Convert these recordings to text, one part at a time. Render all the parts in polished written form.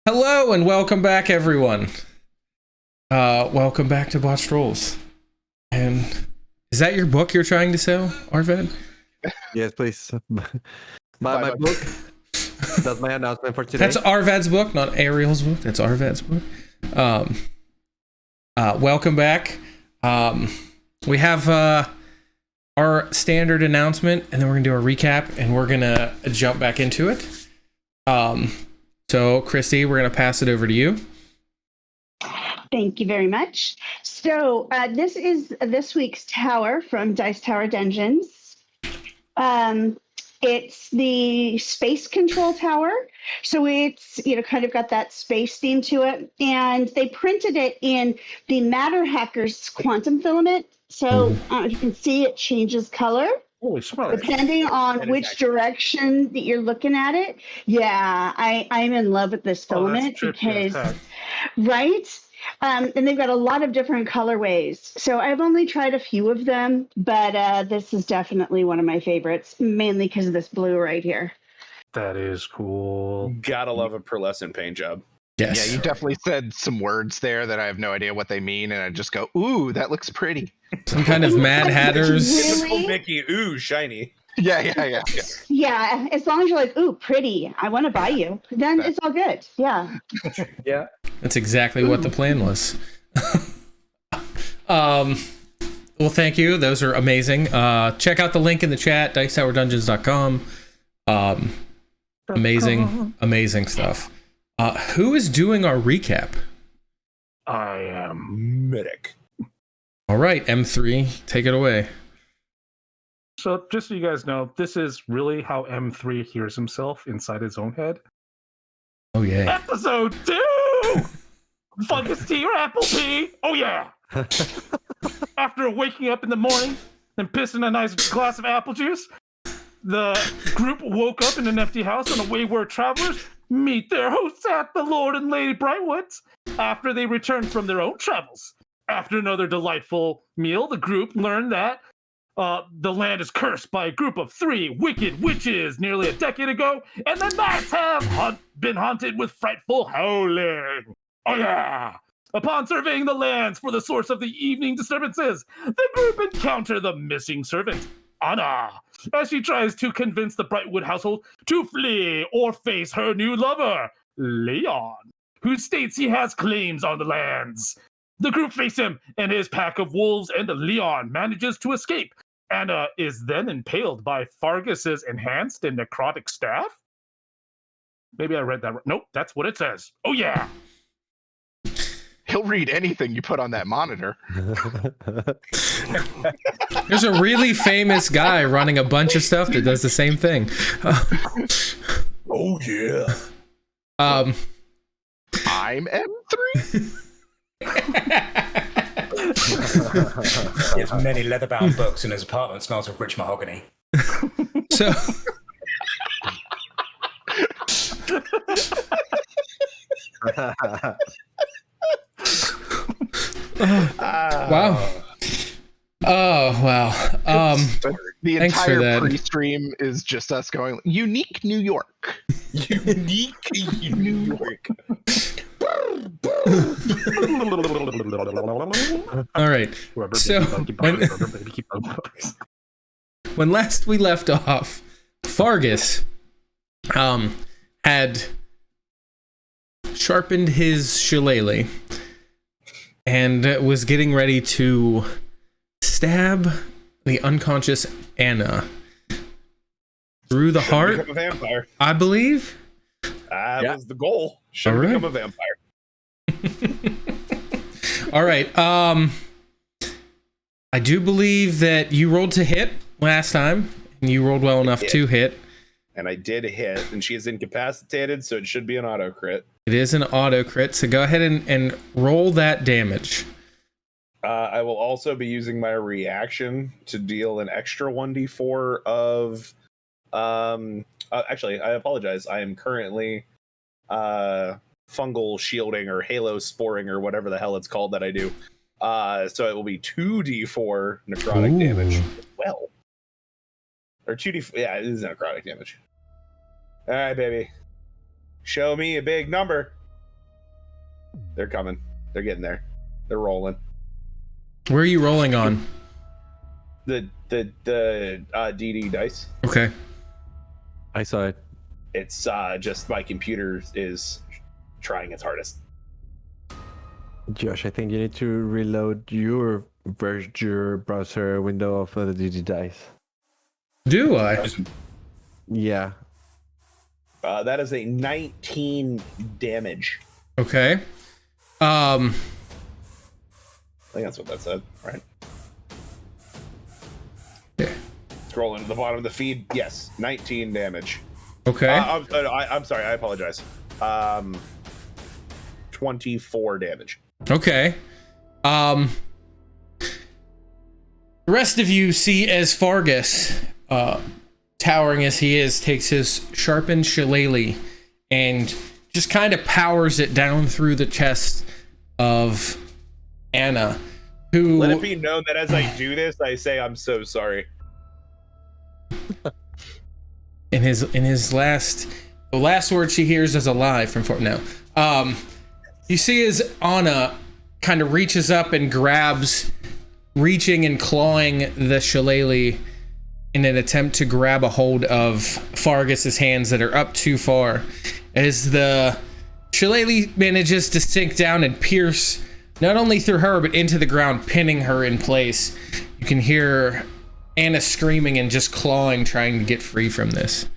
Hello and welcome back, everyone. Welcome back to Botched Rolls. And is that your book you're trying to sell, Arved? Yes, please. My book. That's my announcement for today. That's Arved's book, not Ariel's book. That's Arved's book. Welcome back. We have our standard announcement, and then we're gonna do a recap, and we're gonna jump back into it. So, Christy, we're going to pass it over to you. Thank you very much. So this is this week's tower from Dice Tower Dungeons. It's the space control tower. So it's, kind of got that space theme to it. And they printed it in the Matter Hackers quantum filament. So you can see it changes color. Holy smokes. Depending on which direction that you're looking at it. Yeah, I'm in love with this filament because, right? And they've got a lot of different colorways. So I've only tried a few of them, but this is definitely one of my favorites, mainly because of this blue right here. That is cool. Gotta love a pearlescent paint job. Yes. Yeah, you definitely said some words there that I have no idea what they mean, and I just go, ooh, that looks pretty. Some kind of Mad Hatters. Really? Mickey, ooh, shiny. Yeah. Yeah, as long as you're like, ooh, pretty, I want to buy you, then it's all good. Yeah. Yeah. That's exactly what the plan was. Well, thank you. Those are amazing. Check out the link in the chat, dicetowerdungeons.com. Amazing stuff. Who is doing our recap? I am Medic. All right, M3, take it away. So just so you guys know, this is really how M3 hears himself inside his own head. Oh, yeah. Episode 2! Fungus tea or apple tea? Oh, yeah! After waking up in the morning and pissing a nice glass of apple juice, the group woke up in an empty house and away were travelers meet their hosts at the Lord and Lady Brightwoods after they returned from their own travels. After another delightful meal, the group learned that the land is cursed by a group of 3 wicked witches nearly a decade ago, and the nights have been haunted with frightful howling. Oh yeah! Upon surveying the lands for the source of the evening disturbances, the group encounter the missing servant, Anna, as she tries to convince the Brightwood household to flee or face her new lover, Leon, who states he has claims on the lands. The group face him and his pack of wolves, and Leon manages to escape. Anna is then impaled by Fargus's enhanced and necrotic staff? Maybe I read that right. Nope, that's what it says. Oh yeah! He'll read anything you put on that monitor. There's a really famous guy running a bunch of stuff that does the same thing. Oh, yeah. I'm M3? He has many leather-bound books, and his apartment smells of rich mahogany. So, wow. Oh, wow. The Thanks for entire that. pre-stream is just us going, unique New York. Unique New York. All right. So, when last we left off, Fargus had sharpened his shillelagh and was getting ready to stab the unconscious Anna through the heart. Become a vampire. I believe. That was the goal. Should All right. become a vampire. All right. I do believe that you rolled to hit last time, and you rolled well enough to hit. And I did hit, and she is incapacitated, so it should be an auto crit. It is an auto crit, so go ahead and roll that damage. I will also be using my reaction to deal an extra 1d4 of... actually, I apologize. I am currently fungal shielding or halo sporing or whatever the hell it's called that I do. So it will be 2d4 necrotic damage as well. Or 2d4, yeah, it is necrotic damage. All right, baby. Show me a big number. They're coming. They're getting there. They're rolling. Where are you rolling on? The DD dice. Okay. I saw it. It's just my computer is trying its hardest. Josh, I think you need to reload your browser window of the DD dice. Do I? Yeah. That is a 19 damage. Okay. I think that's what that said, right? Yeah. Scrolling to the bottom of the feed. Yes, 19 damage. Okay. I'm sorry. I apologize. 24 damage. Okay. The rest of you see as Fargus, towering as he is, takes his sharpened shillelagh and just kind of powers it down through the chest of Anna, who... Let it be known that as I do this, I say I'm so sorry. In his last... The last word she hears is a lie from no. You see as Anna kind of reaches up and grabs, reaching and clawing the shillelagh in an attempt to grab a hold of Fargus's hands that are up too far. As the shillelagh manages to sink down and pierce not only through her, but into the ground, pinning her in place. You can hear Anna screaming and just clawing, trying to get free from this.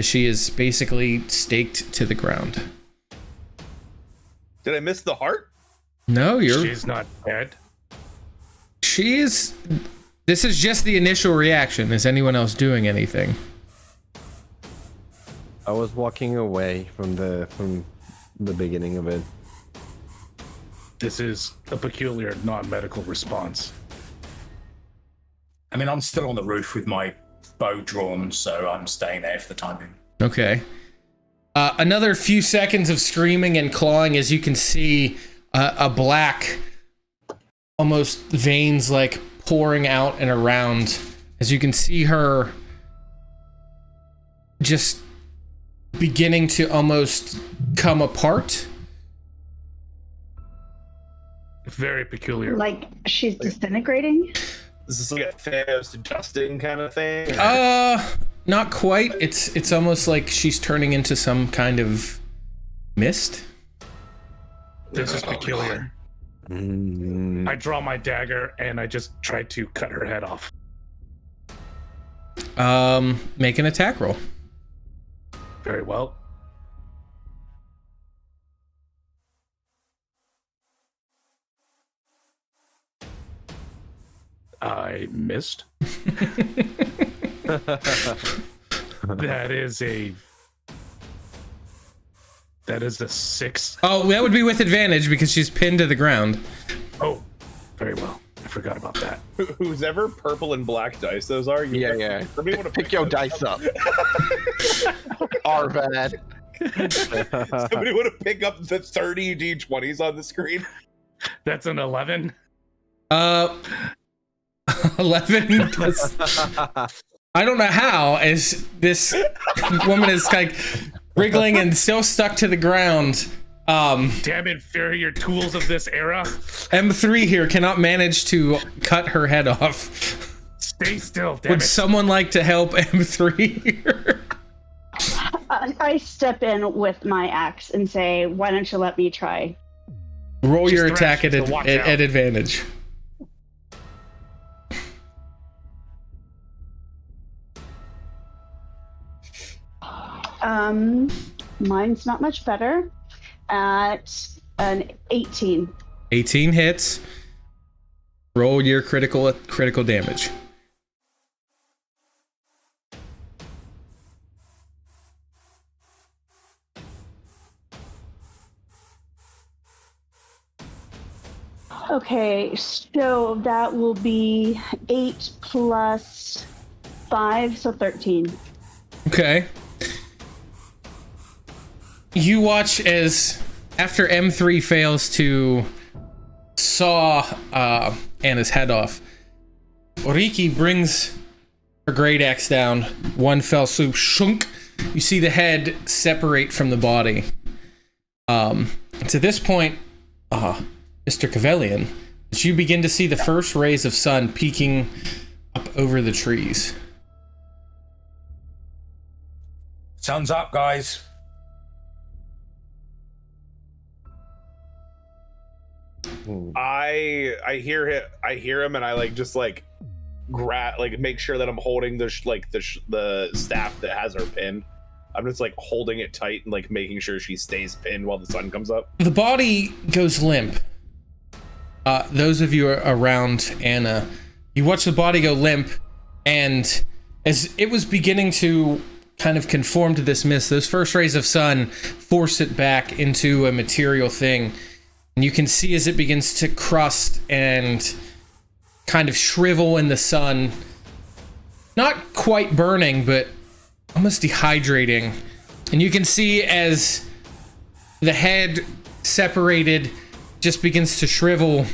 She is basically staked to the ground. Did I miss the heart? No, She's not dead. She is... This is just the initial reaction. Is anyone else doing anything? I was walking away from the beginning of it. This is a peculiar non-medical response. I mean, I'm still on the roof with my bow drawn, so I'm staying there for the time being. Okay. Another few seconds of screaming and clawing as you can see a black, almost veins like pouring out and around. As you can see her just beginning to almost come apart. Very peculiar. Like she's disintegrating? Is this like a Thanos adjusting kind of thing? Not quite. It's almost like she's turning into some kind of mist. This is peculiar. I draw my dagger and I just try to cut her head off. Make an attack roll. Very well. I missed. That is a 6. Oh, that would be with advantage because she's pinned to the ground. Oh, very well. I forgot about that. Who's ever purple and black dice those are? Yeah. Somebody want to Pick your dice up. Arvad. Somebody want to pick up the 30 d20s on the screen? That's an 11. 11 does... I don't know how, as this woman is like wriggling and still stuck to the ground. Damn inferior tools of this era. M3 here cannot manage to cut her head off. Stay still, damn Would it. someone like to help M3 here? I step in with my axe and say, why don't you let me try? Roll your Just attack thrashes, so watch out. at advantage. Mine's not much better. At an 18. 18 hits. Roll your critical damage. Okay, so that will be 8 plus 5, so 13. Okay. You watch as, after M3 fails to saw Anna's head off, Oriki brings her great axe down. One fell swoop, shunk. You see the head separate from the body. To this point, Mr. Cavelian, as you begin to see the first rays of sun peeking up over the trees. Sun's up, guys. I hear him, and I make sure that I'm holding the staff that has her pinned. I'm just holding it tight and making sure she stays pinned while the sun comes up. The body goes limp. Those of you around Anna, you watch the body go limp, and as it was beginning to kind of conform to this mist, those first rays of sun force it back into a material thing. And you can see as it begins to crust and kind of shrivel in the sun, not quite burning, but almost dehydrating. And you can see as the head separated just begins to shrivel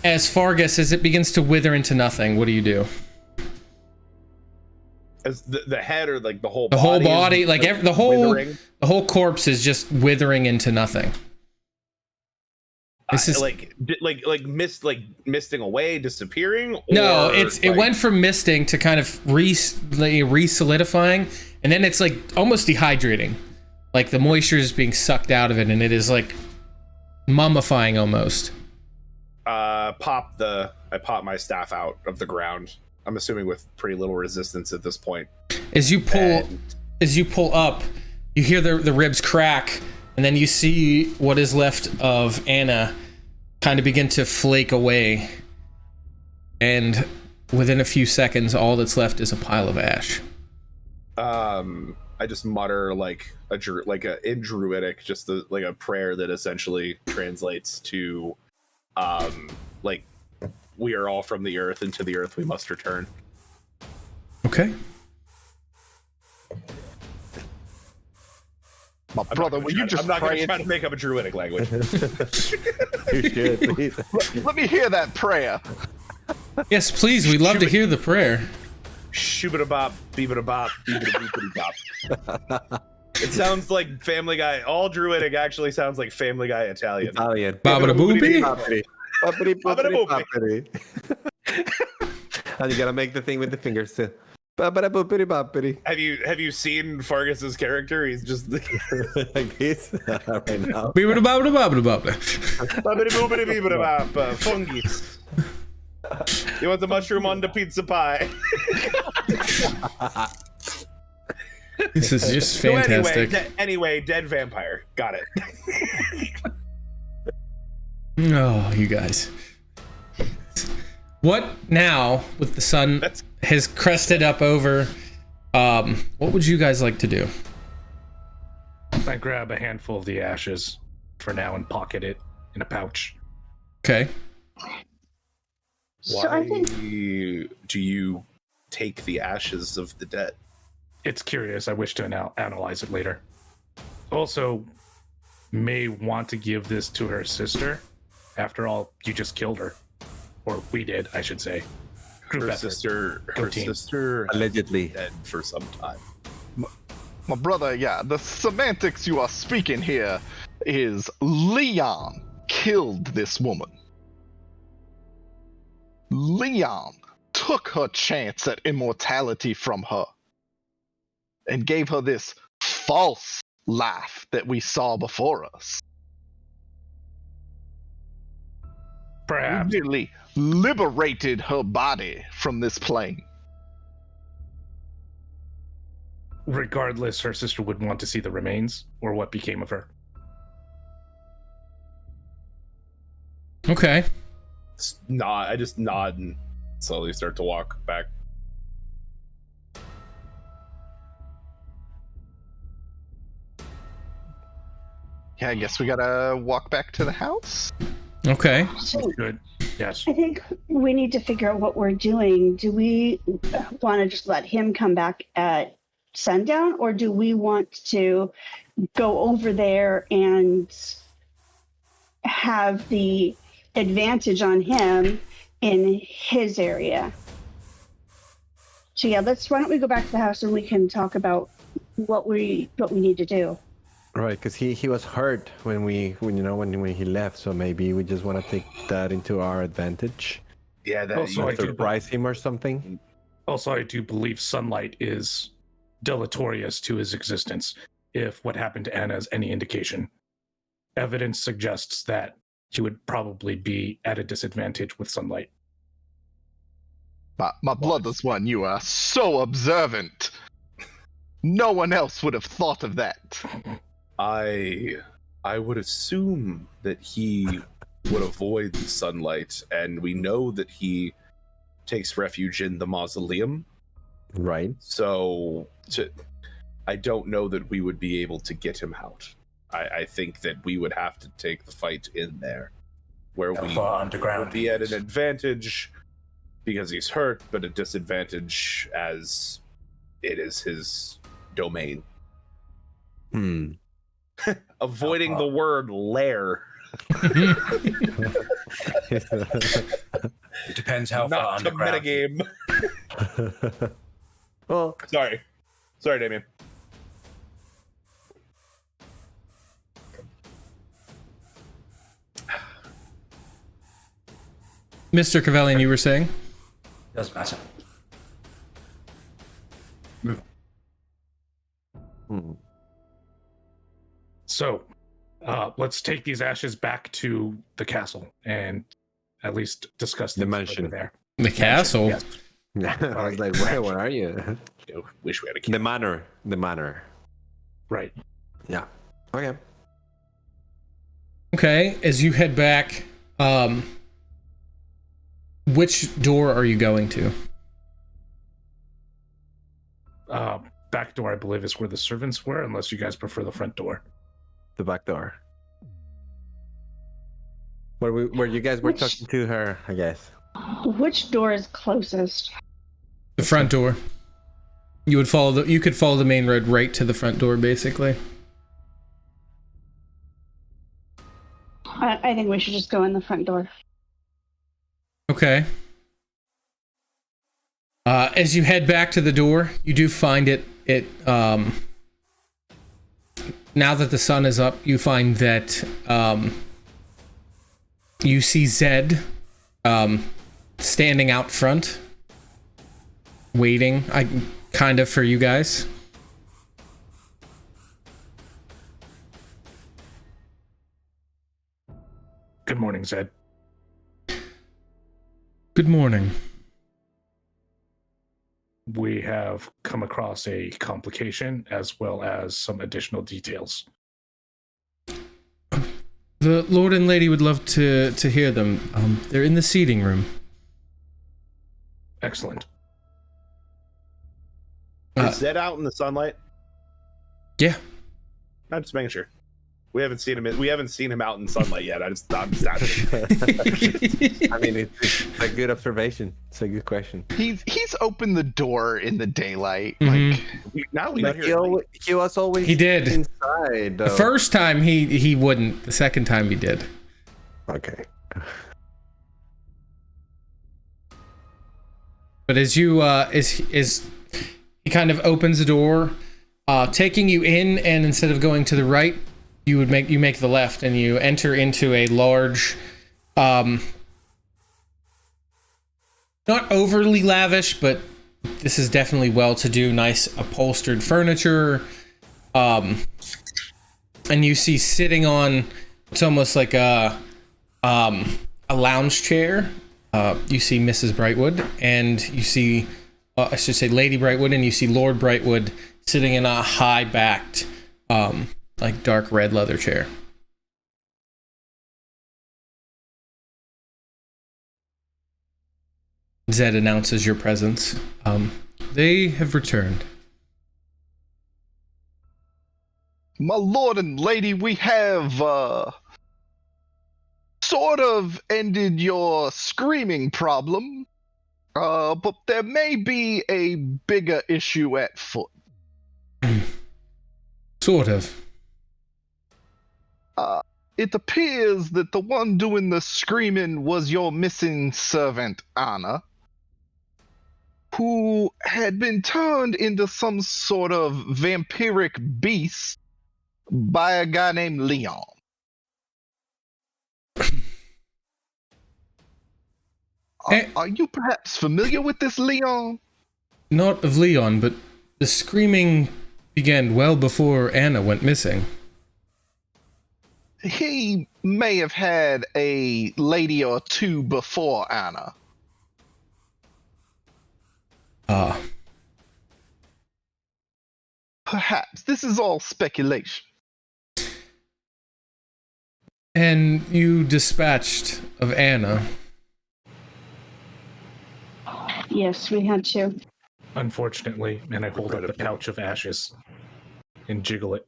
as Fargus, as it begins to wither into nothing. What do you do? As the head or the whole body? The whole body, withering? The whole corpse is just withering into nothing. This is misting away, disappearing. No, it went from misting to kind of re-solidifying, and then it's almost dehydrating. The moisture is being sucked out of it, and it is mummifying almost. I pop my staff out of the ground. I'm assuming with pretty little resistance at this point. As you pull up, you hear the ribs crack, and then you see what is left of Anna kind of begin to flake away. And within a few seconds, all that's left is a pile of ash. I just mutter in Druidic, just a prayer that essentially translates to, we are all from the earth, and to the earth we must return. Okay. My brother, will you just I'm not going to pray try to make up a Druidic language. You should, please. Let me hear that prayer. Yes, please. We'd love to hear the prayer. Shooba-da-bop, beeba-da-bop, beeba-da-boop-a-da-bop. It sounds like Family Guy. All Druidic actually sounds like Family Guy Italian. Baba-da-boopy? Boppity. And you gotta make the thing with the fingers too. Have you seen Fargus's character? He's just like this right now. Fungus. You want the mushroom on the pizza pie? This is just fantastic. So anyway, dead vampire. Got it. Oh, you guys. What now with the sun has crested up over? What would you guys like to do? I grab a handful of the ashes for now and pocket it in a pouch. Okay. So I think do you take the ashes of the dead? It's curious. I wish to analyze it later. Also, may want to give this to her sister. After all, you just killed her. Or we did, I should say. Her sister allegedly dead for some time. My brother, the semantics you are speaking here is Leon killed this woman. Leon took her chance at immortality from her and gave her this false life that we saw before us. Perhaps. We really liberated her body from this plane. Regardless, her sister would want to see the remains or what became of her. Okay. I just nod and slowly start to walk back. Yeah, I guess we gotta walk back to the house. Okay. Good. Yes. I think we need to figure out what we're doing. Do we want to just let him come back at sundown, or do we want to go over there and have the advantage on him in his area? So why don't we go back to the house and we can talk about what we need to do. Right, because he was hurt when when he left, so maybe we just want to take that into our advantage. Yeah, that Also, Like surprise him or something. Also, I do believe sunlight is deleterious to his existence. If what happened to Anna is any indication, evidence suggests that he would probably be at a disadvantage with sunlight. My bloodless one, you are so observant. No one else would have thought of that. I would assume that he would avoid the sunlight, and we know that he takes refuge in the mausoleum. Right. So I don't know that we would be able to get him out. I think that we would have to take the fight in there, where we underground would be at an advantage because he's hurt, but a disadvantage as it is his domain. Avoiding the word lair. It depends how far Not to underground. metagame. Well, Sorry, Damien. Mr. Cavalian, you were saying? Doesn't matter. So, let's take these ashes back to the castle and at least discuss The things mansion. further there. The castle? Yes. I was like, where are you? Wish we had a The manor. The manor. Right. Yeah. Okay. Okay, as you head back, which door are you going to? Back door, I believe, is where the servants were, unless you guys prefer the front door. The back door. Where you guys were Which- talking to her, I guess. Which door is closest? The front door. You could follow the main road right to the front door, basically. I think we should just go in the front door. Okay. As you head back to the door, you do find it now that the sun is up, you find that you see Zed standing out front, waiting, kind of for you guys. Good morning, Zed. Good morning. We have come across a complication as well as some additional details. The Lord and Lady would love to hear them. They're in the seating room. Excellent. Is Zed out in the sunlight? Yeah. I'm just making sure. We haven't seen him out in sunlight yet. I'm just asking. I mean, it's a good observation. It's a good question. He's opened the door in the daylight. Mhm. Like He was always He did. inside. The Though. first time he wouldn't. The second time he did. Okay. But as you he kind of opens the door, taking you in, and instead of going to the right, you make the left, and you enter into a large, not overly lavish, but this is definitely well-to-do, nice upholstered furniture. And you see sitting on, it's almost like a lounge chair. You see Mrs. Brightwood, and you see, I should say Lady Brightwood, and you see Lord Brightwood sitting in a high-backed, like dark red leather chair. Zed announces your presence. They have returned. my lord and lady, we have sort of ended your screaming problem, but there may be a bigger issue at foot. Sort of. It appears that the one doing the screaming was your missing servant, Anna, who had been turned into some sort of vampiric beast by a guy named Leon. Are you perhaps familiar with this Leon? Not of Leon, but the screaming began well before Anna went missing. He may have had a lady or two before Anna. Ah. Perhaps. This is all speculation. And you dispatched of Anna. Yes, we had to. Unfortunately, and I hold up the pouch of ashes and jiggle it.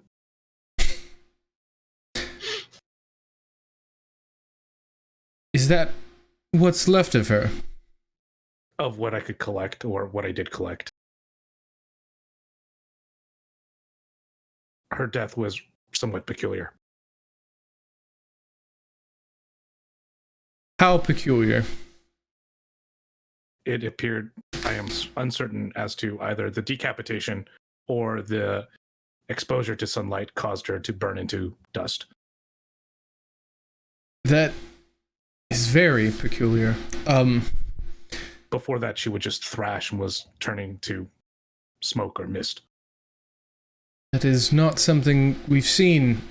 Is that what's left of her? Of what I could collect, or what I did collect. Her death was somewhat peculiar. How peculiar? It appeared, I am uncertain as to either the decapitation or the exposure to sunlight caused her to burn into dust. That is very peculiar. Before that, she would just thrash and was turning to smoke or mist. That is not something we've seen.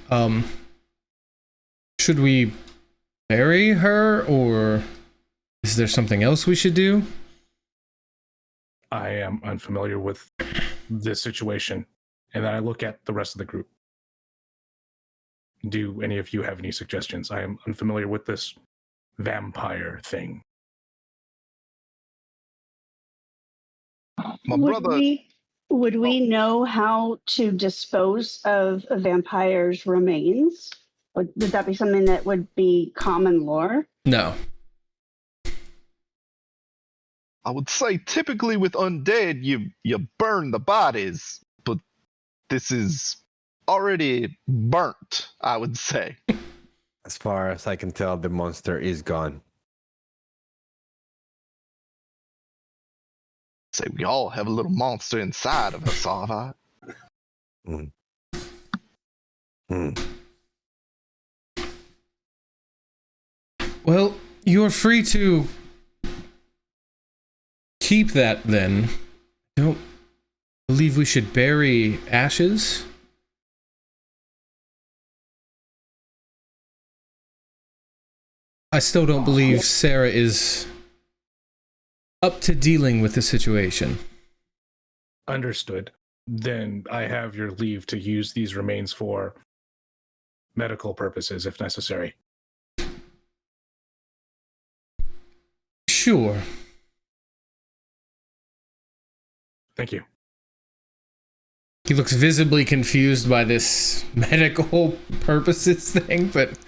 Should we bury her, or is there something else we should do? I am unfamiliar with this situation, and then I look at the rest of the group. Do any of you have any suggestions? I am unfamiliar with this vampire thing. Would we know how to dispose of a vampire's remains? Would that be something that would be common lore? No. I would say typically with undead, you burn the bodies, but this is already burnt, I would say. As far as I can tell, the monster is gone. Say we all have a little monster inside of us, all right? Mm. Mm. Well, you're free to keep that then. I don't believe we should bury ashes. I still don't believe Sarah is up to dealing with the situation. Understood. Then I have your leave to use these remains for medical purposes if necessary. Sure. Thank you. He looks visibly confused by this medical purposes thing, but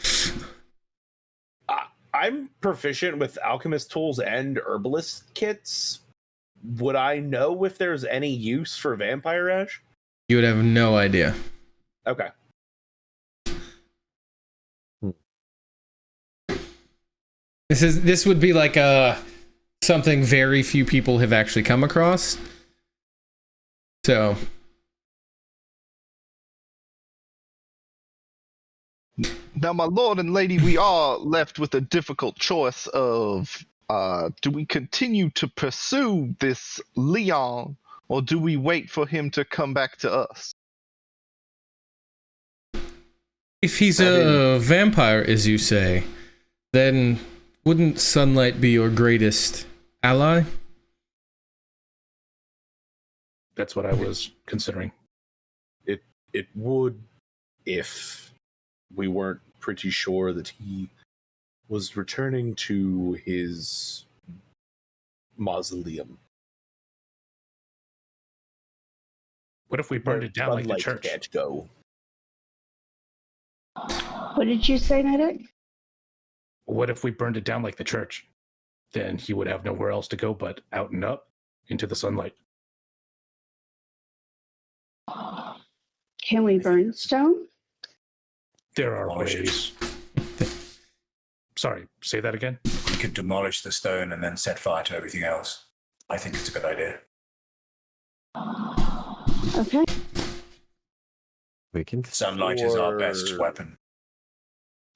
I'm proficient with alchemist tools and herbalist kits. Would I know if there's any use for vampire ash? you would have no idea. Okay. This would be like something very few people have actually come across. So Now, my lord and lady, we are left with a difficult choice of do we continue to pursue this Leon, or do we wait for him to come back to us? if he's a vampire, as you say, then wouldn't sunlight be your greatest ally? That's what I was considering. It would, if we weren't pretty sure that he was returning to his mausoleum. What if we burned it down like the Sunlight church? Can't go. What did you say, Medic? What if we burned it down like the church? Then he would have nowhere else to go but out and up into the sunlight. Can we burn stone? There are Demolish ways. Sorry, say that again? We could demolish the stone and then set fire to everything else. I think it's a good idea. Okay. We can. Sunlight is our best Or- weapon.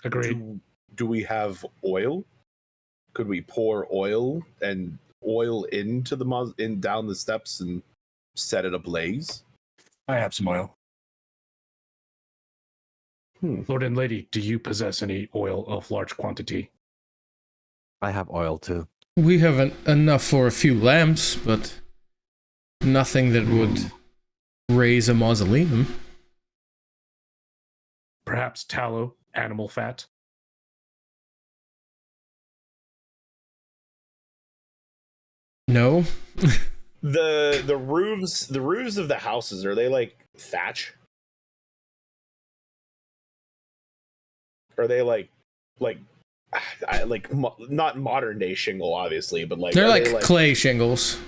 Agreed. Do we have oil? Could we pour oil into the down the steps and set it ablaze? I have some oil. Lord and Lady, do you possess any oil of large quantity? I have oil too. We have enough for a few lamps, but nothing that would raise a mausoleum. Perhaps tallow, animal fat? No. The roofs of the houses, are they like thatch? Are they like not modern day shingle, obviously, but like They're are like they, clay shingles.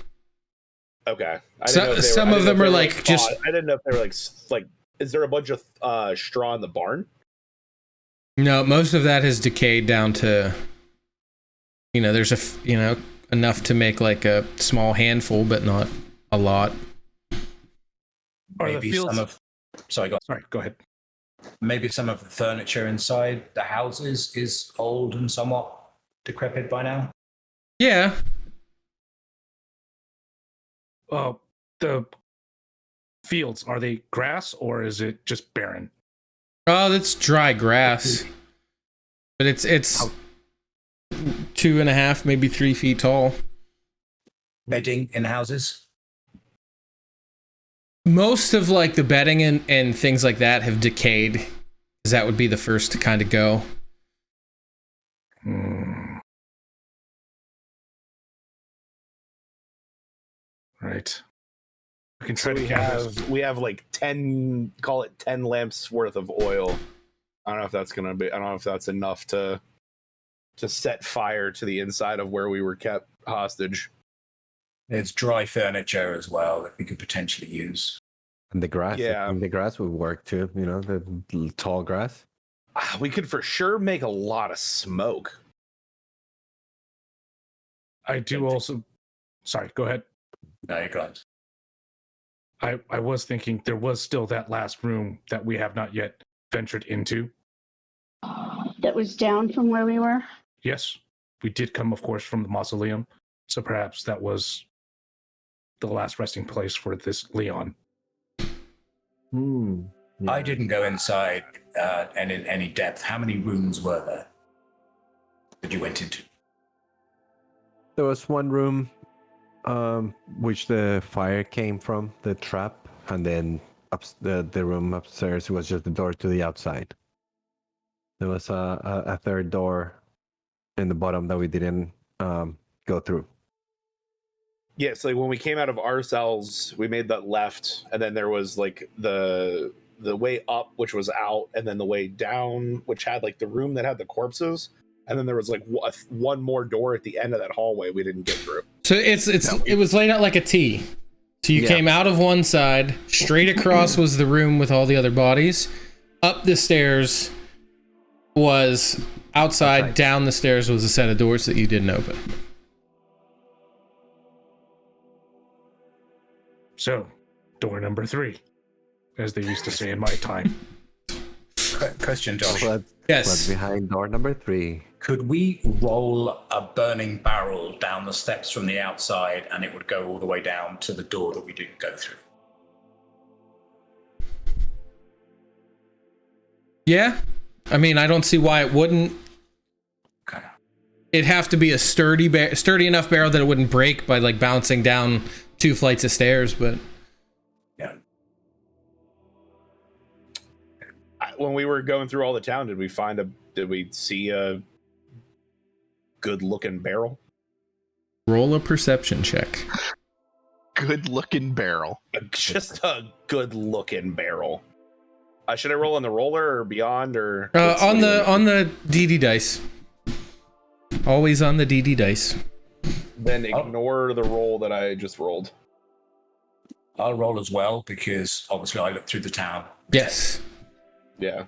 Okay. Some of them are like just. I didn't know if they were like. Is there a bunch of straw in the barn? No, most of that has decayed down to. There's enough to make like a small handful, but not a lot. Are the Maybe fields... some of. Sorry, go on. Sorry, go ahead. Maybe some of the furniture inside the houses is old and somewhat decrepit by now. Yeah. The fields, are they grass or is it just barren? Oh, that's dry grass. But it's 2.5, maybe 3 feet tall. Bedding in houses? Most of like the bedding and things like that have decayed, because that would be the first to kind of go. Right. We can try to We have like 10 lamps worth of oil. I don't know if that's enough to set fire to the inside of where we were kept hostage. There's dry furniture as well that we could potentially use. And the grass. Yeah. And the grass would work too. The tall grass. We could for sure make a lot of smoke. I do also... Sorry, go ahead. No, you can't. I was thinking there was still that last room that we have not yet ventured into. That was down from where we were. Yes, we did come, of course, from the mausoleum. So perhaps that was the last resting place for this Leon. Yeah. I didn't go inside and in any depth. How many rooms were there that you went into? There was one room, which the fire came from, the trap, and then the room upstairs was just the door to the outside. There was a third door in the bottom that we didn't go through. Yeah, so like when we came out of our cells, we made that left, and then there was like the way up, which was out, and then the way down, which had like the room that had the corpses, and then there was like one more door at the end of that hallway we didn't get through. So it was laid out like a T. So you came out of one side, straight across was the room with all the other bodies. Up the stairs was outside. Down the stairs was a set of doors that you didn't open. So, door number 3, as they used to say in my time. Question, Josh. Yes. What's behind door number 3? Could we roll a burning barrel down the steps from the outside and it would go all the way down to the door that we didn't go through? Yeah. I mean, I don't see why it wouldn't. Okay. It'd have to be a sturdy enough barrel that it wouldn't break by like bouncing down 2 flights of stairs, but Yeah. When we were going through all the town, did we see a good looking barrel? roll a perception check. Good looking barrel. Just a good looking barrel. Should I roll on the roller or beyond or On the DD dice. Always on the DD dice. then ignore the roll that I just rolled. I'll roll as well because obviously I looked through the town. Yes. Yeah.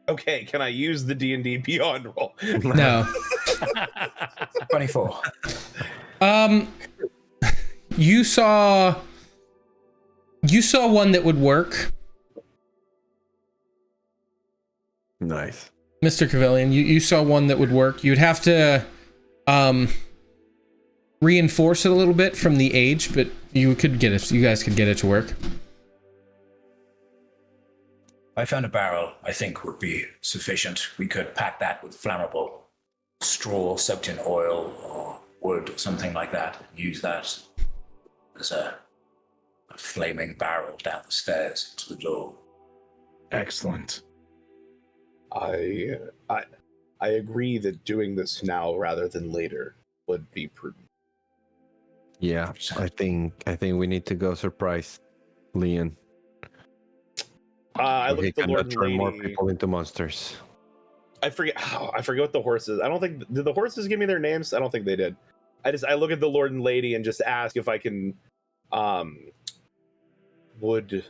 Okay, can I use the D&D beyond roll? No. 24. You saw one that would work. Nice. Mr. Cavilian, you saw one that would work. You'd have to reinforce it a little bit from the age, but you guys could get it to work. I found a barrel I think would be sufficient. We could pack that with flammable straw soaked in oil or wood or something like that. Use that as a flaming barrel down the stairs to the door. Excellent. I agree that doing this now rather than later would be prudent. Yeah, I think we need to go surprise Leon. I look He at the Lord cannot and turn more Lady. people into monsters. I forget what the horses. I don't think did the horses give me their names. I don't think they did. I look at the Lord and Lady and just ask if I can. Would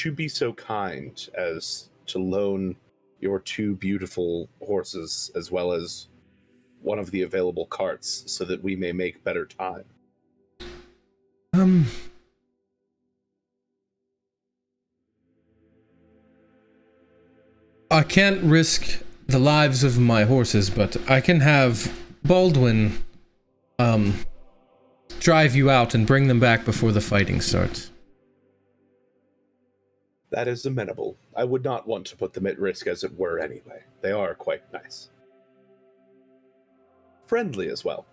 you be so kind as to loan your 2 beautiful horses as well as one of the available carts so that we may make better time? I can't risk the lives of my horses, but I can have Baldwin drive you out and bring them back before the fighting starts. That is amenable. I would not want to put them at risk, as it were, anyway. They are quite nice. Friendly as well.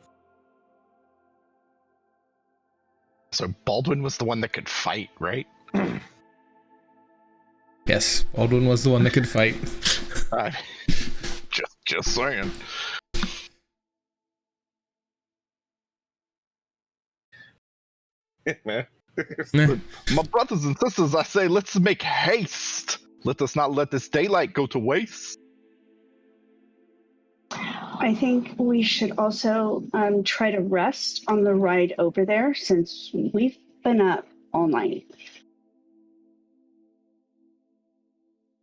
So Baldwin was the one that could fight, right? Yes, Baldwin was the one that could fight. Just saying. Man. My brothers and sisters, I say, let's make haste. Let us not let this daylight go to waste. I think we should also try to rest on the ride over there since we've been up all night.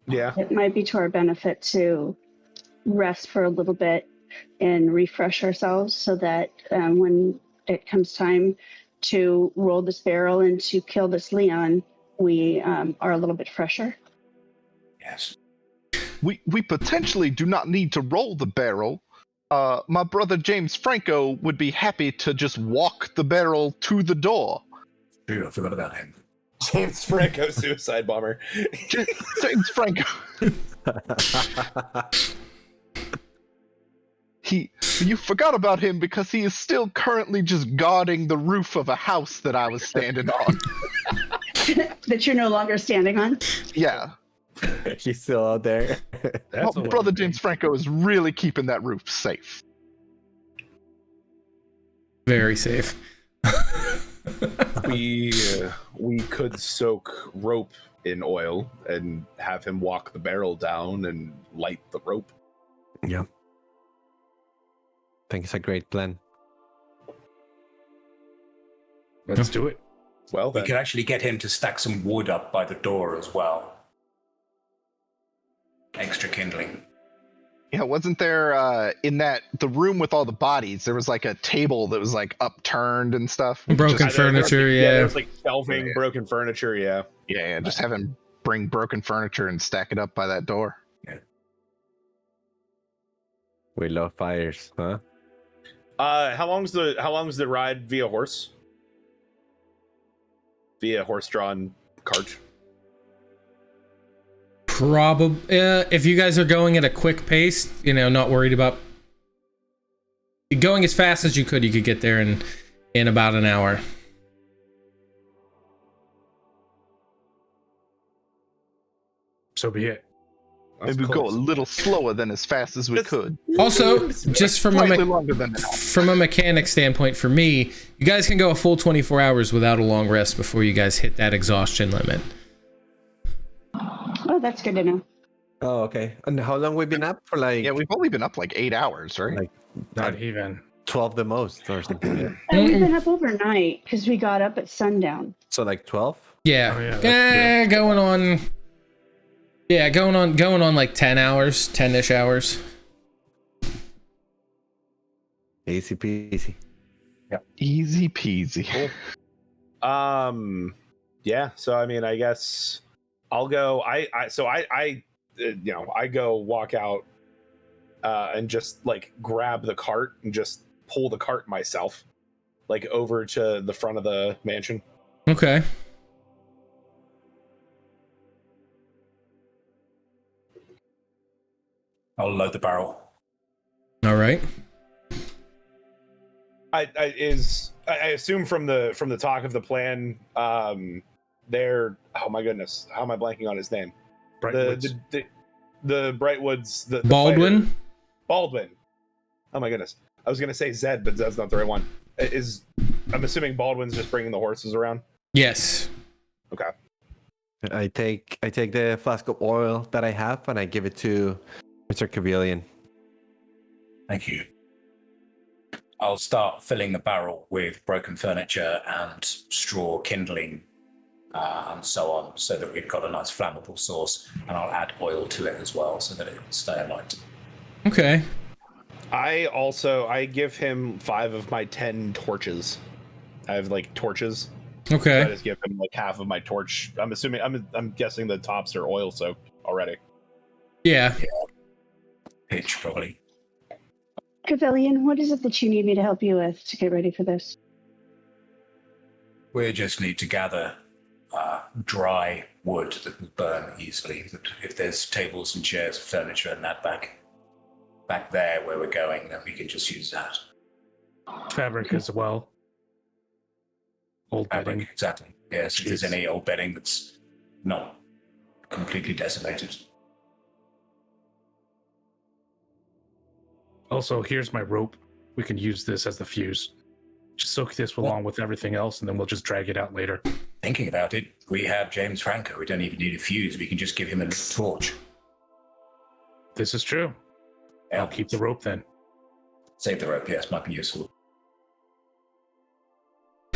Yeah. It might be to our benefit to rest for a little bit and refresh ourselves so that when it comes time to roll this barrel and to kill this Leon, we are a little bit fresher. Yes. We potentially do not need to roll the barrel. My brother James Franco would be happy to just walk the barrel to the door. Dude, I forgot about him. James Franco, suicide bomber. James Franco. You forgot about him because he is still currently just guarding the roof of a house that I was standing on. That you're no longer standing on? Yeah. He's still out there. That's a Brother lot. James Franco is really keeping that roof safe. Very safe. We could soak rope in oil and have him walk the barrel down and light the rope. Yeah. I think it's a great plan. Let's do it. Well, We then. could actually get him to stack some wood up by the door as well. Extra kindling. Yeah, wasn't there in the room with all the bodies, there was like a table that was like upturned and stuff? Broken Just- furniture, Yeah, yeah. there's like shelving, Yeah. broken furniture, yeah. Yeah, just have him bring broken furniture and stack it up by that door. We love fires, huh? How long's the ride via horse? Via horse-drawn cart? Probably, if you guys are going at a quick pace, not worried about going as fast as you could get there in about an hour. So be it. That's Maybe go a close. little slower than as fast as we Just- could. Also, just from Slightly longer than that. from a mechanic standpoint, for me, you guys can go a full 24 hours without a long rest before you guys hit that exhaustion limit. Oh, that's good to know. Oh, okay. And how long we been up for? Like, Yeah, we've only been up like 8 hours, right? like Not even. 12 the most or something. Like that. And we've been up overnight because we got up at sundown. So like 12? Yeah, Oh, yeah, that's going on like 10 hours, 10-ish hours. Easy peasy. Easy peasy. Yeah, so I mean, I guess I'll go. I I go walk out and just like grab the cart and just pull the cart myself, like over to the front of the mansion. Okay. I'll load the barrel. All right. I assume from the talk of the plan, they're, oh my goodness, how am I blanking on his name? Brightwoods. The Brightwoods, the Baldwin. fighter. Baldwin. Oh my goodness, I was gonna say Zed, but Zed's not the right one. I'm assuming Baldwin's just bringing the horses around. Yes. Okay. I take the flask of oil that I have and I give it to Mr. Cavilian. Thank you. I'll start filling the barrel with broken furniture and straw kindling and so on, so that we've got a nice flammable source, and I'll add oil to it as well so that it will stay alight. Okay. I give him 5 of my 10 torches. I have like torches. Okay. So I just give him like half of my torch. I'm guessing the tops are oil soaked already. Yeah. Pitch, probably. Cavilian, what is it that you need me to help you with to get ready for this? We just need to gather dry wood that will burn easily. If there's tables and chairs, furniture, and that back there where we're going, then we can just use that. Fabric as well. Old bedding. Exactly. Yes, if there's any old bedding that's not completely desolated. Also, here's my rope. We can use this as the fuse. Just soak this along with everything else, and then we'll just drag it out later. Thinking about it, we have James Franco. We don't even need a fuse. We can just give him a little torch. This is true. Yeah. I'll keep the rope then. Save the rope, yes, might be useful.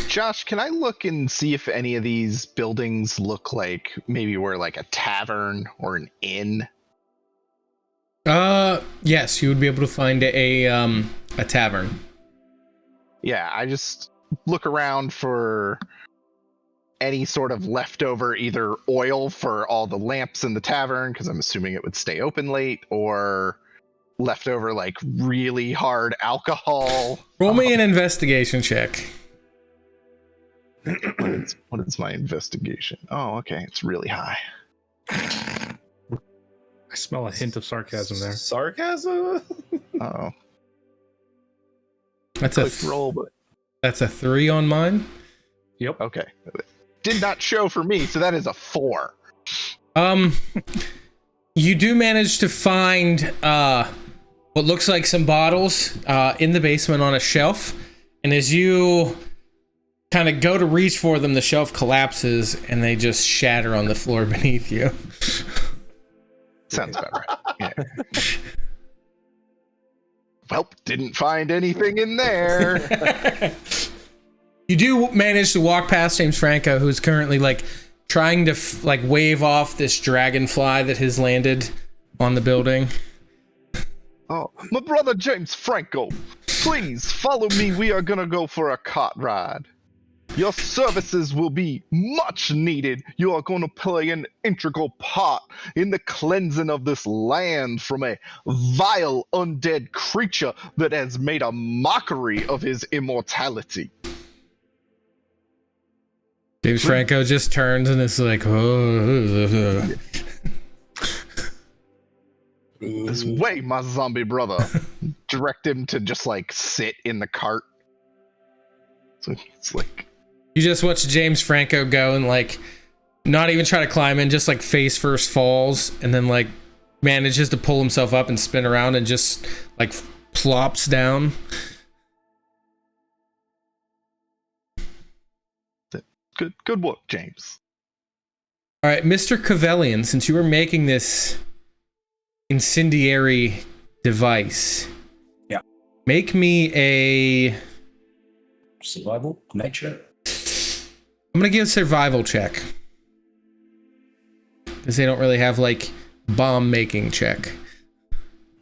Josh, can I look and see if any of these buildings look like maybe we're like a tavern or an inn? Yes, you would be able to find a tavern. Yeah, I just look around for any sort of leftover either oil for all the lamps in the tavern, because I'm assuming it would stay open late, or leftover like really hard alcohol. Roll me an investigation check. What is my investigation? Oh, okay, it's really high. I smell a hint of sarcasm there. Sarcasm? Oh, That's roll, but That's a 3 on mine. Yep. okay. Did not show for me, so that is a 4. You do manage to find what looks like some bottles in the basement on a shelf, and as you kind of go to reach for them, the shelf collapses and they just shatter on the floor beneath you. Sounds about right. Yeah. Well, didn't find anything in there. You do manage to walk past James Franco, who's currently like trying to wave off this dragonfly that has landed on the building. Oh, my brother James Franco, please follow me. We are gonna go for a cart ride. Your services will be much needed. You are going to play an integral part in the cleansing of this land from a vile undead creature that has made a mockery of his immortality. James Franco just turns and is like, oh. This way, my zombie brother. Direct him to just like sit in the cart. So it's like, You just watch James Franco go and like not even try to climb in, just like face first falls, and then like manages to pull himself up and spin around and just like plops down. good work, James. All right, Mr. Cavelian, since you were making this incendiary device, yeah, make me a survival, nature. I'm gonna give a survival check because they don't really have like bomb making check.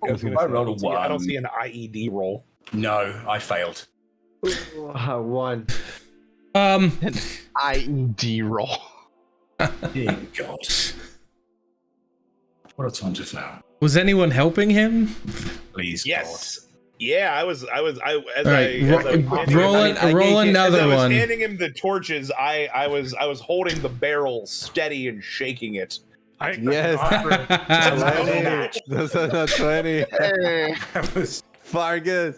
I rolled a 1. I don't see an IED roll. No, I failed. 1. An IED roll. Dear God. What a time to flower. Was anyone helping him? Please, Yes. Yeah, I was Roll another one. Handing him the torches. I was holding the barrel steady and shaking it. Yes. 20. Those are not 20. That was Fargus.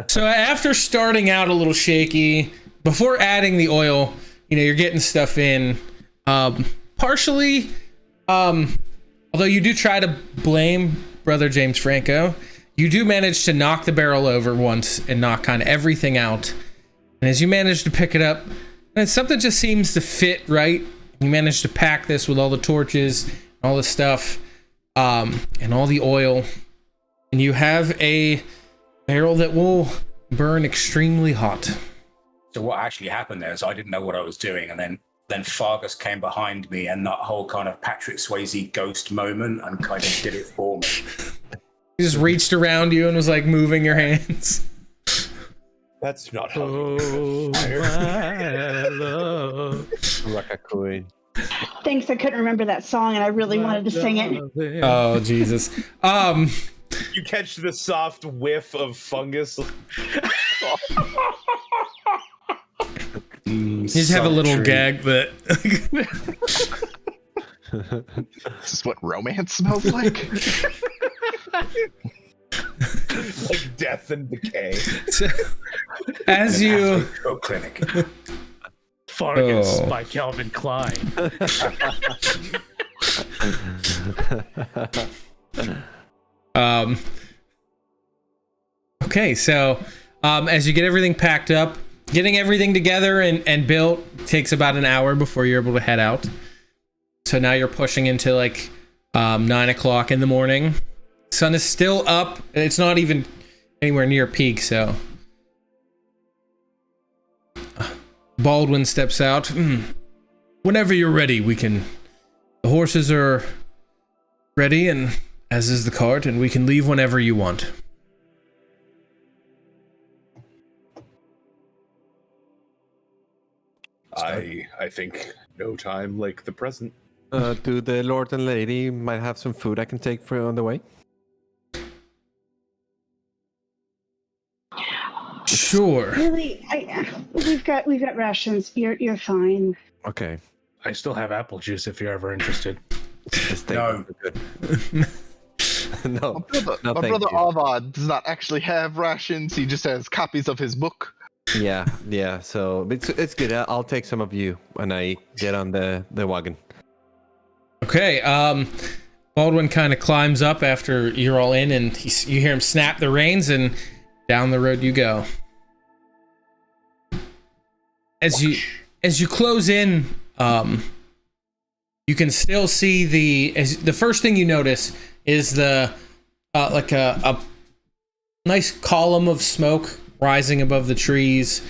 So after starting out a little shaky, before adding the oil, you're getting stuff in. Partially, although you do try to blame Brother James Franco, you do manage to knock the barrel over once and knock kind of everything out. And as you manage to pick it up, and something just seems to fit right. You manage to pack this with all the torches, all the stuff, and all the oil. And you have a barrel that will burn extremely hot. So what actually happened there is I didn't know what I was doing, and then Fargus came behind me, and that whole kind of Patrick Swayze ghost moment, and kind of did it for me. He just reached around you and was like moving your hands. That's not how. Rakakui. Thanks, I couldn't remember that song, and I really wanted to sing it. Oh Jesus. You catch the soft whiff of fungus. You just have a little gag that. This is what romance smells like. Like death and decay. So, as you clinic. Fargus by Calvin Klein. Okay, so as you get everything packed up, getting everything together and built takes about an hour before you're able to head out. So now you're pushing into like 9 o'clock in the morning. Sun is still up. It's not even anywhere near peak, so Baldwin steps out. Whenever you're ready, the horses are ready, and as is the cart, and we can leave whenever you want. I think no time like the present. Do the Lord and Lady might have some food I can take for on the way? Sure. Really, we've got rations. You're fine. Okay. I still have apple juice if you're ever interested. No. No. My brother Avad does not actually have rations. He just has copies of his book. Yeah. So it's good. I'll take some of you when I get on the wagon. Okay. Baldwin kind of climbs up after you're all in, and you hear him snap the reins, and down the road you go. As you close in, you can still see the first thing you notice is the like a nice column of smoke rising above the trees.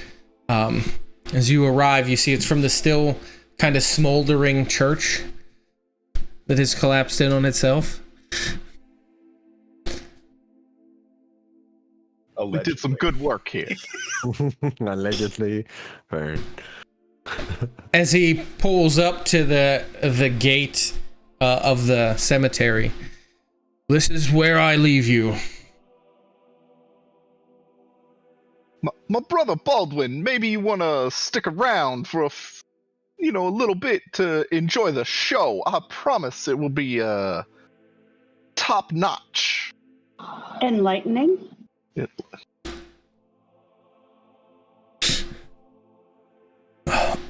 As you arrive, you see it's from the still kind of smoldering church that has collapsed in on itself. We did some good work here. Allegedly. Burn. As he pulls up to the gate of the cemetery, this is where I leave you. My brother Baldwin, maybe you want to stick around for a little bit to enjoy the show. I promise it will be top notch. Enlightening.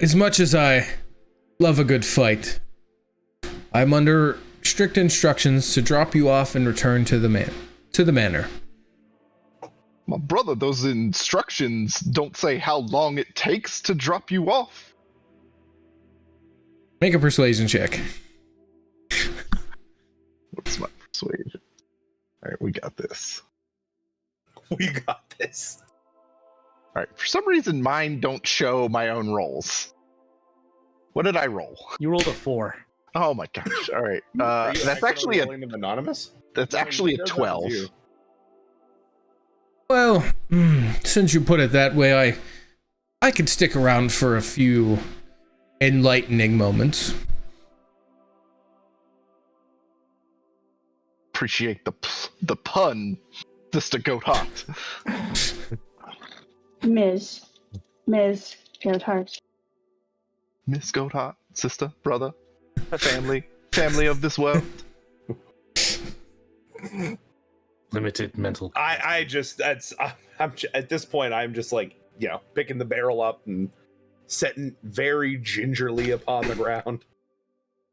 As much as I love a good fight, I'm under strict instructions to drop you off and return to the manor. My brother, those instructions don't say how long it takes to drop you off. Make a persuasion check. What's my persuasion? All right, we got this. We got this. All right, for some reason, mine don't show my own rolls. What did I roll? You rolled a 4. Oh my gosh! All right, Are you that's actually rolling them anonymous. That's actually a 12. Well, since you put it that way, I could stick around for a few enlightening moments. appreciate the pun, Sister Goatheart. Ms. Goatheart. Miss Goatheart, sister, brother, family of this world. Limited mental. I'm at this point, I'm just like, picking the barrel up and setting very gingerly upon the ground.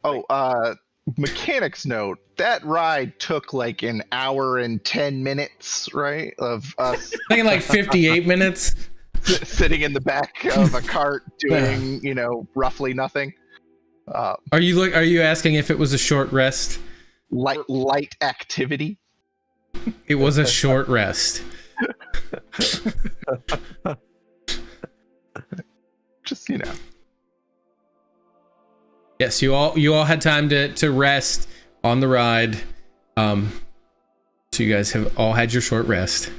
Oh, mechanics note, that ride took like an hour and 10 minutes, right? Of us I think like 58 minutes. sitting in the back of a cart doing, roughly nothing. Are you asking if it was a short rest? Light activity. It was a short rest. Just, Yes, you all had time to rest on the ride. So you guys have all had your short rest.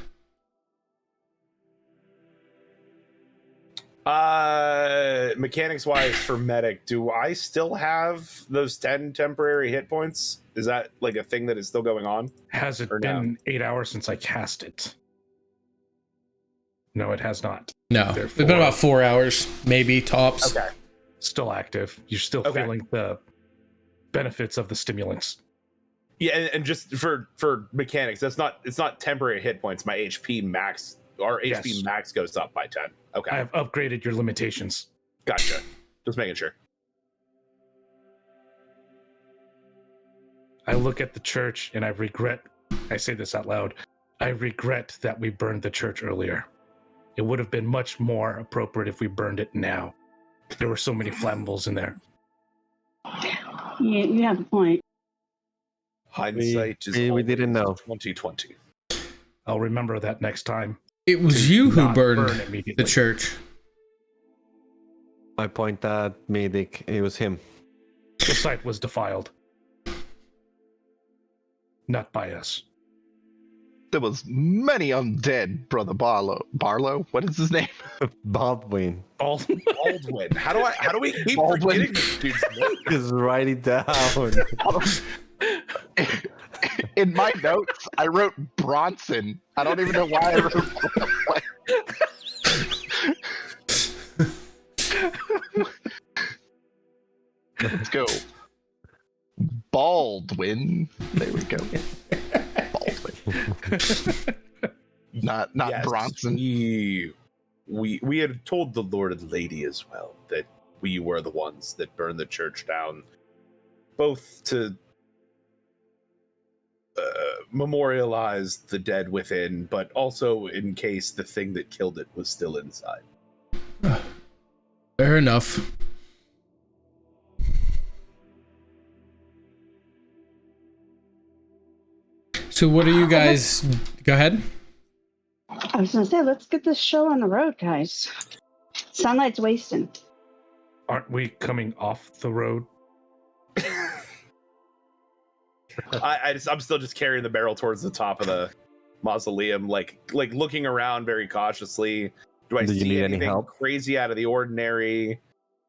Mechanics wise for medic, do I still have those 10 temporary hit points? Is that like a thing that is still going on? Has it been 8 hours since I cast it? No, it has not. No, it's been about 4 hours, maybe tops. Okay. Still active. You're still feeling the benefits of the stimulants. Yeah, and just for mechanics, it's not temporary hit points. My HP max, or HP max goes up by 10. Okay. I have upgraded your limitations. Gotcha. Just making sure. I look at the church and I say this out loud, I regret that we burned the church earlier. It would have been much more appropriate if we burned it now. There were so many flammables in there. You have a point. Hindsight we didn't know. 2020. I'll remember that next time. It was you who burned the church. I point at Medic. It was him. The site was defiled. Not by us. There was many undead, Brother Barlow. What is his name? Baldwin. Baldwin. How do we keep Baldwin. forgetting this dude's name? Just write it down. In my notes, I wrote Bronson. I don't even know why I wrote Let's go. Baldwin. There we go. Baldwin. Not Yes, Bronson. We had told the Lord and Lady as well that we were the ones that burned the church down, both to memorialize the dead within, but also in case the thing that killed it was still inside. Fair enough. So what are you guys... Go ahead. I was going to say, let's get this show on the road, guys. Sunlight's wasting. Aren't we coming off the road? I'm still just carrying the barrel towards the top of the mausoleum, like looking around very cautiously. Do I see anything crazy out of the ordinary?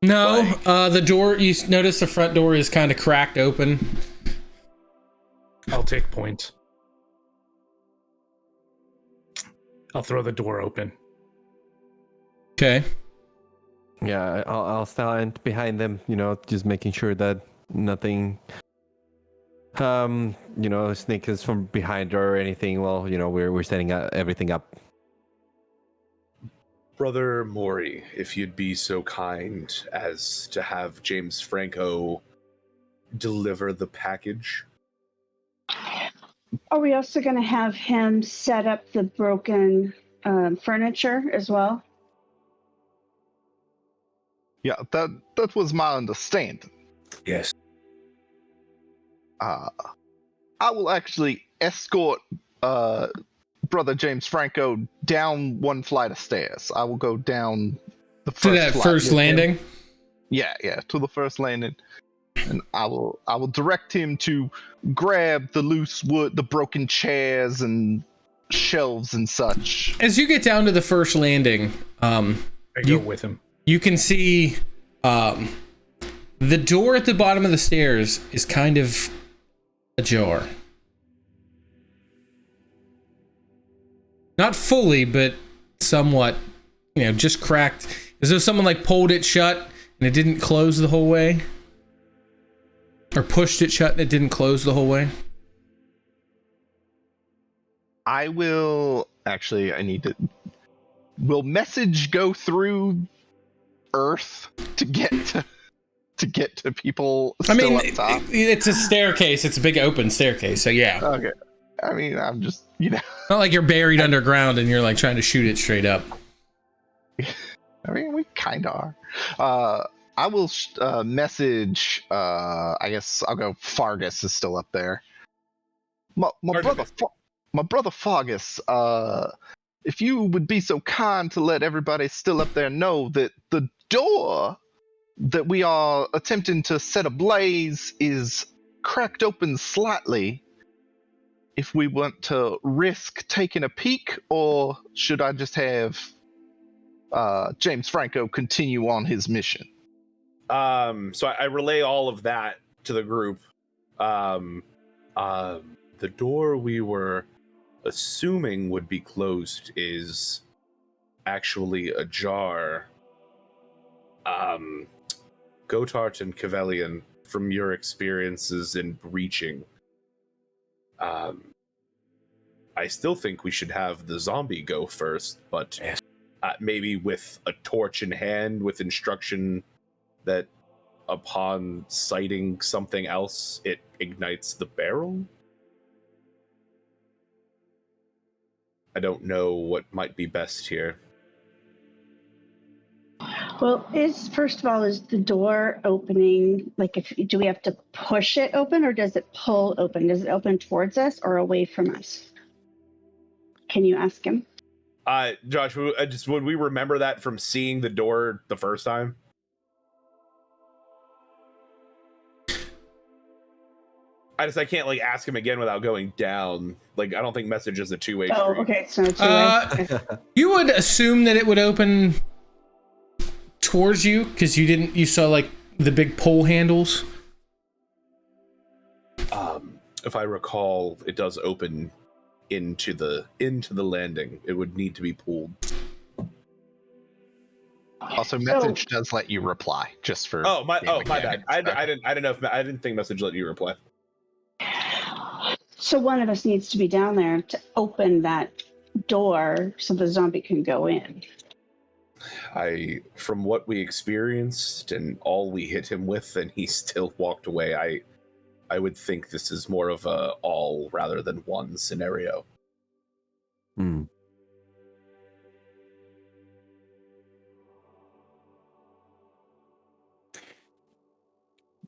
No, the door, you notice the front door is kind of cracked open. I'll take point. I'll throw the door open. Okay. Yeah, I'll stand behind them, just making sure that nothing, sneaks from behind or anything. Well, we're setting everything up. Brother Maury, if you'd be so kind as to have James Franco deliver the package. Are we also going to have him set up the broken furniture as well? Yeah, that was my understanding. Yes. I will actually escort Brother James Franco down one flight of stairs. I will go down the first to that first landing? Him. Yeah, to the first landing. And I will direct him to grab the loose wood, the broken chairs and shelves and such. As you get down to the first landing, I go with him. You can see the door at the bottom of the stairs is kind of ajar. not fully, but somewhat, just cracked, as though someone like pulled it shut and it didn't close the whole way, or pushed it shut and it didn't close the whole way. Will message go through Earth to get to people still up top? It's a staircase. It's a big open staircase. So yeah. Okay. I mean, I'm just, not like you're buried underground and you're like trying to shoot it straight up. I mean, we kind of are. I will message. I guess I'll go. Fargus is still up there. My brother Fargus. If you would be so kind to let everybody still up there know that the door that we are attempting to set ablaze is cracked open slightly. If we want to risk taking a peek, or should I just have James Franco continue on his mission? So I relay all of that to the group. The door we were assuming would be closed is actually ajar. Gotart and Cavelian, from your experiences in breaching, I still think we should have the zombie go first, but maybe with a torch in hand with instruction that upon sighting something else, it ignites the barrel? I don't know what might be best here. Well, first of all, is the door opening, do we have to push it open, or does it pull open? Does it open towards us or away from us? Can you ask him? Josh, would we remember that from seeing the door the first time? I can't ask him again without going down. I don't think message is a two-way street. Oh, okay, it's not a two-way. You would assume that it would open towards you because you saw the big pole handles. If I recall, it does open into the landing. It would need to be pulled. Also, message does let you reply, just for. My bad. I didn't know if I didn't think message let you reply. So one of us needs to be down there to open that door so the zombie can go in. From what we experienced and all we hit him with, and he still walked away, I would think this is more of a all rather than one scenario. Hmm.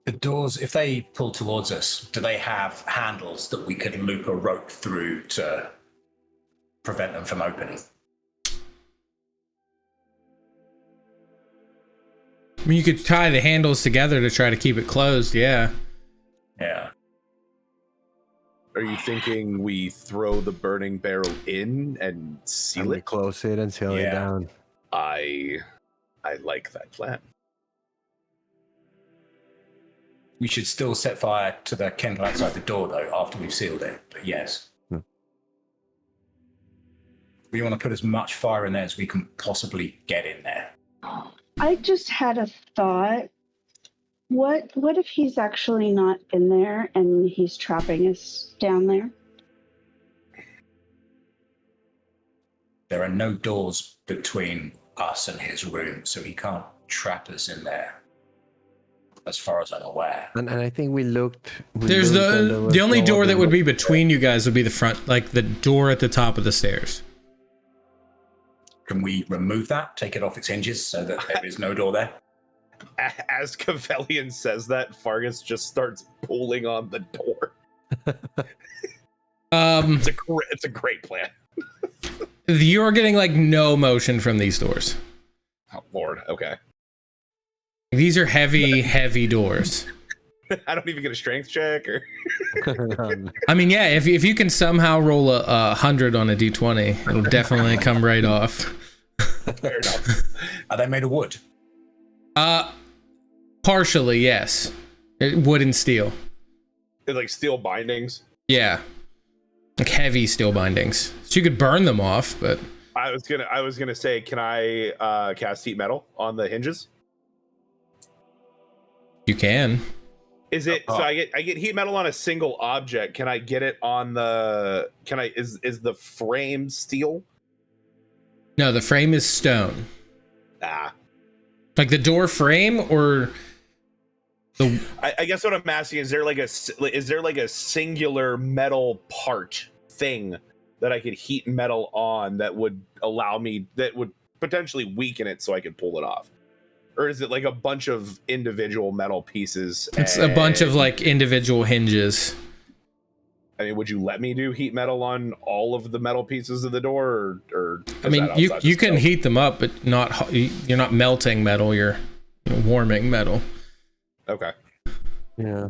The doors, if they pull towards us, do they have handles that we could loop a rope through to prevent them from opening? I mean, you could tie the handles together to try to keep it closed, yeah. Yeah. Are you thinking we throw the burning barrel in and seal it? Close it and seal it down. I like that plan. We should still set fire to the candle outside the door, though, after we've sealed it. But yes. We want to put as much fire in there as we can possibly get in there. I just had a thought. What if he's actually not in there and he's trapping us down there? There are no doors between us and his room, so he can't trap us in there, as far as I'm aware. And I think we looked. There's the only door that would be between you guys would be the front, the door at the top of the stairs. Can we remove that, take it off its hinges so that there is no door there? As Cavelian says that, Fargus just starts pulling on the door. It's a great plan. You're getting no motion from these doors. Oh Lord, okay. These are heavy doors. I don't even get a strength check, or. I mean, yeah, if you can somehow roll a 100 on a d20, it'll definitely come right off. Fair enough. Are they made of wood? Partially, yes. Wood and steel. It's steel bindings. Yeah. like heavy steel bindings. So you could burn them off, but I was gonna say, can I cast heat metal on the hinges? you can. Is it so? I get heat metal on a single object. Can I get it on the? Is the frame steel? No, the frame is stone. Ah, Like the door frame, or the. I guess what I'm asking is there like a singular metal part thing that I could heat metal on that would allow me, that would potentially weaken it so I could pull it off? Or is it like a bunch of individual metal pieces? It's a bunch of like individual hinges. I mean, would you let me do heat metal on all of the metal pieces of the door, or I mean, you can heat them up, but you're not melting metal. You're warming metal. Okay. Yeah.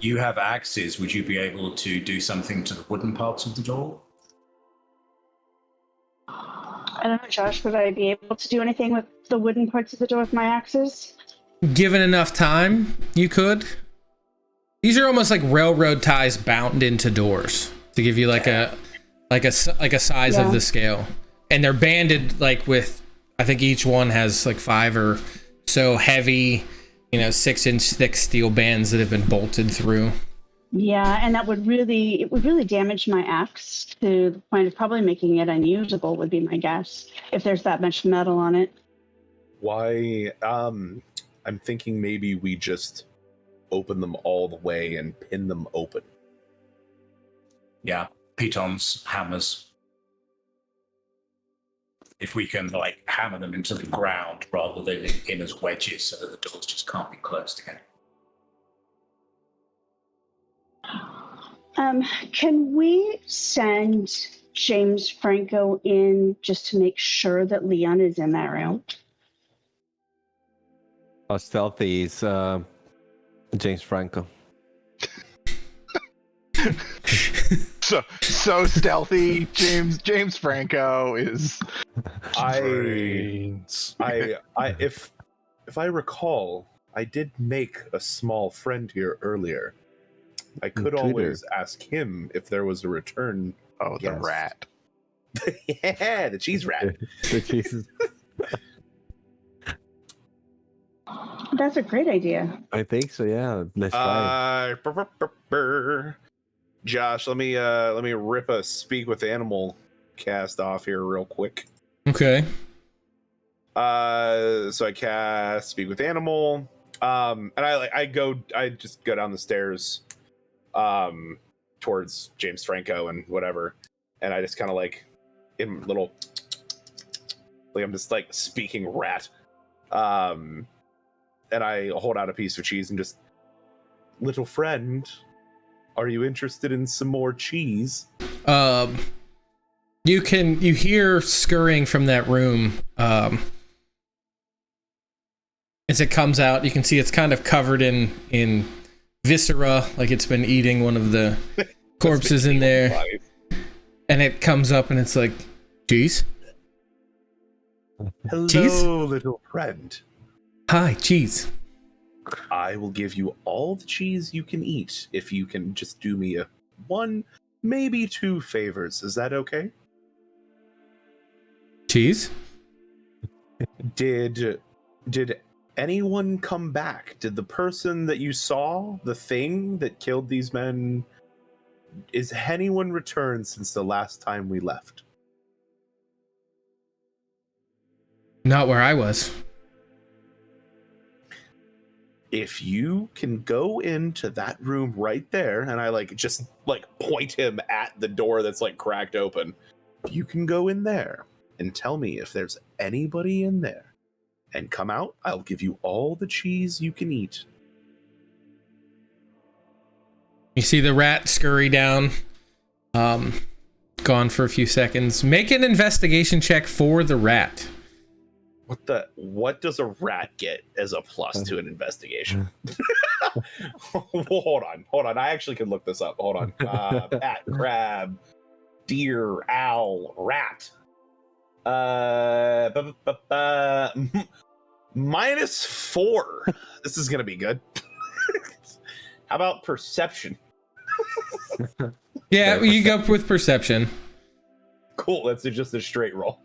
You have axes. Would you be able to do something to the wooden parts of the door? I don't know, Josh, would I be able to do anything with the wooden parts of the door with my axes? Given enough time, you could. These are almost like railroad ties bound into doors to give you like a size of the scale, and they're banded like with, I think each one has like 5 or so heavy, 6-inch thick steel bands that have been bolted through. Yeah, and it would really damage my axe to the point of probably making it unusable, would be my guess, if there's that much metal on it. Why? I'm thinking maybe we just open them all the way and pin them open. Yeah, pitons, hammers. If we can like hammer them into the ground rather than in as wedges so that the doors just can't be closed again. Can we send James Franco in just to make sure that Leon is in that room? How stealthy is James Franco? So stealthy. James Franco is. If I recall, I did make a small friend here earlier. I could always ask him if there was a return. Oh, the rat. Yeah, the cheese rat. The cheese. That's a great idea. I think so. Yeah, let's try. Josh, let me rip a speak with animal cast off here real quick. Okay. So I cast speak with animal, and I just go down the stairs, towards James Franco and whatever, and I just kind of like in little, like I'm just like speaking rat, and I hold out a piece of cheese and just, little friend, are you interested in some more cheese? You hear scurrying from that room, as it comes out. You can see it's kind of covered in viscera, like it's been eating one of the corpses in there. And it comes up and it's like, cheese? Hello, cheese? little friend. Hi, cheese. I will give you all the cheese you can eat if you can just do me a 1, maybe 2 favors. Is that okay? Cheese? Did anyone come back? Did the person that you saw, the thing that killed these men, is anyone returned since the last time we left? Not where I was. If you can go into that room right there, and I just point him at the door that's cracked open. If you can go in there and tell me if there's anybody in there and come out, I'll give you all the cheese you can eat. You see the rat scurry down, gone for a few seconds. Make an investigation check for the rat. What does a rat get as a plus to an investigation? Hold on. I actually can look this up. Hold on. Bat, crab, deer, owl, rat. -4. This is gonna be good. How about perception? Yeah, you go up with perception. Cool. That's just a straight roll.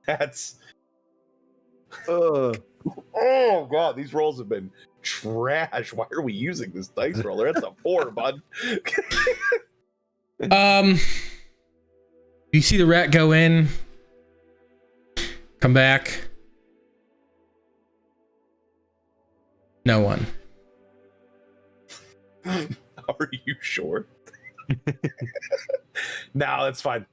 That's. Oh god, these rolls have been trash. Why are we using this dice roller? That's a 4, bud. You see the rat go in, come back. No one. Are you sure? No, that's fine.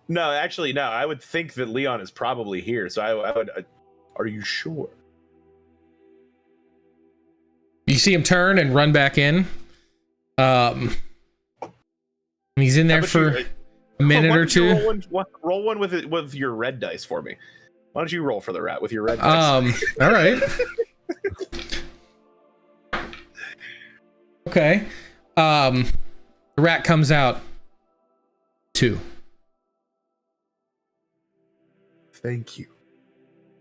No, actually, no. I would think that Leon is probably here. So I would. Are you sure? You see him turn and run back in. He's in there for a minute or two. Roll one with your red dice for me. Why don't you roll for the rat with your red dice? All right. Okay. The rat comes out. 2. Thank you.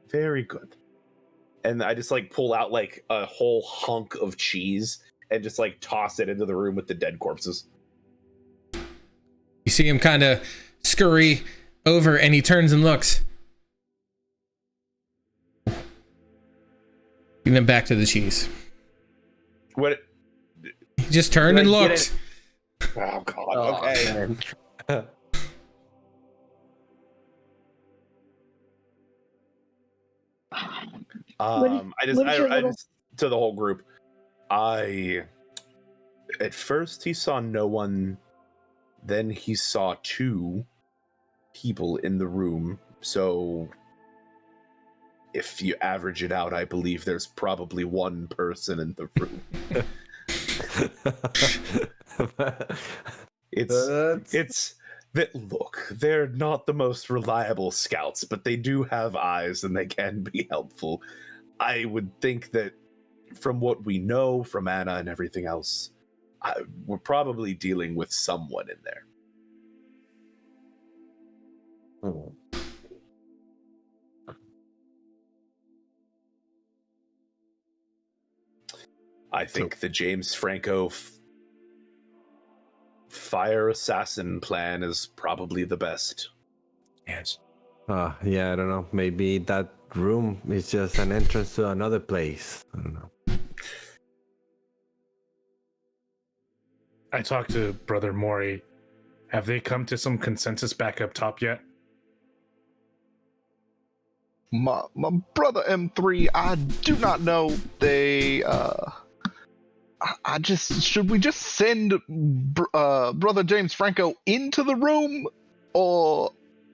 Very good. And I just like pull out like a whole hunk of cheese and just like toss it into the room with the dead corpses. You see him kind of scurry over and he turns and looks. And then back to the cheese. What? He just turned and looked. Oh god. Okay. I just to the whole group. At first he saw no one, then he saw 2 people in the room. So if you average it out, I believe there's probably 1 person in the room. It's that look, they're not the most reliable scouts, but they do have eyes and they can be helpful. I would think that from what we know from Anna and everything else, we're probably dealing with someone in there. I think the James Franco fire assassin plan is probably the best. Yes. Yeah, I don't know. Maybe that room is just an entrance to another place. I don't know. I talked to Brother Mori. Have they come to some consensus back up top yet? My brother M3, I do not know. They should we just send Brother James Franco into the room, or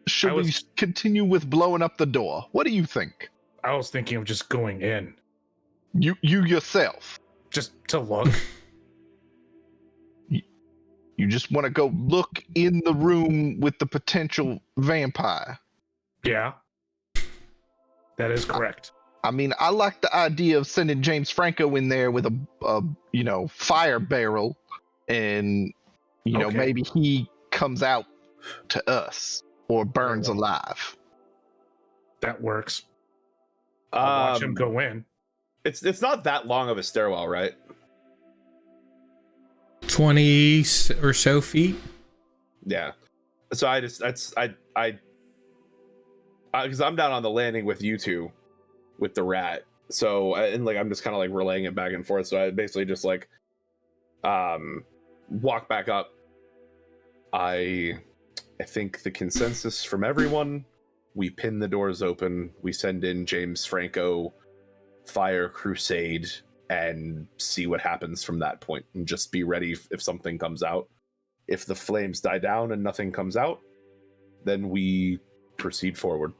should we continue with blowing up the door? What do you think? I was thinking of just going in. You yourself. Just to look. You just want to go look in the room with the potential vampire. Yeah. That is correct. I mean, I like the idea of sending James Franco in there with a fire barrel, and maybe he comes out to us or burns alive. That works. I'll watch him go in. It's not that long of a stairwell, right? 20 or so feet. Yeah. So because I'm down on the landing with you two, with the rat. So I'm just kind of like relaying it back and forth. So I basically just like walk back up. I think the consensus from everyone, we pin the doors open, we send in James Franco, fire crusade, and see what happens from that point, and just be ready if something comes out. If the flames die down and nothing comes out, then we proceed forward.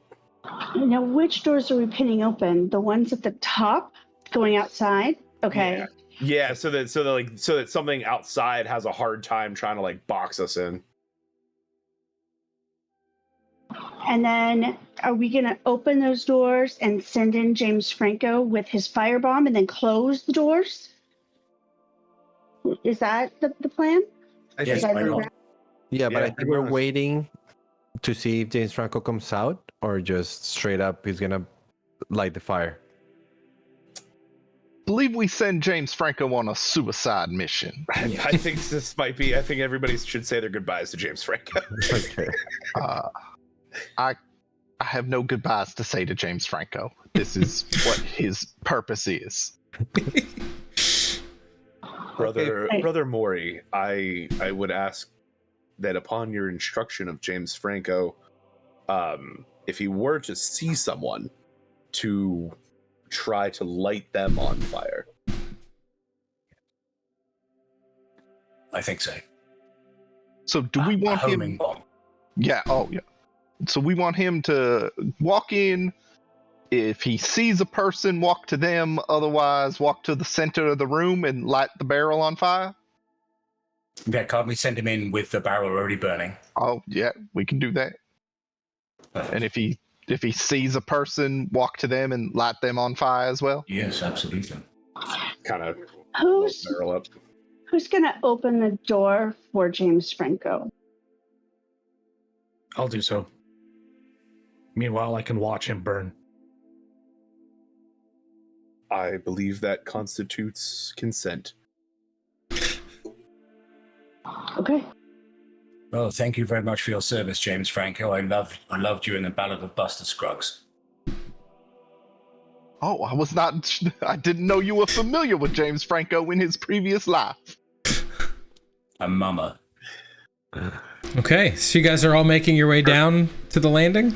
Now, which doors are we pinning open? The ones at the top going outside? Okay. Yeah, so that something outside has a hard time trying to like box us in. And then are we going to open those doors and send in James Franco with his firebomb and then close the doors? Is that the plan? Yes, I know. Yeah, but I think we're waiting to see if James Franco comes out, or just straight up he's gonna light the fire? Believe we send James Franco on a suicide mission. I think this might be. I think everybody should say their goodbyes to James Franco. Okay. I have no goodbyes to say to James Franco. This is what his purpose is. Brother Maury, I would ask that upon your instruction of James Franco, if he were to see someone, to try to light them on fire. I think so. So do we want him? Homing bomb. Yeah. Oh, yeah. So we want him to walk in. If he sees a person, walk to them. Otherwise, walk to the center of the room and light the barrel on fire. Yeah, can't we send him in with the barrel already burning? Oh, yeah, we can do that. Perfect. And if he sees a person, walk to them and light them on fire as well. Yes, absolutely. Kind of Who's barrel up. gonna open the door for James Franco? I'll do so. Meanwhile, I can watch him burn. I believe that constitutes consent. Okay. Well, thank you very much for your service, James Franco. I loved you in the Ballad of Buster Scruggs. Oh, I didn't know you were familiar with James Franco in his previous life. A mama. Okay, so you guys are all making your way down to the landing?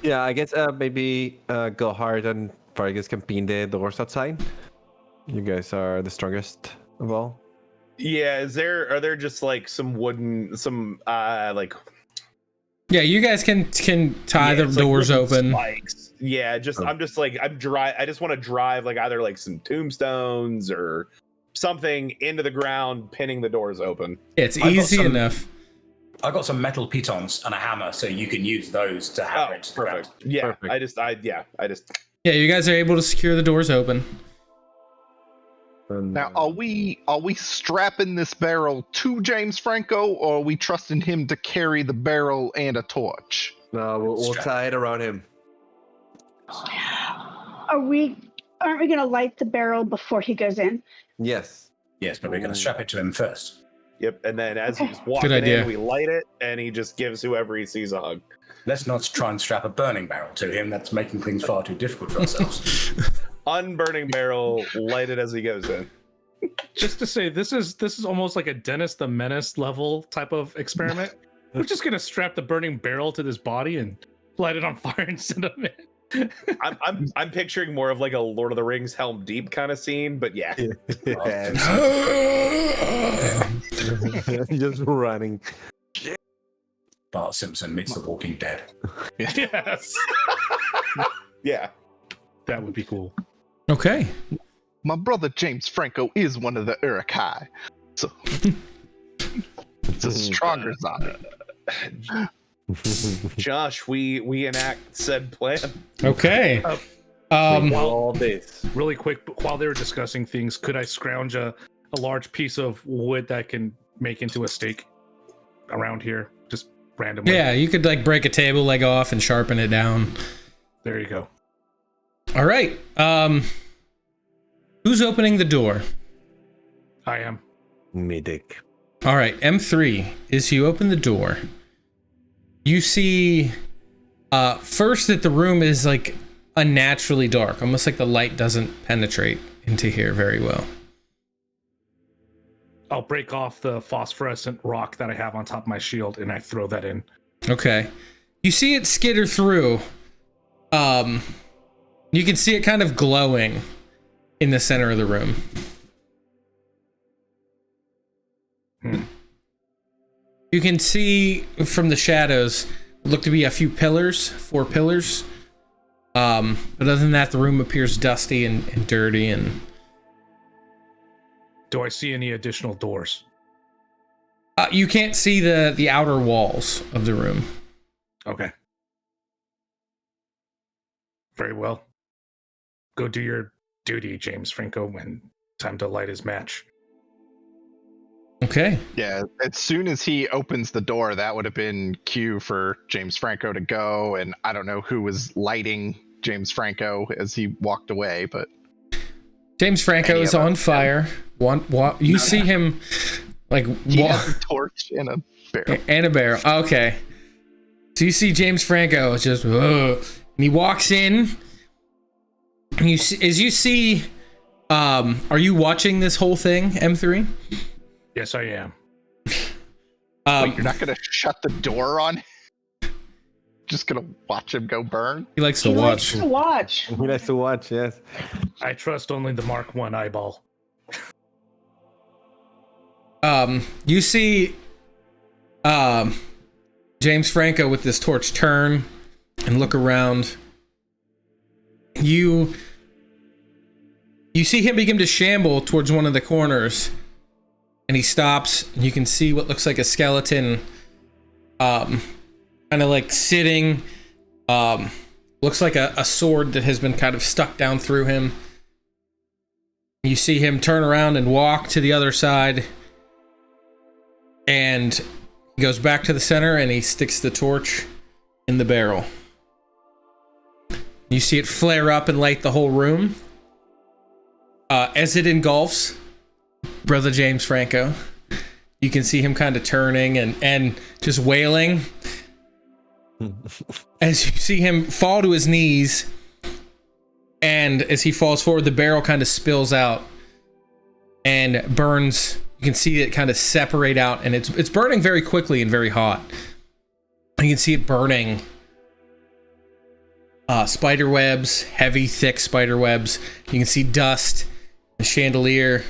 Yeah, I guess maybe go hard and Vargas can pin the doors outside. You guys are the strongest of all. Yeah, are there just like some wooden, like... Yeah, you guys can tie the it's like doors wooden open. Spikes. Yeah, I just want to drive like either like some tombstones or something into the ground, pinning the doors open. It's easy enough. I got some metal pitons and a hammer, so you can use those to hammer into the ground. Perfect. Yeah, Perfect. Yeah, you guys are able to secure the doors open. And, Now, are we strapping this barrel to James Franco, or are we trusting him to carry the barrel and a torch? No, we'll tie it around him. Aren't we gonna light the barrel before he goes in? Yes. Yes, but we're going to strap it to him first. Yep, and then as he's walking idea. in, we light it, and he just gives whoever he sees a hug. Let's not try and strap a burning barrel to him. That's making things far too difficult for ourselves. Unburning barrel, light it as he goes in. Just to say, this is almost like a Dennis the Menace level type of experiment. We're just gonna strap the burning barrel to this body and light it on fire and send him in. I'm picturing more of like a Lord of the Rings Helm Deep kind of scene, but yeah. Just running. Bart Simpson meets The Walking Dead. Yes, Yeah. that would be cool. Okay. My brother James Franco is one of the Urukai, so it's a stronger zombie. Josh, we enact said plan. Okay. All this. Really quick, but while they were discussing things, could I scrounge a large piece of wood that I can make into a stake around here, just randomly? Yeah, you could like break a table leg off and sharpen it down. There you go. All right. Who's opening the door? I am. Medic. All right, M3, as you open the door, you see first that the room is like unnaturally dark, almost like the light doesn't penetrate into here very well. I'll break off the phosphorescent rock that I have on top of my shield and I throw that in. Okay. You see it skitter through. You can see it kind of glowing in the center of the room. You can see from the shadows look to be a few pillars, 4 pillars. But other than that, the room appears dusty and dirty. And Do I see any additional doors? you can't see the outer walls of the room. Okay. Very well. Go do your duty, James Franco, when time to light his match. Okay. Yeah, as soon as he opens the door, that would have been cue for James Franco to go, and I don't know who was lighting James Franco as he walked away, but James Franco is on fire. You see him like he has a torch in a barrel. and a barrel. Okay. So you see James Franco just, and he walks in. And you see, are you watching this whole thing, M3? Yes, I am. Wait, you're not gonna shut the door on? Just gonna watch him go burn? He likes to watch. He likes I trust only the Mark 1 eyeball. You see, James Franco with this torch turn and look around. You see him begin to shamble towards one of the corners, and he stops, and you can see what looks like a skeleton, kind of like sitting, looks like a sword that has been kind of stuck down through him. You see him turn around and walk to the other side, and he goes back to the center, and he sticks the torch in the barrel. You see it flare up and light the whole room. As it engulfs Brother James Franco, you can see him kind of turning and just wailing. As you see him fall to his knees, and as he falls forward, the barrel kind of spills out and burns. You can see it kind of separate out, and it's burning very quickly and very hot. You can see it burning spider webs, heavy, thick spider webs. You can see dust, the chandelier.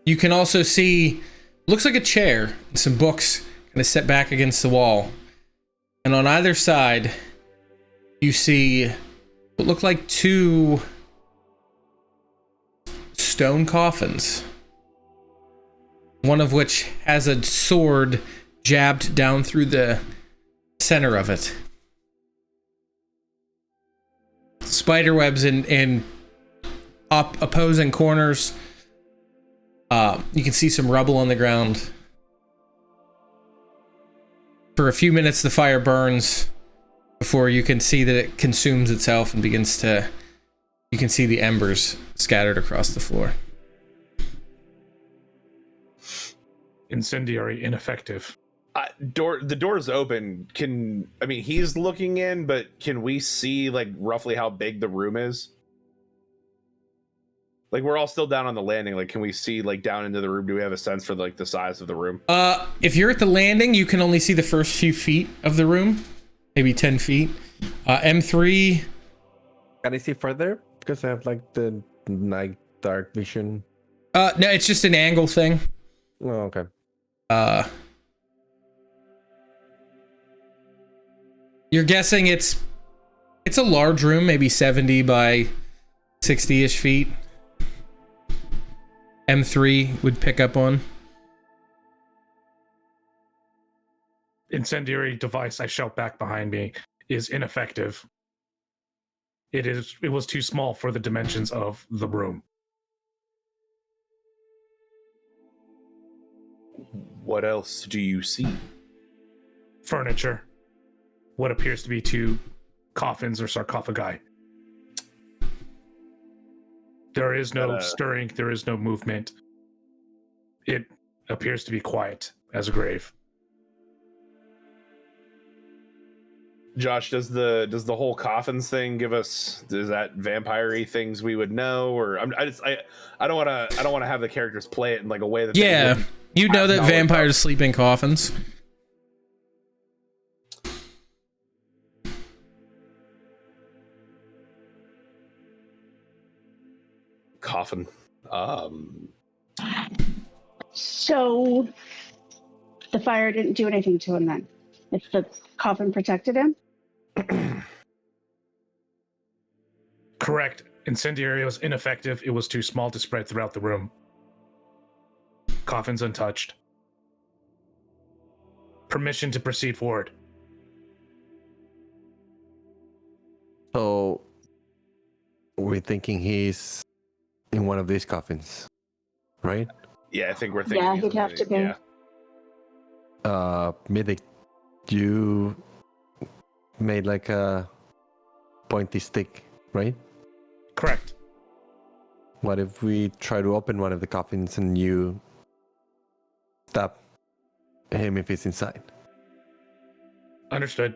You can also see, looks like a chair and some books kind of set back against the wall. And on either side, you see what look like two stone coffins. One of which has a sword jabbed down through the center of it. Spider webs in opposing corners. You can see some rubble on the ground. For a few minutes, the fire burns before you can see that it consumes itself and begins to. You can see the embers scattered across the floor. Incendiary, ineffective. The door's open. He's looking in, but can we see like roughly how big the room is? Like, we're all still down on the landing. Like, can we see like down into the room? Do we have a sense for like the size of the room? If you're at the landing, you can only see the first few feet of the room, maybe 10 feet. M3. Can I see further? Because I have like the night dark vision. No, it's just an angle thing. Oh, okay. You're guessing it's a large room, maybe 70 by 60-ish feet. M3 would pick up on. Incendiary device, I shout back behind me, is ineffective. It was too small for the dimensions of the room. What else do you see? Furniture. What appears to be two coffins or sarcophagi. There is no stirring, there is no movement. It appears to be quiet as a grave. Josh, does the whole coffins thing give us, is that vampire-y things we would know, or I don't want to have the characters play it in like a way that you know that vampires sleep in coffins. Coffin. So the fire didn't do anything to him then? If the coffin protected him? Correct. Incendiary was ineffective. It was too small to spread throughout the room. Coffin's untouched. Permission to proceed forward. So we're thinking he's in one of these coffins. right? Yeah, I think we're thinking. Yeah, he'd have to be. Yeah. Midic, you made like a pointy stick, right? Correct. What if we try to open one of the coffins and you stab him if he's inside? Understood.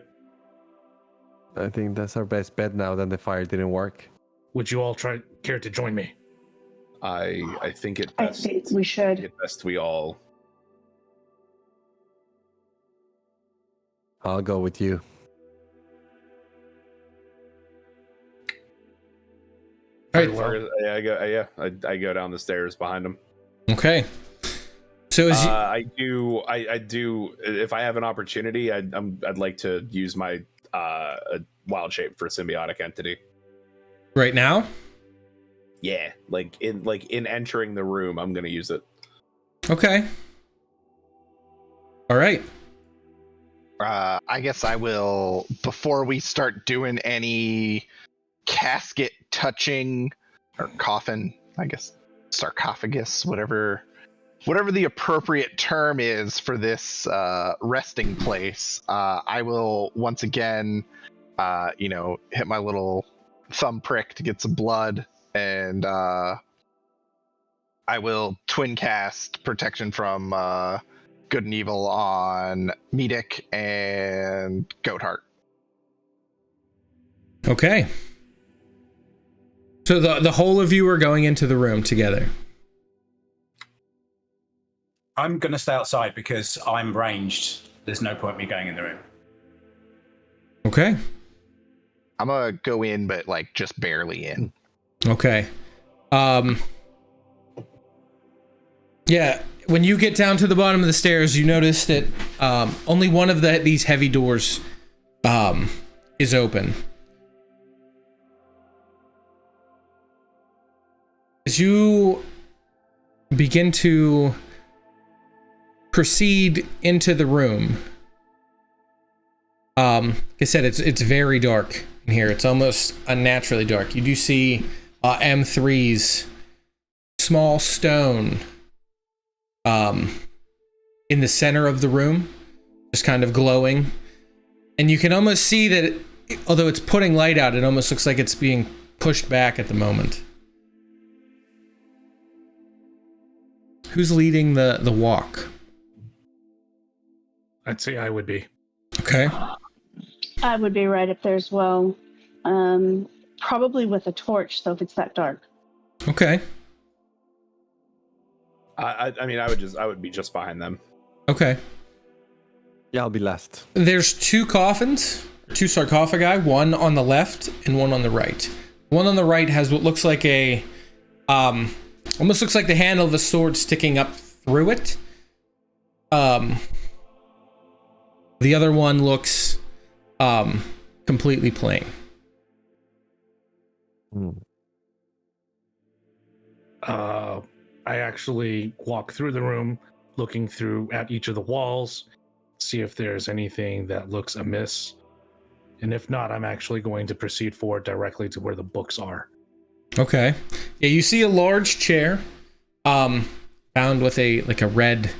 I think that's our best bet now that the fire didn't work. Would you all care to join me? I think it I best. think we should. It best we all. I'll go with you. All right. I go down the stairs behind him. Okay. So as you, I do. If I have an opportunity, I'd like to use my wild shape for symbiotic entity. right now? Yeah, like in entering the room, I'm gonna use it. Okay. All right. I guess I will, before we start doing any casket touching or coffin, I guess sarcophagus, whatever the appropriate term is for this resting place, I will once again, hit my little thumb prick to get some blood, and I will twin cast protection from good and evil on Medic and Goatheart. Okay. So the whole of you are going into the room together. I'm going to stay outside because I'm ranged. There's no point me going in the room. Okay. I'm gonna go in, but like just barely in. Okay. Yeah, when you get down to the bottom of the stairs, you notice that only one of these heavy doors is open. As you begin to proceed into the room, like I said, it's very dark in here. It's almost unnaturally dark. You do see M3's small stone in the center of the room, just kind of glowing, and you can almost see that although it's putting light out, it almost looks like it's being pushed back at the moment. Who's leading the walk? I'd say I would be. Okay. I would be right up there as well. Probably with a torch, though, if it's that dark. Okay. I would be just behind them. Okay. Yeah, I'll be last. There's two coffins, two sarcophagi, one on the left and one on the right. One on the right has what looks like a almost looks like the handle of a sword sticking up through it. The other one looks completely plain. I actually walk through the room, looking through at each of the walls, see if there's anything that looks amiss. And if not, I'm actually going to proceed forward directly to where the books are. Okay. Yeah, you see a large chair, bound with a red,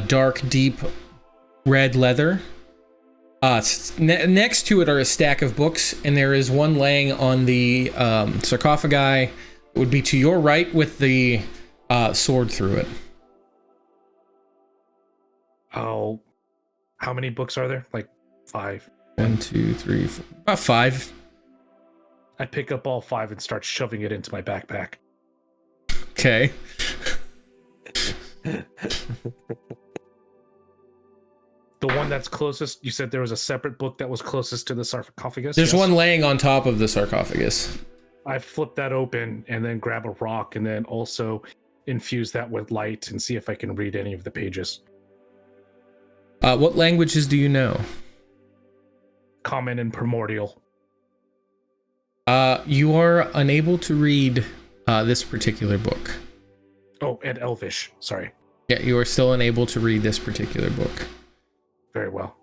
dark, deep red leather. Next to it are a stack of books, and there is one laying on the sarcophagi. It would be to your right with the sword through it. How many books are there? Like 5. 1, 2, 3, 4, about 5. I pick up all 5 and start shoving it into my backpack. Okay. The one that's closest, you said there was a separate book that was closest to the sarcophagus? There's Yes. one laying on top of the sarcophagus. I flip that open and then grab a rock and then also infuse that with light and see if I can read any of the pages. What languages do you know? Common and primordial. You are unable to read this particular book. Oh, and Elvish. Sorry. Yeah, you are still unable to read this particular book. Very well.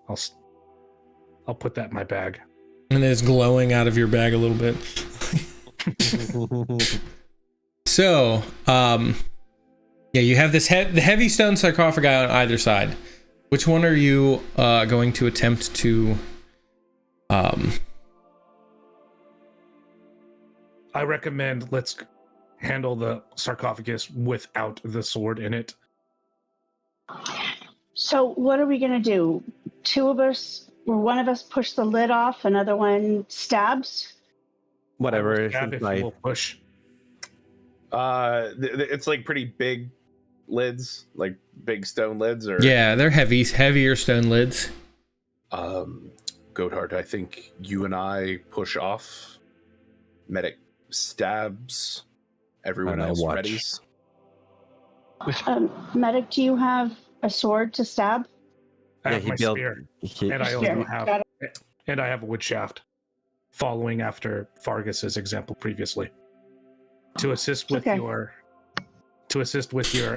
I'll put that in my bag. And it's glowing out of your bag a little bit. So, Yeah, you have this the heavy stone sarcophagi on either side. Which one are you going to attempt to? I recommend let's handle the sarcophagus without the sword in it. So what are we gonna do? Two of us, or one of us push the lid off, another one stabs? Whatever is Stab if you inside. will push. It's like pretty big lids, like big stone lids, or Yeah, they're heavier stone lids. Goathart, I think you and I push off. Medic stabs. Everyone And I else watch. readies. Medic, do you have a sword to stab? I Yeah, have he my built. spear, He, and I Spear. also have, Got and I have a wood shaft, following after Fargus's example previously. To assist with Okay. your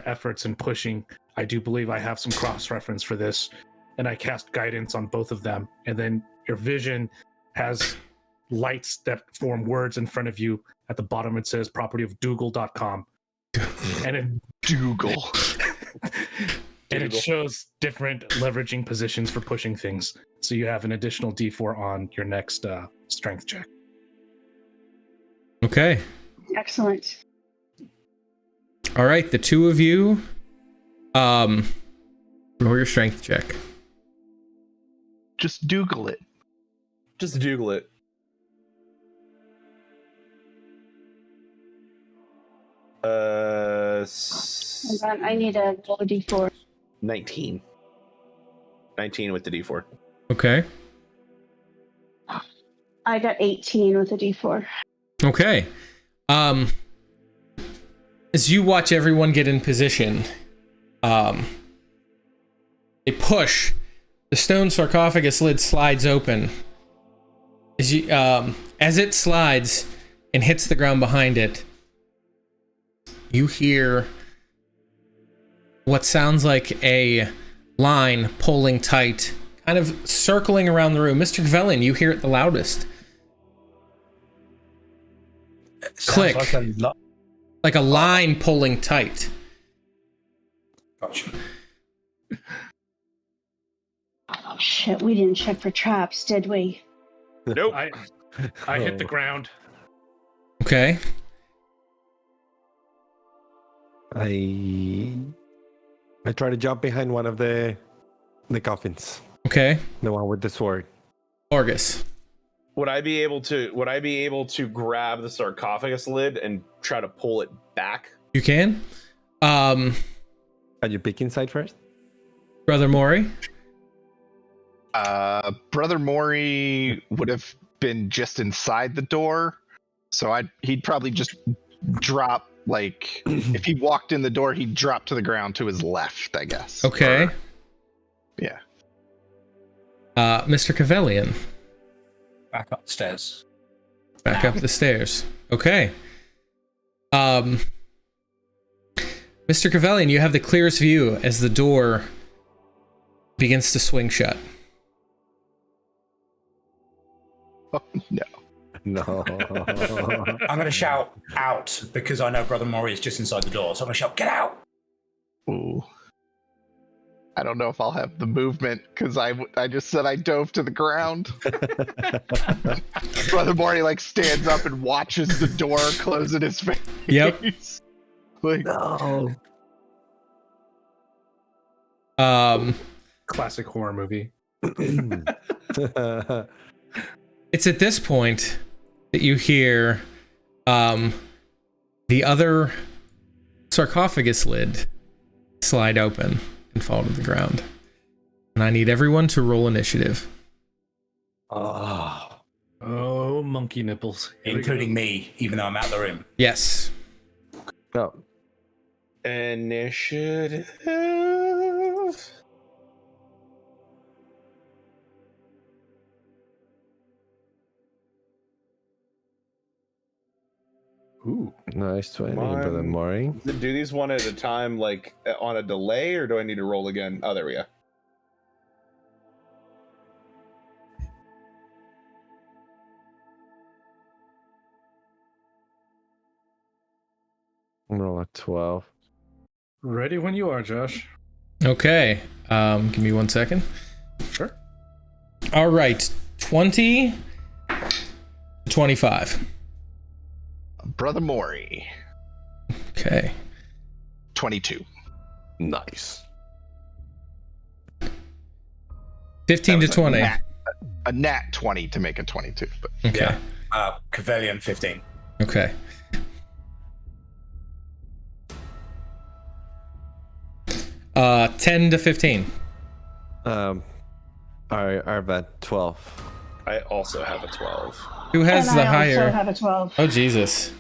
efforts in pushing, I do believe I have some cross reference for this, and I cast guidance on both of them, and then your vision has lights that form words in front of you. At the bottom it says property of Dougal.com. And it Dougal. and it shows different leveraging positions for pushing things. So you have an additional D4 on your next strength check. Okay. Excellent. All right, the two of you, roll your strength check. Just Dougal it. Just Dougal it. Hold on, I need a roll a d4. 19. 19 with the D4. Okay. I got 18 with a d4. Okay. As you watch everyone get in position, they push. The stone sarcophagus lid slides open. As it slides and hits the ground behind it, you hear what sounds like a line pulling tight, kind of circling around the room. Mr. Kvelin, you hear it the loudest. Click. Like a line pulling tight. Gotcha. Oh shit, we didn't check for traps, did we? Nope. I hit the ground. Okay. I try to jump behind one of the coffins. Okay. The one with the sword. Argus. Would I be able to grab the sarcophagus lid and try to pull it back? You can. Are you peek inside first? Brother Maury. Brother Maury would have been just inside the door, so he'd probably just drop, like, if he walked in the door, he'd drop to the ground to his left, I guess. Okay. Or, yeah. Mr. Kvellian. Back upstairs. Back up the stairs. Okay. Mr. Kvellian, you have the clearest view as the door begins to swing shut. Oh, no. No. I'm going to shout out because I know Brother Maury is just inside the door. So I'm going to shout, get out! Ooh. I don't know if I'll have the movement because I just said I dove to the ground. Brother Maury like stands up and watches the door close in his face. Yep. Like, No. Classic horror movie. It's at this point that you hear the other sarcophagus lid slide open and fall to the ground. And I need everyone to roll initiative. Oh. Oh, monkey nipples. Including me, even though I'm out of the room. Yes. No. Initiative. Ooh. Nice 20, Mine- Brother Maury. Do these one at a time, like on a delay, or do I need to roll again? Oh, there we go. Roll a 12. Ready when you are, Josh. Okay. Give me 1 second. Sure. All right. 20 to 25. Brother Maury, Okay. 22. Nice. 15 to That was 20. A nat 20 to make a 22. But Okay. Yeah. Cavalion 15. Okay. Uh, 10 to 15. I've at 12. I also have a 12. Who has And the I higher? also have a 12. Oh Jesus.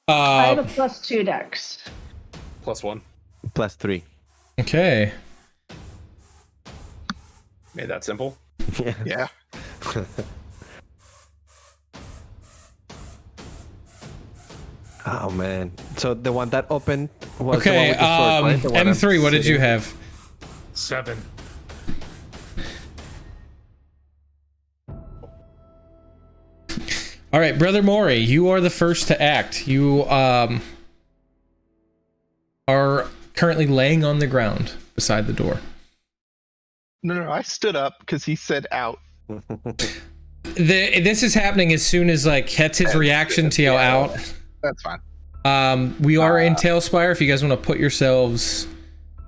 I have a +2 dex. +1. +3. Okay. Made that simple. yeah. Oh man. So the one that opened was Okay. the one with the sword, right? The one M3. I'm What did you sitting- have? 7. All right, Brother Maury, you are the first to act. You are currently laying on the ground beside the door. No, I stood up because he said out. This is happening as soon as like Hetz's reaction to yell out. That's fine. We are in Talespire. If you guys want to put yourselves.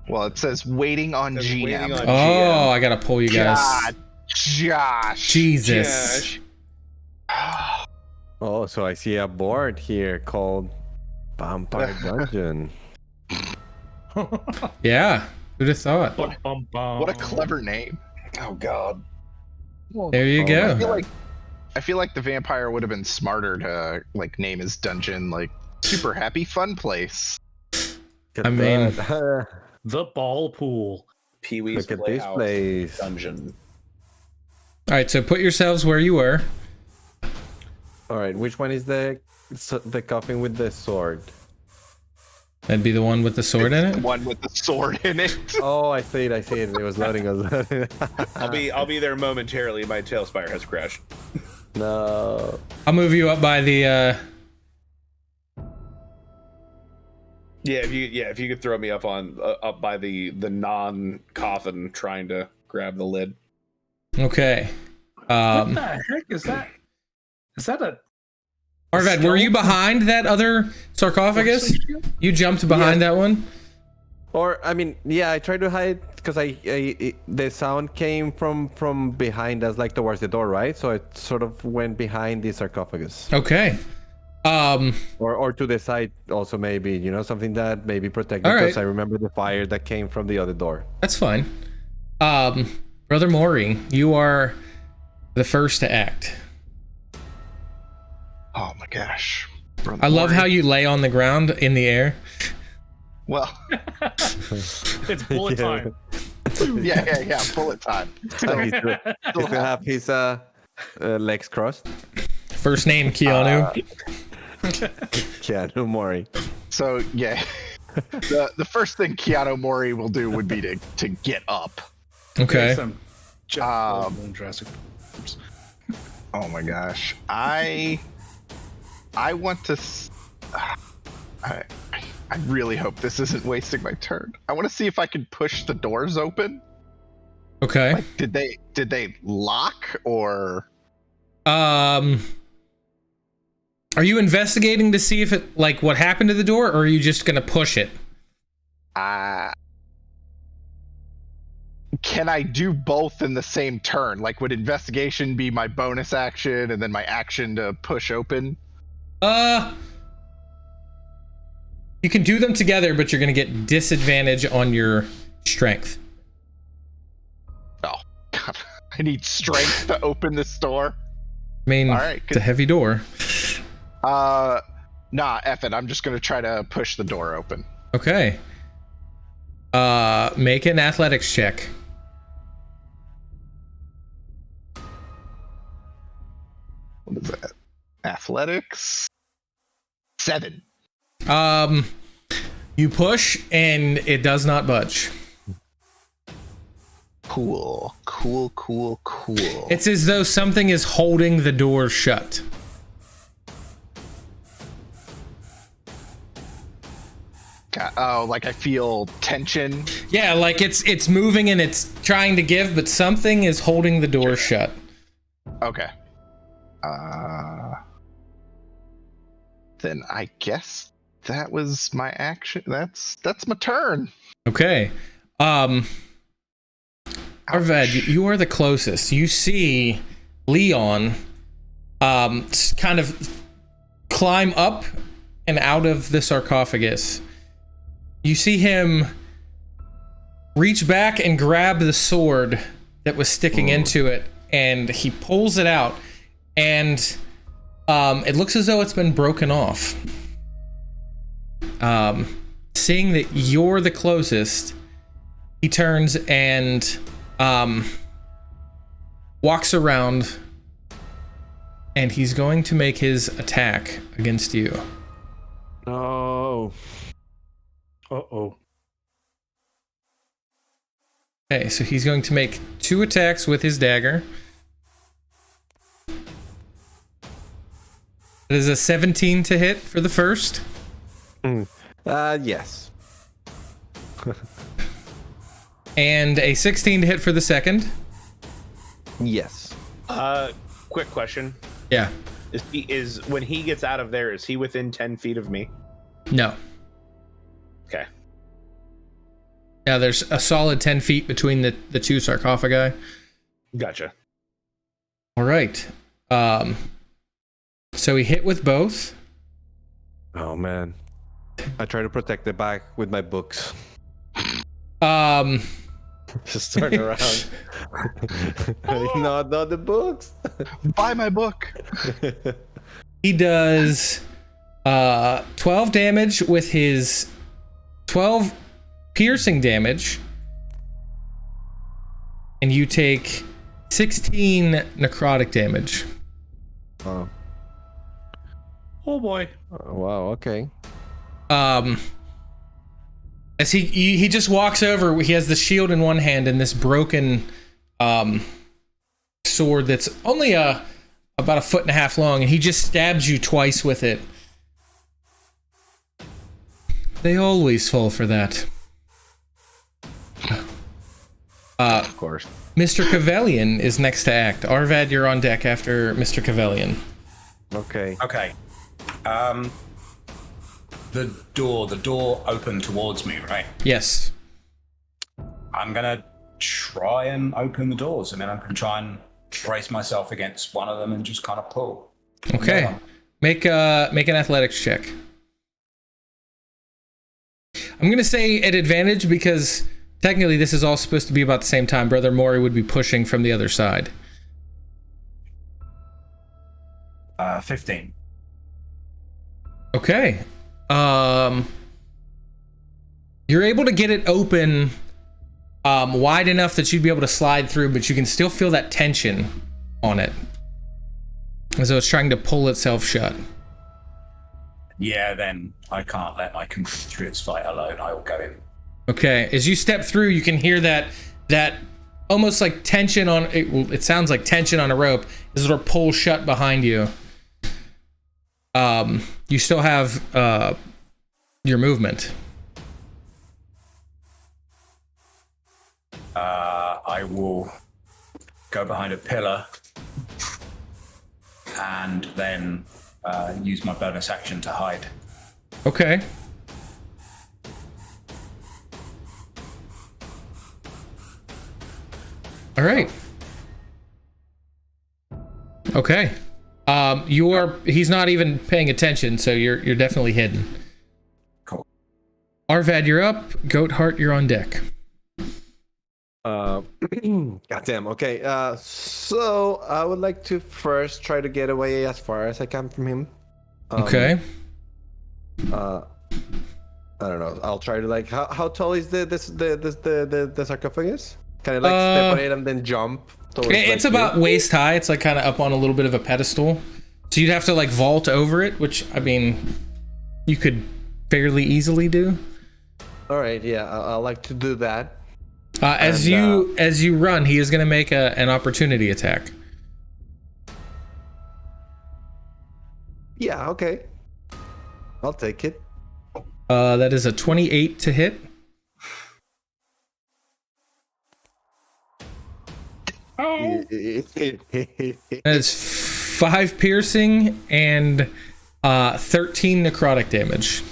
Well, it says waiting on Says GM. waiting on- Oh, I gotta pull you guys. God, Josh. Jesus. Oh, so I see a board here called Vampire Dungeon. Yeah. Who'd have thought? What a clever name. Oh God. There you Oh, go. I feel like the vampire would have been smarter to like name his dungeon like super happy fun place. Look I at mean- that. The ball pool. Pee-wee's Look at this Playhouse place. Dungeon. All right, so put yourselves where you were. All right, which one is the coffin with the sword? That'd be the one with the sword in The it. one with the sword in it. Oh, I see it. It was loading us. I'll be there momentarily. My Talespire has crashed. No. I'll move you up by the. If you could throw me up by the non-coffin trying to grab the lid. Okay. What the heck is that? Is that a Arvad, were you behind that other sarcophagus? You jumped behind that one? Or I mean, yeah, I tried to hide because the sound came from behind us, like towards the door, right? So it sort of went behind the sarcophagus, Okay. or to the side also, maybe, you know, something that maybe protected. All right. Because I remember the fire that came from the other door. That's fine. Brother Maury, you are the first to act. Oh my gosh. I love how you lay on the ground in the air. Well, It's bullet time. yeah. Bullet time. He still have his legs crossed. First name Keanu. Keanu Mori. So yeah, the first thing Keanu Mori will do would be to get up. Okay. Some Jeff Goldblum Jurassic. Oh my gosh, I want to. I really hope this isn't wasting my turn. I want to see if I can push the doors open. Okay. Like, did they lock or? Are you investigating to see if it, like, what happened to the door, or are you just gonna push it? Can I do both in the same turn? Like, would investigation be my bonus action and then my action to push open? You can do them together, but you're gonna get disadvantage on your strength. Oh, God. I need strength to open this door. I mean, All right, it's a heavy door. Nah, F it. I'm just gonna try to push the door open. Okay. Make an athletics check. What is that? Athletics? 7. You push and it does not budge. Cool. It's as though something is holding the door shut. Okay. Oh, like I feel tension. Yeah, like it's moving and it's trying to give, but something is holding the door shut. Okay. Then I guess that was my action. That's my turn. Okay. Arvad, you are the closest. You see Leon kind of climb up and out of the sarcophagus. You see him reach back and grab the sword that was sticking into it, and he pulls it out, and it looks as though it's been broken off. Seeing that you're the closest, he turns and walks around, and he's going to make his attack against you. Oh. Uh-oh. Okay, so he's going to make 2 attacks with his dagger. It is a 17 to hit for the first. Yes. And a 16 to hit for the second. Yes. Quick question. Yeah. Is when he gets out of there, is he within 10 feet of me? No. Okay. Yeah, there's a solid 10 feet between the 2 sarcophagi. Gotcha. All right. So he hit with both. Oh man. I try to protect the back with my books. Just turn around. Not the books. Buy my book. He does 12 damage with his 12 piercing damage, and you take 16 necrotic damage. Oh. Oh boy. Wow. Okay. As he just walks over, he has the shield in one hand and this broken sword that's only about 1.5 feet long, and he just stabs you twice with it. They always fall for that. Of course. Mr. Cavelian is next to act. Arvad, you're on deck after Mr. Cavelian. Okay. Okay. The door opened towards me, right? Yes. I'm gonna try and open the doors. I mean, I'm gonna try and brace myself against one of them and just kind of pull. Okay. Make an athletics check. I'm gonna say at advantage because technically this is all supposed to be about the same time. Brother Mori would be pushing from the other side. 15. Okay. You're able to get it open wide enough that you'd be able to slide through, but you can still feel that tension on it, as though it's trying to pull itself shut. Yeah, then I can't let my compatriots fight alone. I will go in. Okay. As you step through, you can hear that almost like tension on it. It sounds like tension on a rope as it'll pull shut behind you. You still have your movement. I will go behind a pillar and then use my bonus action to hide. Okay. All right. Okay. He's not even paying attention, so you're definitely hidden. Cool. Arvad, you're up. Goatheart, you're on deck. Goddamn. Okay. So I would like to first try to get away as far as I can from him. Okay. I don't know. I'll try to like. How tall is the sarcophagus? Can I like step on it and then jump? It's about waist high. It's like kind of up on a little bit of a pedestal, so you'd have to like vault over it, which I mean, you could fairly easily do. All right. Yeah. I like to do that. As you run, he is going to make an opportunity attack. Yeah. Okay. I'll take it. That is a 28 to hit. That is 5 piercing and 13 necrotic damage.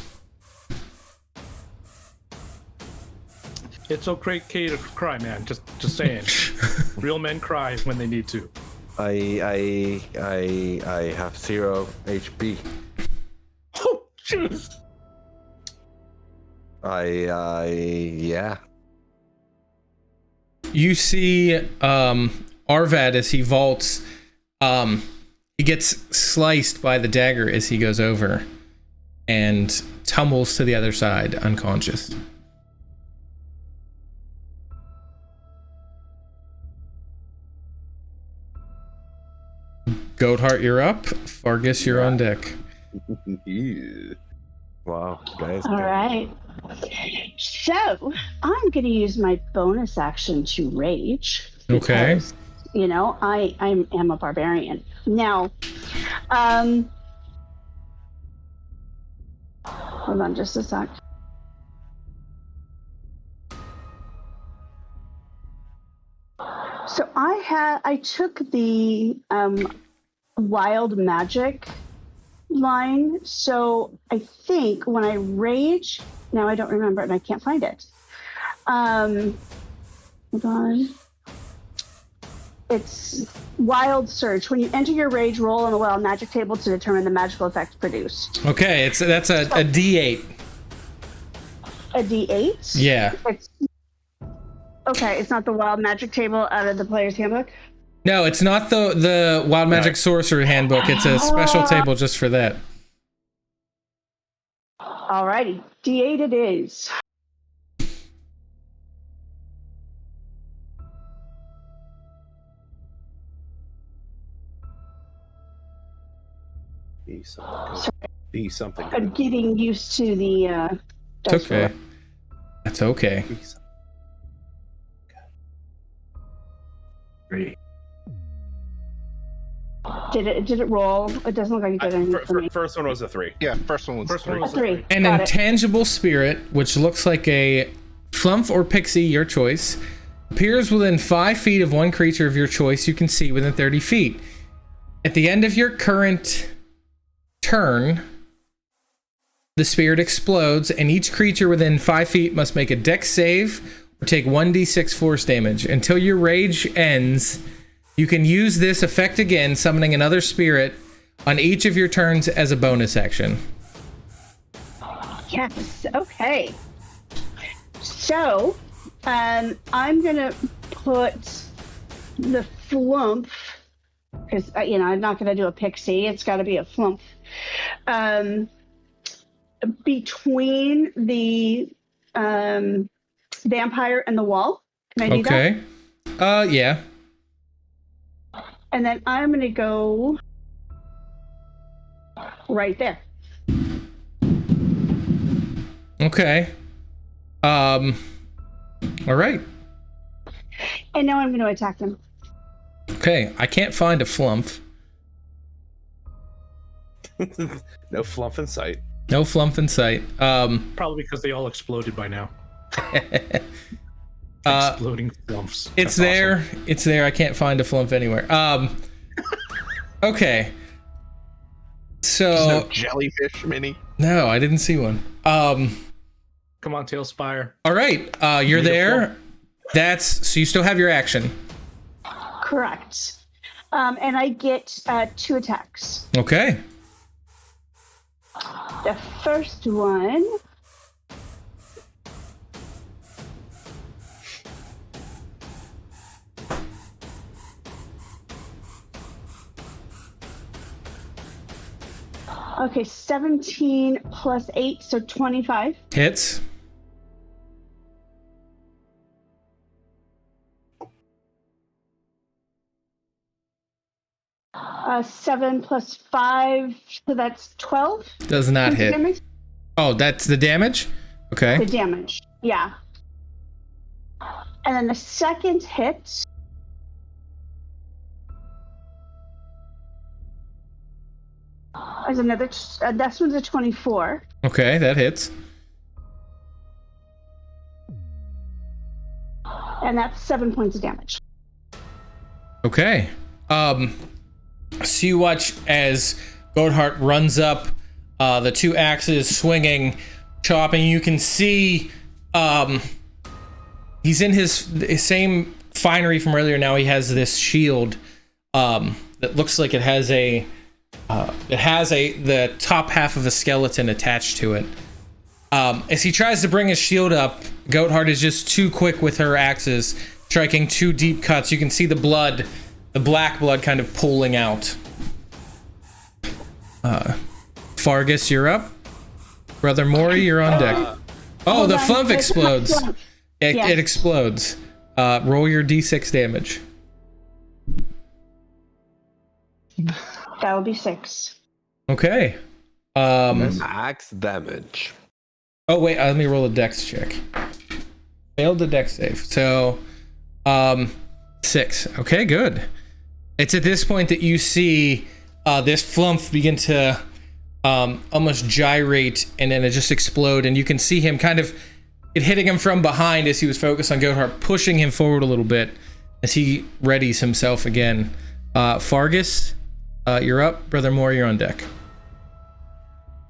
It's okay to cry, man. Just saying. Real men cry when they need to. I have 0 HP. Oh, jeez. Yeah. You see Arvad as he vaults. He gets sliced by the dagger as he goes over and tumbles to the other side, unconscious. Goatheart, you're up. Fargus, you're on deck. Yeah. Wow, guys. All right. So I'm going to use my bonus action to rage. Okay. Because, you know, I am a barbarian. Now, hold on just a sec. So I took the wild magic line. So I think when I rage, now I don't remember it and I can't find it. Hold on. It's wild surge. When you enter your rage, roll on the wild magic table to determine the magical effect produced. Okay, that's a D8. A D8? Yeah. Okay, it's not the wild magic table out of the player's handbook? No, it's not the Wild Magic Sorcerer handbook. It's a special table just for that. Alrighty, D8 it is. Be something good. Be something good. I'm getting used to the It's okay. That's okay. Be something. 3. Did it roll? It doesn't look like it did anything for me. First one was a 3. Yeah, first one was First three. one was A 3. An Got it. intangible spirit, which looks like a flump or pixie, your choice, appears within 5 feet of one creature of your choice you can see within 30 feet. At the end of your current turn, the spirit explodes, and each creature within 5 feet must make a dex save or take 1d6 force damage. Until your rage ends, you can use this effect again, summoning another spirit on each of your turns as a bonus action. Yes. Okay. So, I'm gonna put the flump because I'm not gonna do a pixie. It's got to be a flump. Between the vampire and the wall. Can I do that? Okay. Yeah. And then I'm gonna go right there. Okay. All right. And now I'm going to attack them. Okay. I can't find a flump. No flump in sight. No flump in sight. Probably because they all exploded by now. Exploding flumps. It's That's there. awesome. It's there. I can't find a flump anywhere. Okay. So No jellyfish mini. no, I didn't see one. Come on, Talespire. All right. You're there. So you still have your action. Correct. And I get 2 attacks. Okay. The first one. Okay, 17 plus 8, so 25. Hits. Uh, 7 plus 5, so that's 12. Does not hit. Damage? Oh, that's the damage? Okay. The damage, yeah. And then the second hit. Is another. This one's a 24. Okay, that hits. and that's 7 points of damage. Okay. So you watch as Goatheart runs up, the two axes swinging, chopping. You can see he's in his same finery from earlier. Now he has this shield that looks like it has the top half of a skeleton attached to it. As he tries to bring his shield up, Goatheart is just too quick with her axes, striking 2 deep cuts. You can see the blood, the black blood, kind of pooling out. Fargus, you're up. Brother Mori, you're on deck. Oh, the flump explodes. It explodes. Roll your d6 damage. That would be 6. Okay. Max damage. Oh wait, let me roll a dex check. Failed the dex save. So 6. Okay, good. It's at this point that you see this flump begin to almost gyrate, and then it just explode, and you can see him kind of it hitting him from behind as he was focused on Goatheart, pushing him forward a little bit as he readies himself again. Fargus, you're up. Brother Moore, you're on deck.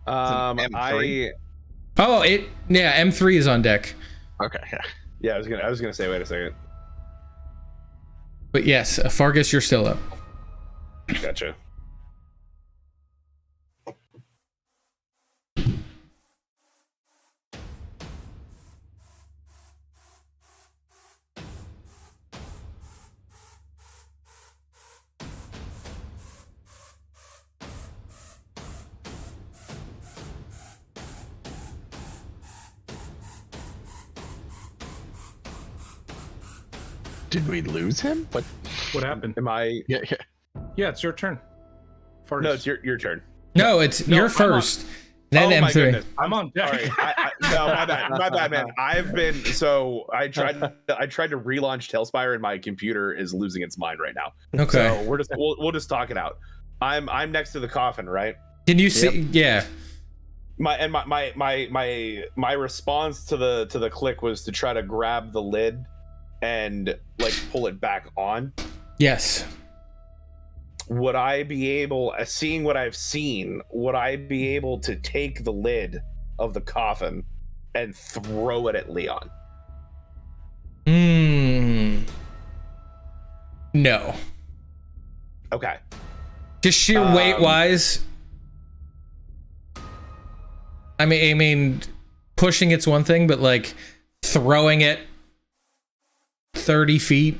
M3? M3 is on deck. Okay. Yeah, I was gonna say, wait a second. But yes, Fargus, you're still up. Gotcha. Did we lose him? What happened? Am I? Yeah. Yeah, it's your turn. Fargus. No, it's your turn. No, you're first. Then oh my M3. goodness. I'm on deck. Sorry, no, my bad, man. I tried to relaunch Talespire, and my computer is losing its mind right now. Okay. So we'll just talk it out. I'm next to the coffin, right? Can you see? Yeah. My response to the click was to try to grab the lid and like pull it back on. Yes. Would I be able, seeing what I've seen, would I be able to take the lid of the coffin and throw it at Leon? No. Okay. Just sheer weight wise. I mean, pushing it's one thing, but like throwing it 30 feet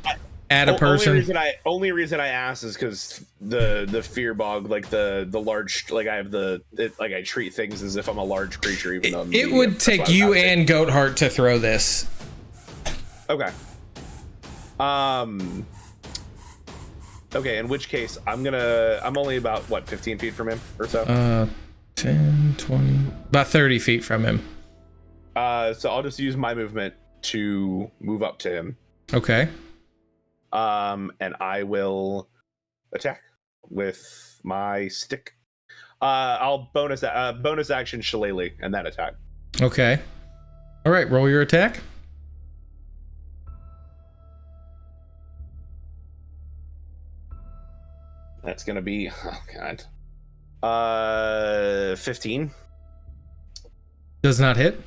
at a person. Only reason I asked is because the fear bog, like the large, like I have like I treat things as if I'm a large creature, even though it would take you and Goatheart to throw this. Okay. Okay, in which case I'm only about 15 feet from him or so. 10, 20, about 30 feet from him. So I'll just use my movement to move up to him. Okay. And I will attack with my stick. I'll bonus action Shillelagh and that attack. Okay. All right, roll your attack. That's gonna be 15. Does not hit.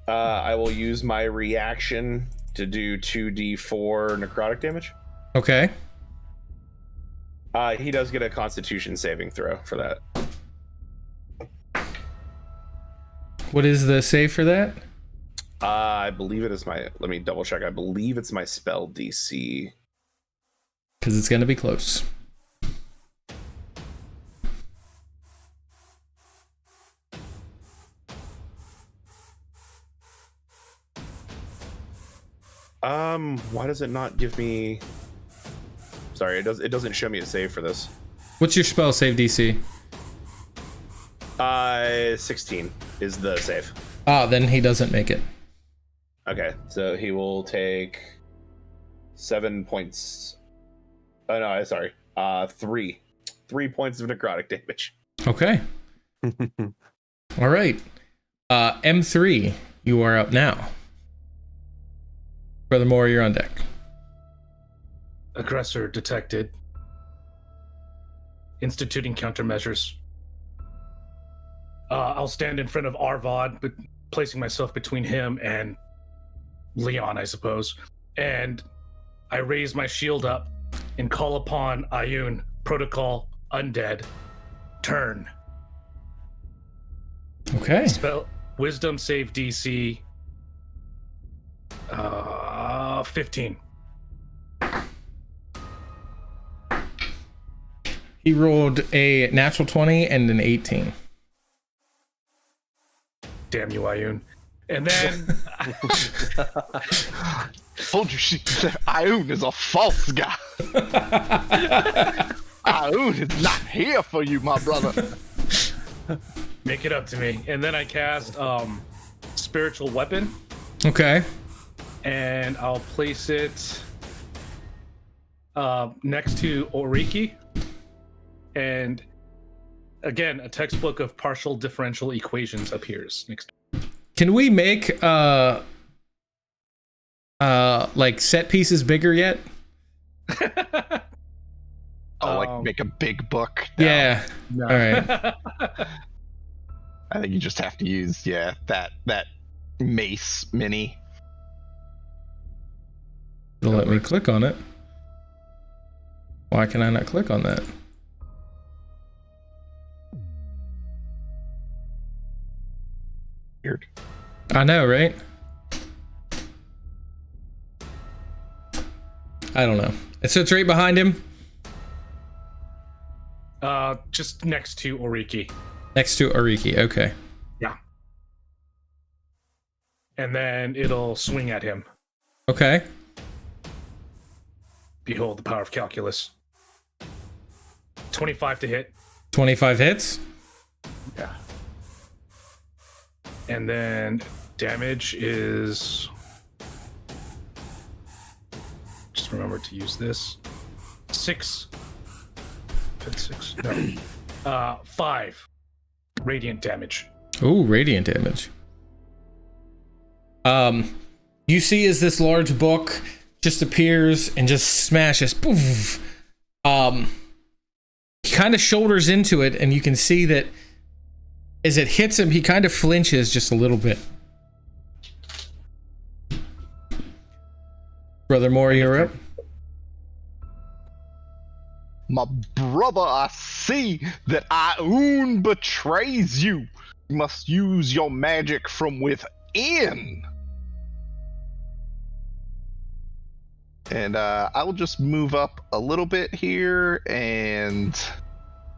I will use my reaction to do 2d4 necrotic damage. Okay. He does get a Constitution saving throw for that. What is the save for that? I believe it is my. Let me double check. I believe it's my spell DC. Because it's gonna be close. Why does it not give me? Sorry, it doesn't show me a save for this. What's your spell save DC? 16 is the save. Ah, then he doesn't make it. Okay, so he will take 7 points. Oh no, sorry. 3 points of necrotic damage. Okay. All right. M3, you are up now. Furthermore, you're on deck. Aggressor detected. Instituting countermeasures. I'll stand in front of Arvad, but placing myself between him and Leon, I suppose. And I raise my shield up and call upon Ayun, Protocol, Undead. Turn. Okay. Spell Wisdom save DC 15. He rolled a natural 20 and an 18. Damn you, Ayun. And then Told you Ayun is a false guy. Ayun is not here for you, my brother. make it up to me. And then I cast Spiritual Weapon. Okay. And I'll place it next to Oriki. And again, a textbook of partial differential equations appears next. Can we make like set pieces bigger yet? Make a big book. No. Yeah. No. All right. I think you just have to use that mace mini. It'll let me click on it. Why can I not click on that? Weird. I know, right? I don't know. So it's right behind him? Just next to Oriki. Next to Oriki, okay. Yeah. And then it'll swing at him. Okay. Behold the power of calculus. 25 to hit. 25 hits? Yeah. And then damage is... Just remember to use this. 6. 6. No. 5. Radiant damage. Ooh, radiant damage. You see as this large book just appears and just smashes. Poof. He kind of shoulders into it, and you can see that as it hits him, he kind of flinches just a little bit. Brother Moore, you're up. My brother, I see that Ayun betrays you. You must use your magic from within. And I will just move up a little bit here, and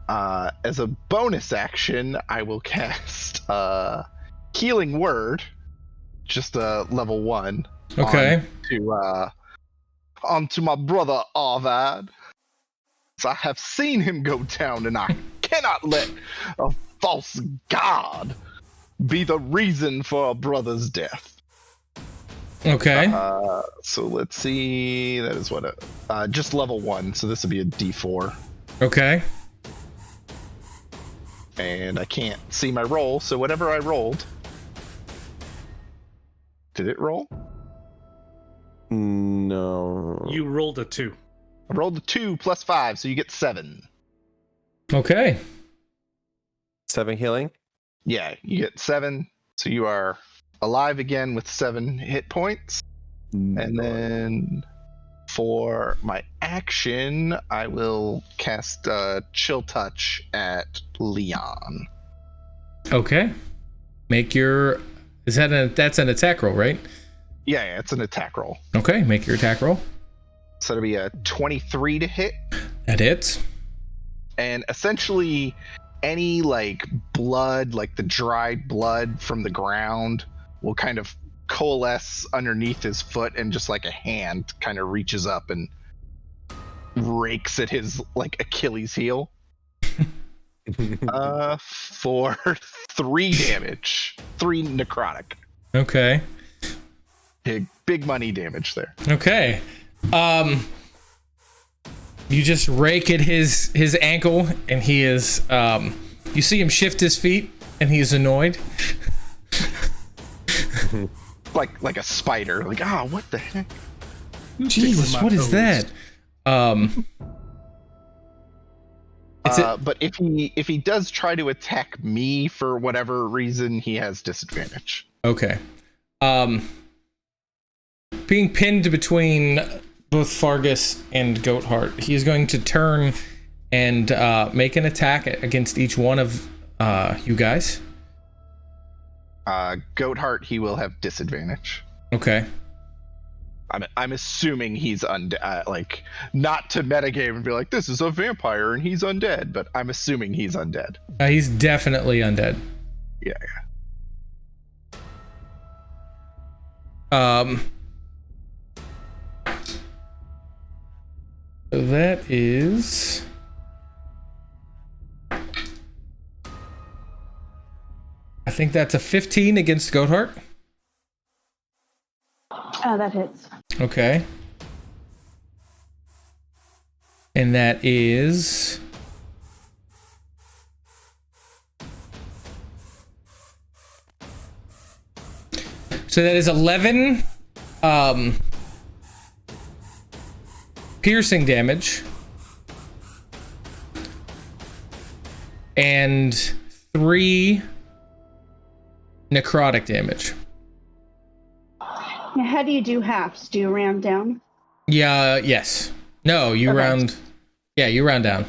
as a bonus action, I will cast Healing Word, just level 1. Okay. Onto my brother Arvad. I have seen him go down, and I cannot let a false god be the reason for a brother's death. Okay. So let's see. That is what just level 1. So this would be a D4. Okay. And I can't see my roll. So whatever I rolled, did it roll? No. You rolled a 2. I rolled a 2 plus 5, so you get 7. Okay. 7 healing? Yeah, you get 7. So you are alive again with 7 hit points. And then for my action, I will cast Chill Touch at Leon. Okay. Make your... That's an attack roll, right? Yeah, it's an attack roll. Okay, make your attack roll. So it'll be a 23 to hit. That hits. And essentially any blood, the dried blood from the ground, will kind of coalesce underneath his foot, and just like a hand kind of reaches up and rakes at his Achilles heel. For 3 damage. 3 necrotic. Okay. Big money damage there. Okay. You just rake at his ankle, and he is you see him shift his feet, and he is annoyed. like a spider. What the heck? Jesus, what is that? But if he does try to attack me for whatever reason, he has disadvantage. Okay. Being pinned between both Fargus and Goatheart, he is going to turn and make an attack against each one of you guys. Goatheart, he will have disadvantage. Okay. I'm assuming he's undead, like, not to metagame and be like, this is a vampire and he's undead, but I'm assuming he's undead. He's definitely undead. Yeah. So that is... I think that's a 15 against Goatheart. That hits. Okay. And that is... So that is 11 piercing damage. And 3 necrotic damage. Now, how do you do halves? Do you round down? Yeah, yes. No, you Okay. round... Yeah, you round down.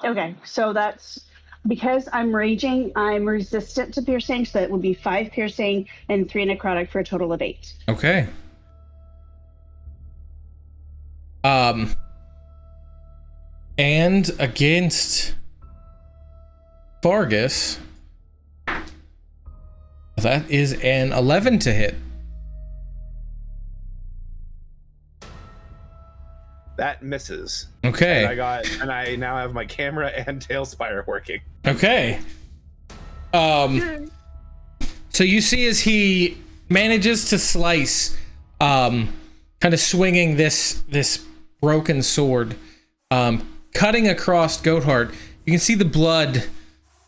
Okay, so that's because I'm raging, I'm resistant to piercing, so that would be 5 piercing and 3 necrotic for a total of 8. Okay. And against Fargus, that is an 11 to hit. That misses. Okay. And I now have my camera and Talespire working. Okay. So you see as he manages to slice, kind of swinging this broken sword, cutting across Goatheart. You can see the blood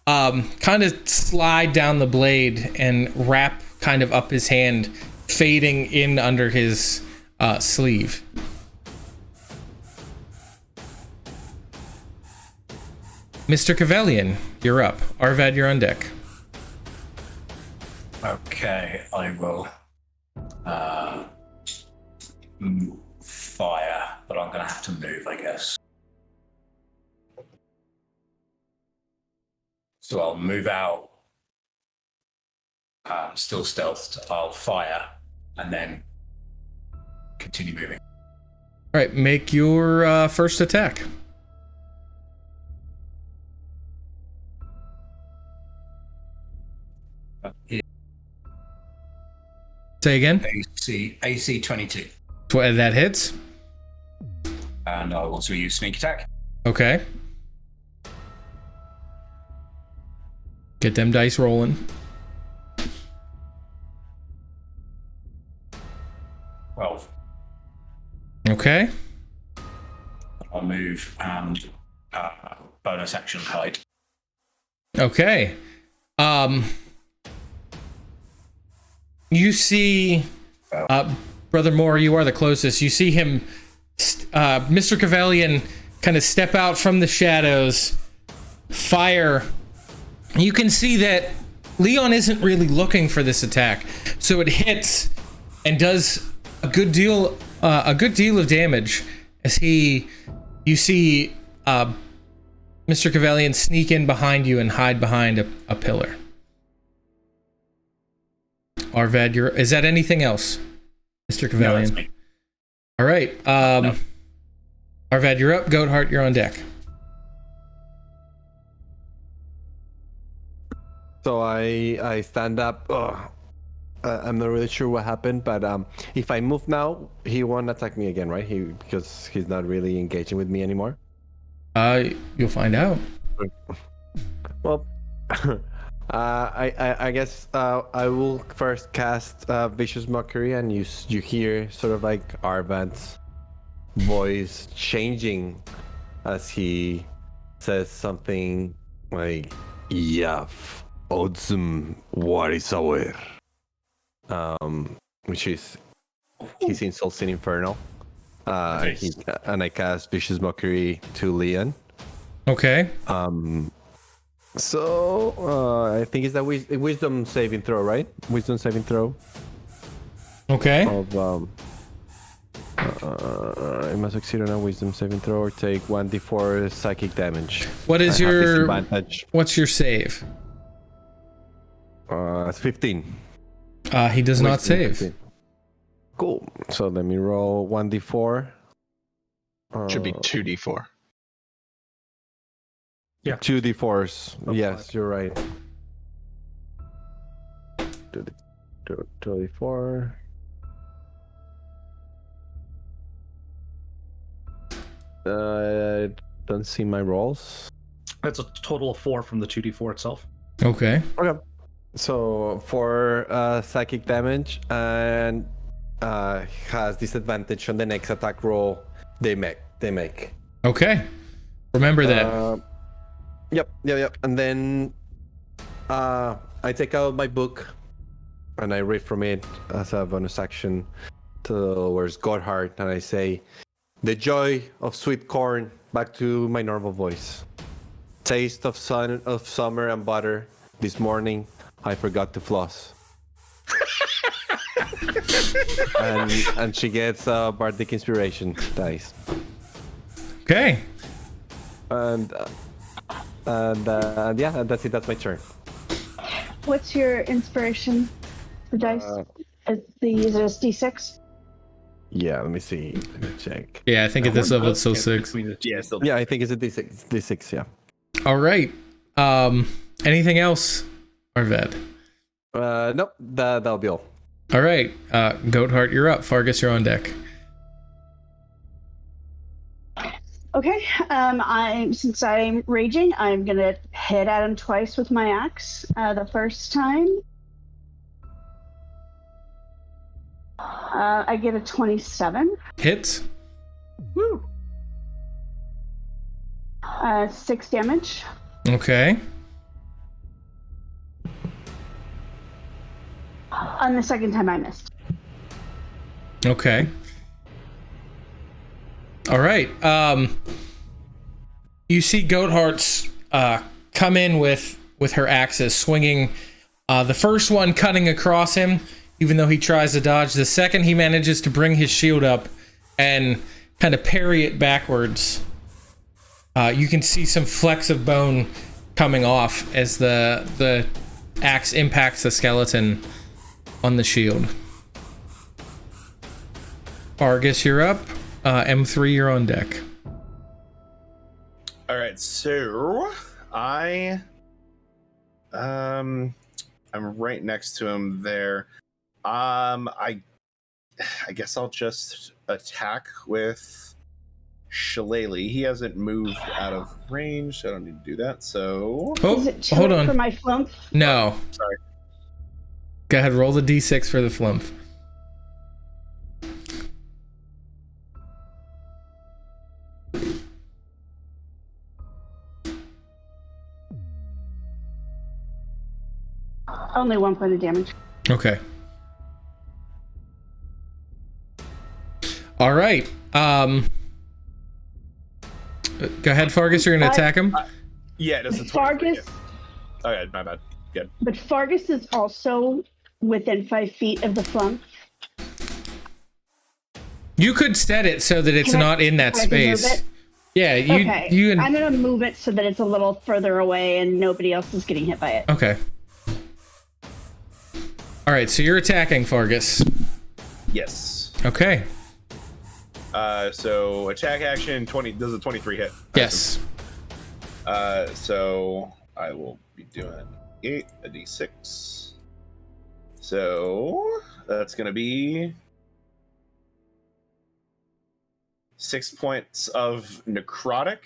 kind of slide down the blade and wrap kind of up his hand, fading in under his sleeve. Mr. Cavalian, you're up. Arvad, you're on deck. Okay, I will fire, but I'm gonna have to move, I guess. So I'll move out. Still stealthed. I'll fire and then continue moving. All right, make your first attack. Say again. AC 22. That hits. And I'll also use sneak attack. Okay. Get them dice rolling. 12. Okay. I'll move and bonus action hide. Okay. You see, Brother Moore, you are the closest. You see him, Mr. Cavalian, kind of step out from the shadows, fire. You can see that Leon isn't really looking for this attack, so it hits and does a good deal of damage as you see Mr. Cavalian sneak in behind you and hide behind a pillar. Arvad, is that anything else, Mr. Cavalian? No, that's me. All right. No. Arvad, you're up. Goatheart, you're on deck. So I stand up. I'm not really sure what happened, but if I move now, he won't attack me again, right? Because he's not really engaging with me anymore. You'll find out. Well, I guess I will first cast Vicious Mockery, and you hear sort of like Arvad's voice changing as he says something like "Yaf Odzum Warisawer," which is His insults in Infernal. And I cast Vicious Mockery to Leon. Okay. So I think it's a wisdom saving throw, right? Wisdom saving throw. Okay. Of I must succeed on a wisdom saving throw or take 1d4 psychic damage. What is I have your disadvantage. What's your save? It's 15. He does not Wisdom save. 15. Cool. So let me roll 1d4. Should be 2d4. Yeah. 2d4s. Yes, you're right. 2d4. I don't see my rolls. That's a total of 4 from the 2d4 itself. Okay. Okay. So for psychic damage and has disadvantage on the next attack roll they make. Okay. Remember that. Yep. And then I take out my book and I read from it as a bonus action towards Godheart, and I say, "The joy of sweet corn," back to my normal voice. "Taste of sun, of summer and butter. This morning I forgot to floss." and she gets bardic inspiration dice. Okay. And yeah, and that's it. That's my turn. What's your inspiration for dice? Is it a D6? Yeah, let me see. Let me check. Yeah, I think at this level it's still 6. Yeah, I think it's a D6. D6, yeah. All right. Anything else, Arved? Nope. That'll be all. All right. Goatheart, you're up. Fargus, you're on deck. Okay. Since I'm raging, I'm gonna hit at him twice with my axe. The first time, I get a 27. Hits. Woo! 6 damage. Okay. On the second time, I missed. Okay. All right. You see Goatheart's come in with her axes, swinging. The first one cutting across him, even though he tries to dodge. The second, he manages to bring his shield up and kind of parry it backwards. You can see some flecks of bone coming off as the axe impacts the skeleton on the shield. Fargus, you're up. M3, you're on deck. All right, so I'm right next to him there. I guess I'll just attack with Shillelagh. He hasn't moved out of range, so I don't need to do that. So Is it too hold late on. for my flump? No. Sorry. Go ahead, roll the d6 for the flump. Only 1 point of damage. Okay. All right. Go ahead, Fargus. You're going to attack him? Yeah, that's a 23. Fargus, Oh, yeah, my bad. Good. but Fargus is also within 5 feet of the flump. You could set it so that it's Can I- not in that can I move space. it? Yeah, Okay. you I'm gonna move it so that it's a little further away and nobody else is getting hit by it. Okay. All right, so you're attacking Fargus. Yes. Okay. So attack action 20. Does a 23 hit? Yes. So I will be doing a d6. So that's gonna be 6 points of necrotic,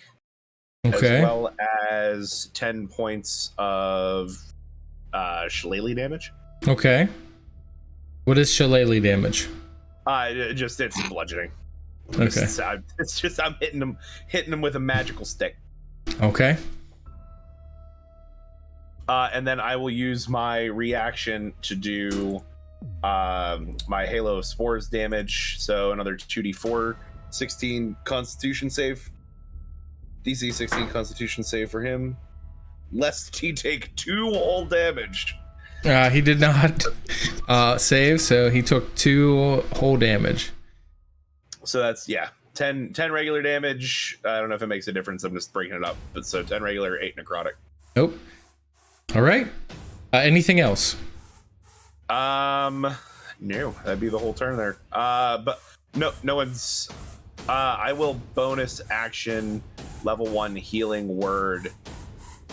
Okay. as well as 10 points of shillelagh damage. Okay. What is shillelagh damage? It's bludgeoning. Okay. It's just I'm hitting him with a magical stick. Okay. And then I will use my reaction to do my Halo of Spores damage, so another 2d4, 16 Constitution save. DC 16 Constitution save for him. Lest he take 2 whole damage. He did not save, so he took 2 whole damage. So that's 10 regular damage. I don't know if it makes a difference. I'm just breaking it up. But so 10 regular, 8 necrotic. Nope. All right. Anything else? No, that'd be the whole turn there. But no one's. I will bonus action level 1 healing word.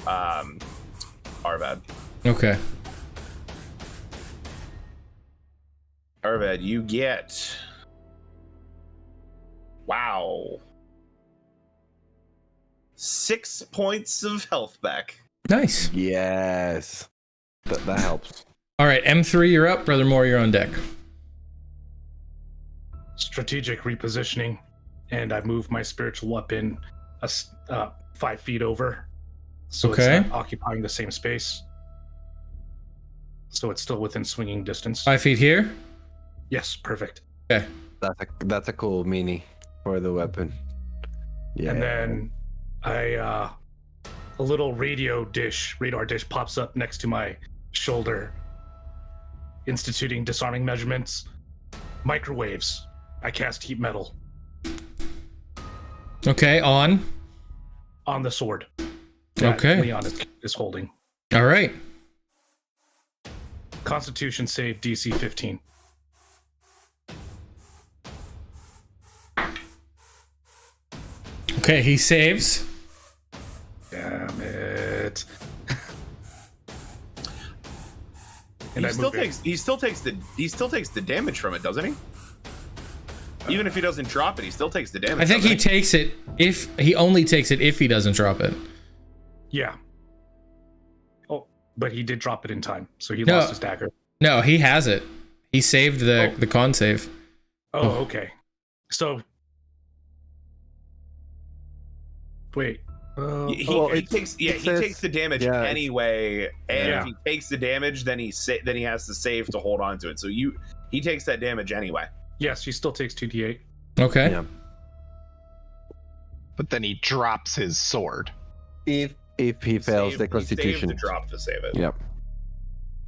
Arvad. Okay. Arvad, you get. Wow. 6 points of health back. Nice. Yes. That helps. All right, M3, you're up. Brother Moore, you're on deck. Strategic repositioning, and I move my spiritual weapon 5 feet over, so Okay. it's not occupying the same space. So it's still within swinging distance. 5 feet here. Yes, perfect. Okay. That's a cool mini for the weapon. Yeah. And then a little radar dish pops up next to my shoulder, instituting disarming measurements. Microwaves. I cast heat metal Okay, on. on the sword that Okay. Leon is holding. All right. Constitution save DC 15. Okay, he saves. Damn it. And He I still move in. takes the damage from it, doesn't he? Even if he doesn't drop it, he still takes the damage. I think he doesn't takes it if he only takes it if he doesn't drop it. Yeah. Oh, but he did drop it in time, so he No. lost his dagger. No, he has it. He saved the con save. Oh, okay. So, wait. He takes the damage yeah, anyway, and Yeah. if he takes the damage, then he has to save to hold on to it. So he takes that damage anyway. Yes, he still takes 2d8. Okay. Yeah. But then he drops his sword. If he fails the He Constitution. saved to drop to save it. Yep.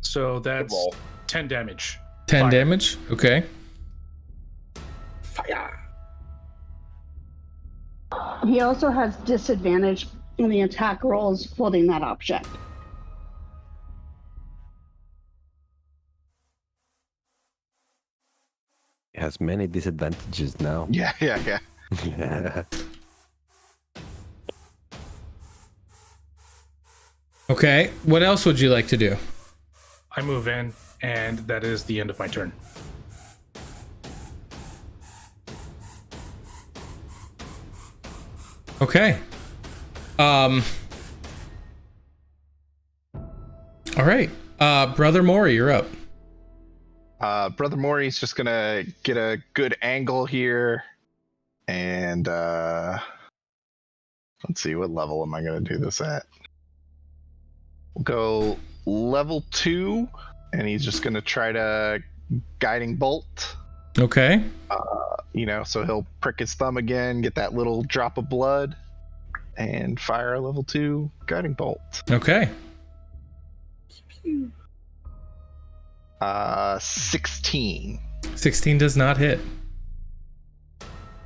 So that's roll. 10 damage. 10 Fire. damage. Okay. Fire. He also has disadvantage on the attack rolls holding that object. It has many disadvantages now. Yeah. Okay. What else would you like to do? I move in, and that is the end of my turn. Okay. All right. Brother Maury, you're up. Brother Maury's just gonna get a good angle here, and let's see, what level am I gonna do this at? We'll go level 2, and he's just gonna try to guiding bolt. Okay. So he'll prick his thumb again, get that little drop of blood, and fire a level 2 guiding bolt. Okay. 16. 16 does not hit.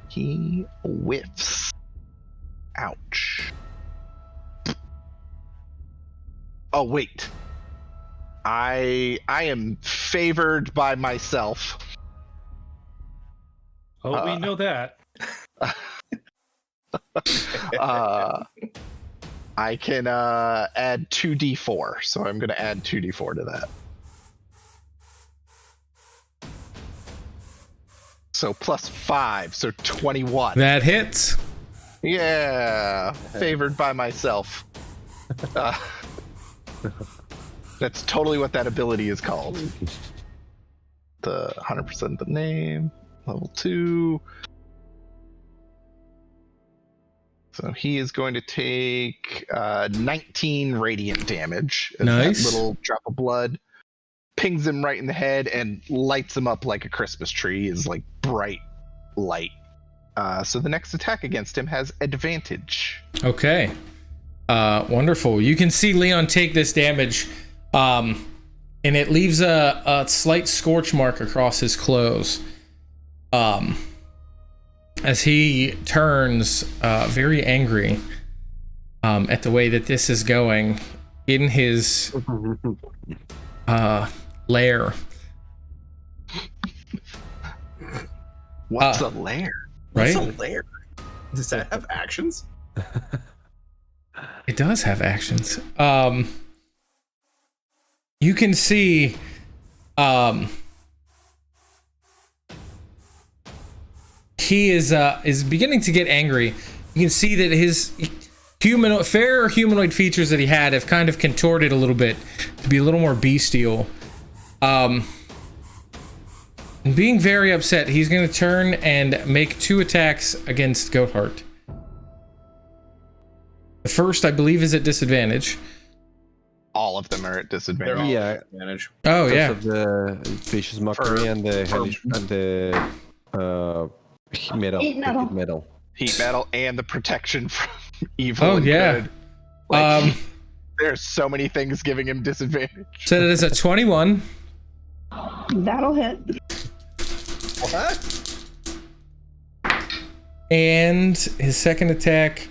He whiffs. Ouch. Oh wait. I am favored by myself. Oh, we know that. I can add 2d4, so I'm going to add 2d4 to that. So plus 5, so 21. That hits. Yeah, favored by myself. That's totally what that ability is called. The 100% the name, level 2. So he is going to take 19 radiant damage. As Nice. That little drop of blood pings him right in the head and lights him up like a Christmas tree. Is like bright light. So the next attack against him has advantage. Okay. Wonderful. You can see Leon take this damage, and it leaves a slight scorch mark across his clothes. As he turns very angry at the way that this is going in his lair. What's a lair? Right? What's a lair? Does that have actions? It does have actions. You can see he is beginning to get angry. You can see that his fair humanoid features that he had have kind of contorted a little bit to be a little more bestial. And being very upset, he's going to turn and make 2 attacks against Goatheart. The first, I believe, is at disadvantage. All of them are at disadvantage. Yeah. Advantage. Oh, Because yeah. of the vicious mockery and the metal. Heat metal and the protection from evil. Oh, and yeah. good. Like, there's so many things giving him disadvantage. So that is a 21. That'll hit. What? And his second attack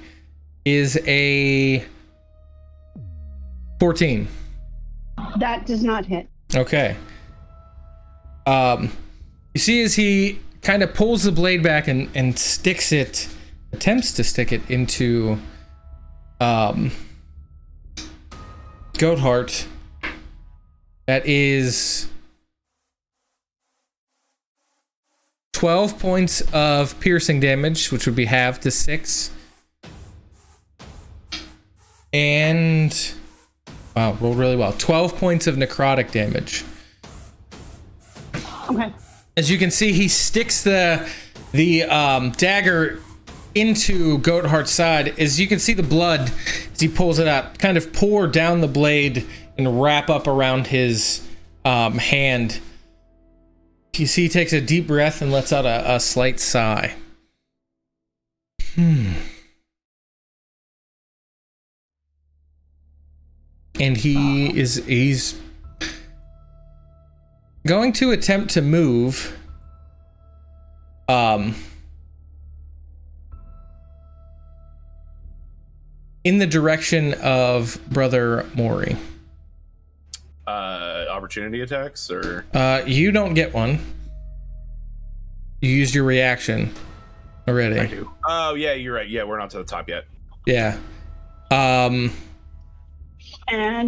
is a 14. That does not hit. Okay. You see as he kind of pulls the blade back and attempts to stick it into Goatheart. That is 12 points of piercing damage, which would be halved to 6. And wow, rolled really well. 12 points of necrotic damage. Okay. As you can see, he sticks the dagger into Goatheart's side. As you can see, the blood, as he pulls it out, kind of pour down the blade and wrap up around his hand. You see, he takes a deep breath and lets out a slight sigh. And he's going to attempt to move in the direction of Brother Mori. Opportunity attacks, or you don't get one. You used your reaction already. I do. oh yeah, you're right. Yeah, we're not to the top yet. Yeah. And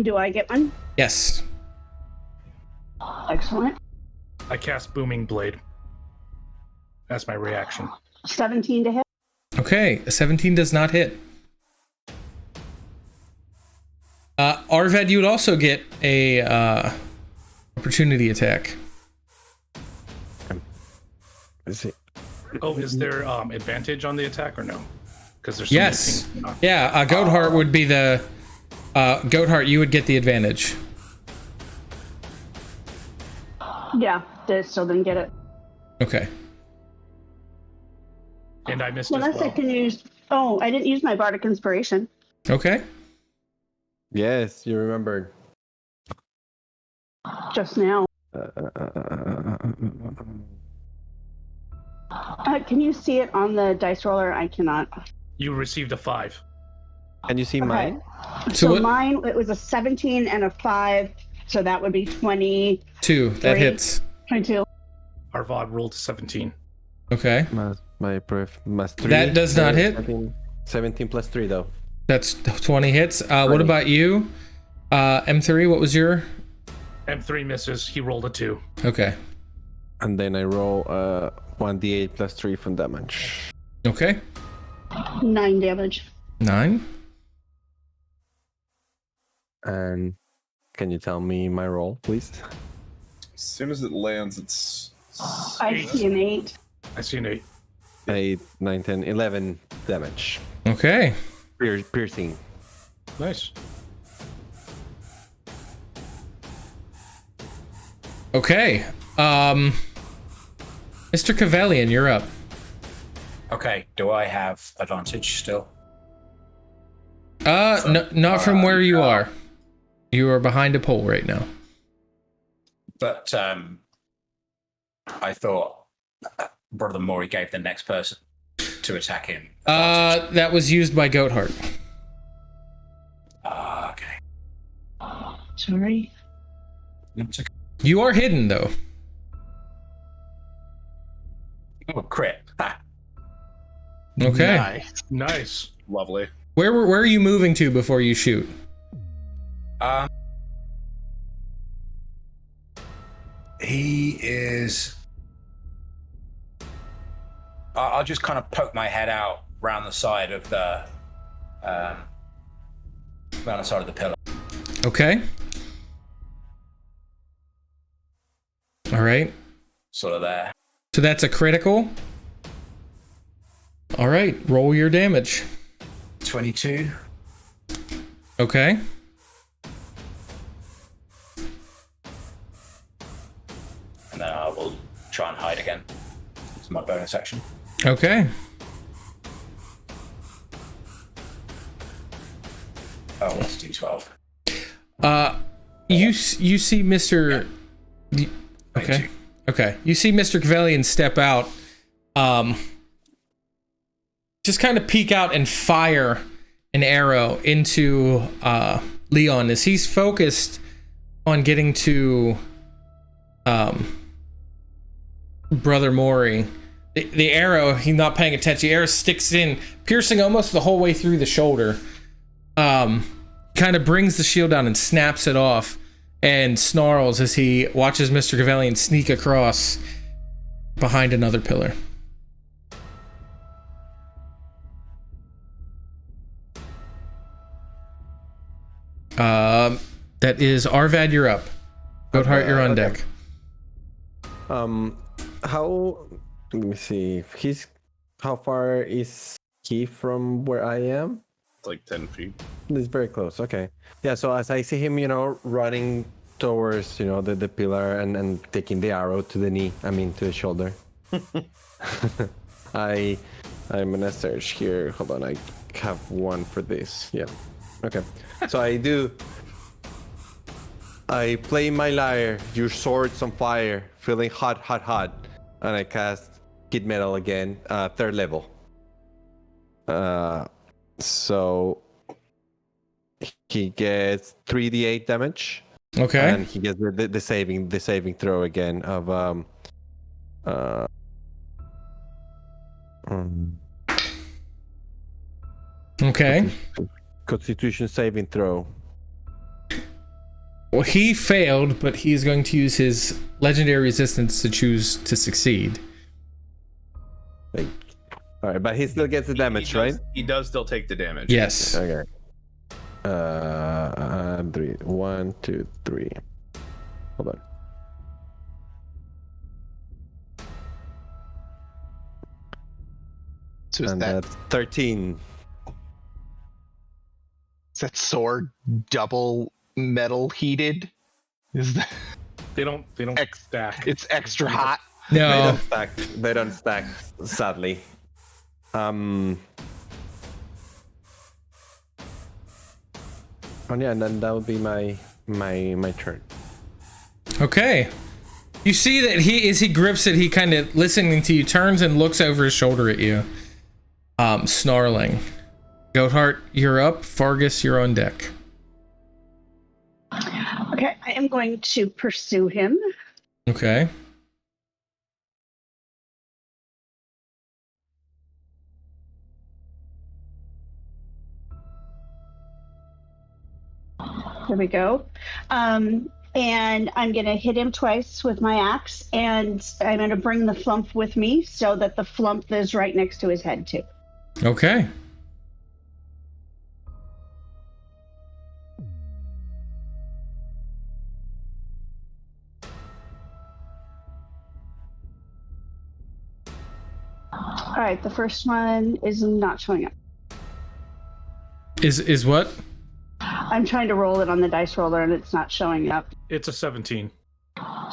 do I get one? Yes. Excellent. I cast Booming Blade. That's my reaction. 17 to hit. Okay, a 17 does not hit. Arvad, you would also get a opportunity attack. Is it? Oh, is there advantage on the attack or no? Because there's Yes. Yeah, Goatheart would be the Goatheart. You would get the advantage. Yeah, they still didn't get it. Okay. And I missed as Unless I well. can use. Oh, I didn't use my Bardic Inspiration. Okay. Yes, you remembered. Just now. Can you see it on the dice roller? I cannot. You received a 5. Can you see mine? So what- mine, it was a 17 and a 5. So that would be 20, 2. That Three. hits. 22. Arvad rolled 17. Okay. Plus 3. That does not hit. 17 plus 3 though. That's 20 hits. What about you? M3, what was your? M3 misses. He rolled a 2. Okay. And then I roll 1d8 plus 3 from damage. Okay. 9 damage. 9. And can you tell me my roll, please? As soon as it lands, it's I see an 8. I see an 8. 8, 9, 10, 11 damage. Okay. Piercing. Nice. Okay. Mr. Cavalian, you're up. Okay, do I have advantage still? Not from where you are. You are behind a pole right now. But I thought Brother Maury gave the next person to attack him advantage. That was used by Goatheart. Okay. Sorry. It's okay. You are hidden, though. Oh, crit. Ha. Okay. Nice. Lovely. Where are you moving to before you shoot? He is. I'll just kind of poke my head out round the side of the pillar. Okay. All right. Sort of there. So that's a critical. All right. Roll your damage. 22. Okay. And then I will try and hide again. It's my bonus action. Okay. Oh, let's do 12. You see Mr. Okay. Okay. You see Mr. Cavalian step out. Just kind of peek out and fire an arrow into Leon as he's focused on getting to Brother Maury. The arrow, he's not paying attention. The arrow sticks in, piercing almost the whole way through the shoulder. Kind of brings the shield down and snaps it off and snarls as he watches Mr. Cavalian sneak across behind another pillar. That is Arvad, you're up. Goatheart, you're on deck. Let me see. How far is he from where I am? It's like 10 feet. It's very close. Okay. Yeah. So as I see him, running towards, the pillar and taking the arrow to the knee. I mean, to the shoulder. I'm gonna search here. Hold on. I have one for this. Yeah. Okay. So I play my lyre. Your sword's on fire, feeling hot, hot, hot, and I cast Kid Metal again, 3rd level. So he gets 3d8 damage. Okay. And he gets the saving throw again of Okay. Constitution saving throw. Well, he failed, but he's going to use his legendary resistance to choose to succeed. All right, but he still gets the damage, right? He does still take the damage. Yes. Okay. 3. 1, 2, 3. Hold on. So is And that, that's 13. is that sword double metal heated? Is that They don't stack. it's extra hot? No. They don't stack, sadly. Oh yeah, and then that would be my turn. Okay. You see that as he grips it, he kind of, listening to you, turns and looks over his shoulder at you, snarling. Goatheart, you're up. Fargus, you're on deck. Okay, I am going to pursue him. Okay. There we go. And I'm going to hit him twice with my axe, and I'm going to bring the flump with me so that the flump is right next to his head, too. Okay. All right, the first one is not showing up. Is what? I'm trying to roll it on the dice roller, and it's not showing up. It's a 17.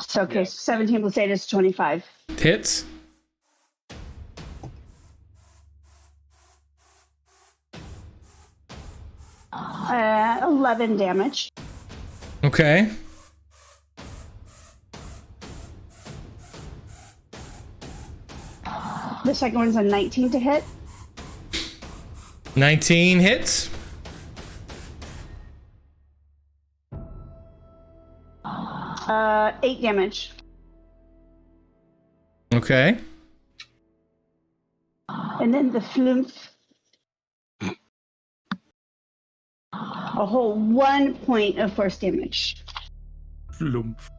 So, okay, 17 plus 8 is 25. Hits. Uh, 11 damage. Okay. The second one's a 19 to hit. 19 hits. Uh, 8 damage. Okay. And then the flumph. A whole 1 point of force damage. Flumph.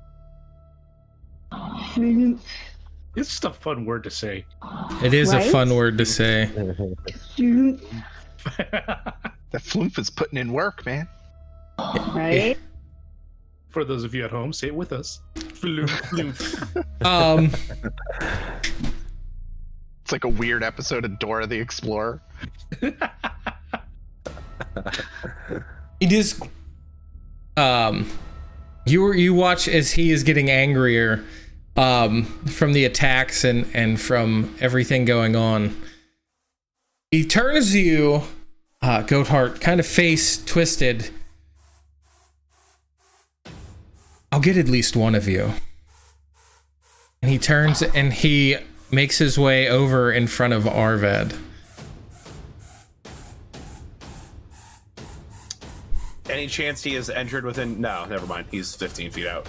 Flumph. It's just a fun word to say. It is Right? a fun word to say. Flumph. That flumph is putting in work, man. Right? For those of you at home, say it with us. Flumph, flumph. It's like a weird episode of Dora the Explorer. It is. You watch as he is getting angrier, from the attacks and from everything going on. He turns to you, Goatheart, kind of face twisted. I'll get at least one of you. And he turns and he makes his way over in front of Arvad. Any chance he has entered within? No, never mind. He's 15 feet out.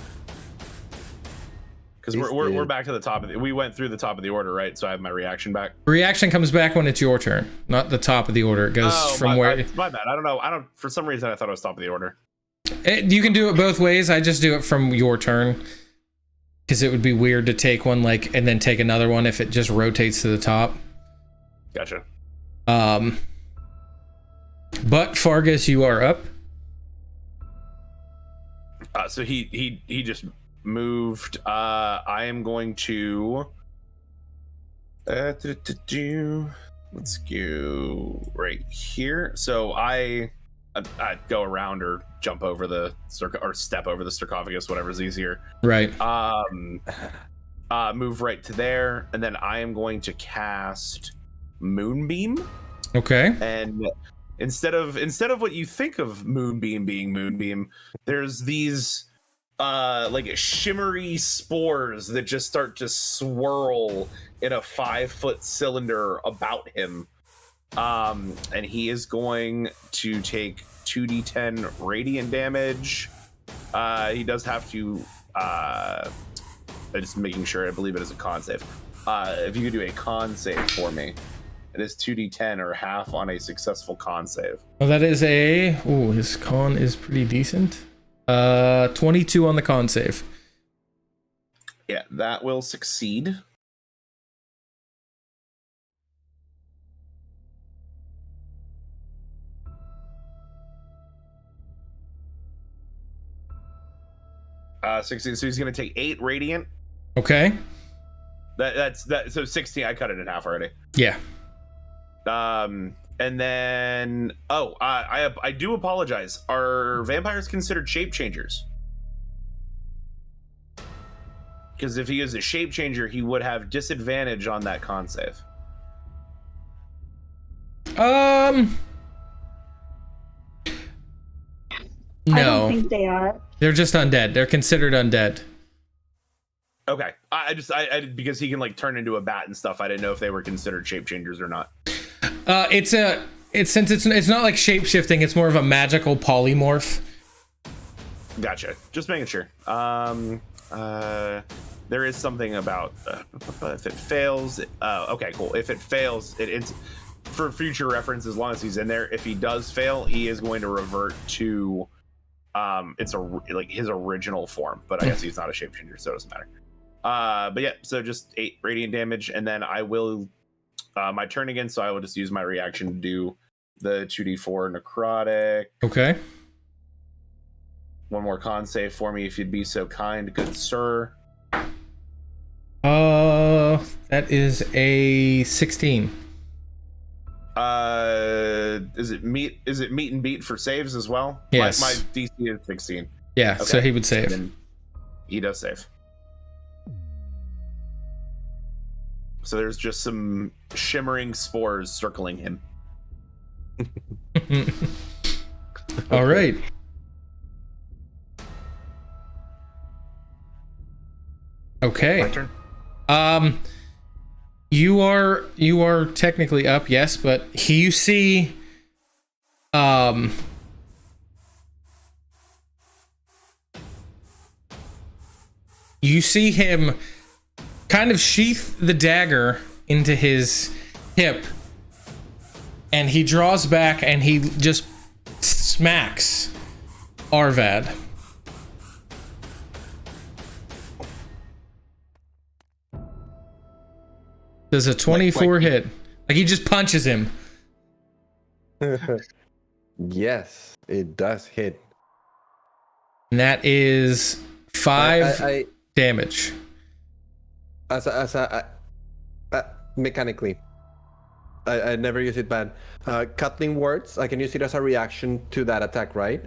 Because we're back to the top of we went through the top of the order, right? So I have my reaction back. Reaction comes back when it's your turn, not the top of the order. It goes from where. My bad. I don't know. For some reason I thought it was top of the order. You can do it both ways. I just do it from your turn because it would be weird to take one and then take another one if it just rotates to the top. Gotcha. But Fargus, you are up. So he just moved. I am going to let's go right here. So I go around or jump over the or step over the sarcophagus, whatever's easier. Right. Move right to there, and then I am going to cast Moonbeam. Okay. And instead of what you think of Moonbeam being Moonbeam, there's these like shimmery spores that just start to swirl in a 5-foot cylinder about him. And he is going to take 2d10 radiant damage. He does have to just making sure, I believe it is a con save. If you could do a con save for me. It is 2d10 or half on a successful con save. Well, that is his con is pretty decent. 22 on the con save. Yeah, that will succeed. Succeed. So he's going to take 8 radiant. Okay. That's so 16. I cut it in half already. Yeah. And then I do apologize. Are vampires considered shape changers? Because if he is a shape changer, he would have disadvantage on that con save. No. I don't think they are. They're just undead. They're considered undead. Okay. I because he can like turn into a bat and stuff. I didn't know if they were considered shape changers or not. It's not like shape shifting. It's more of a magical polymorph. Gotcha. Just making sure. There is something about if it fails. Okay, cool. If it fails, it's for future reference. As long as he's in there, if he does fail, he is going to revert to like his original form. But I guess he's not a shapechanger, so it doesn't matter. But yeah, so just 8 radiant damage, and then I will my turn again. So I will just use my reaction to do the 2d4 necrotic. Okay. One more con save for me, if you'd be so kind, good sir. That is a 16. Is it meet and beat for saves as well? Yes. My DC is 16. Yeah, Okay. so he would save. He does save. So there's just some shimmering spores circling him. All right. Okay. My turn. You are technically up, yes, but you see you see him kind of sheath the dagger into his hip, and he draws back and he just smacks Arvad. Does a 24 hit? Like he just punches him. Yes, it does hit. And that is 5 damage. Mechanically, I never use it bad. Cutting words, I can use it as a reaction to that attack, right?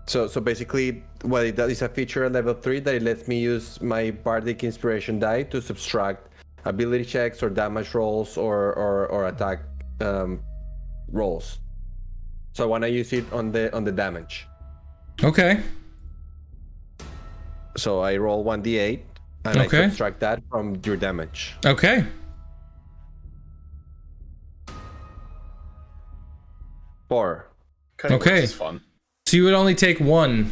So basically, what it does is a feature at level 3 that it lets me use my bardic inspiration die to subtract ability checks or damage rolls or attack rolls. So I want to use it on the damage. Okay. So I roll 1d8 and I subtract that from your damage. Okay. Four. Okay. Is fun. So you would only take 1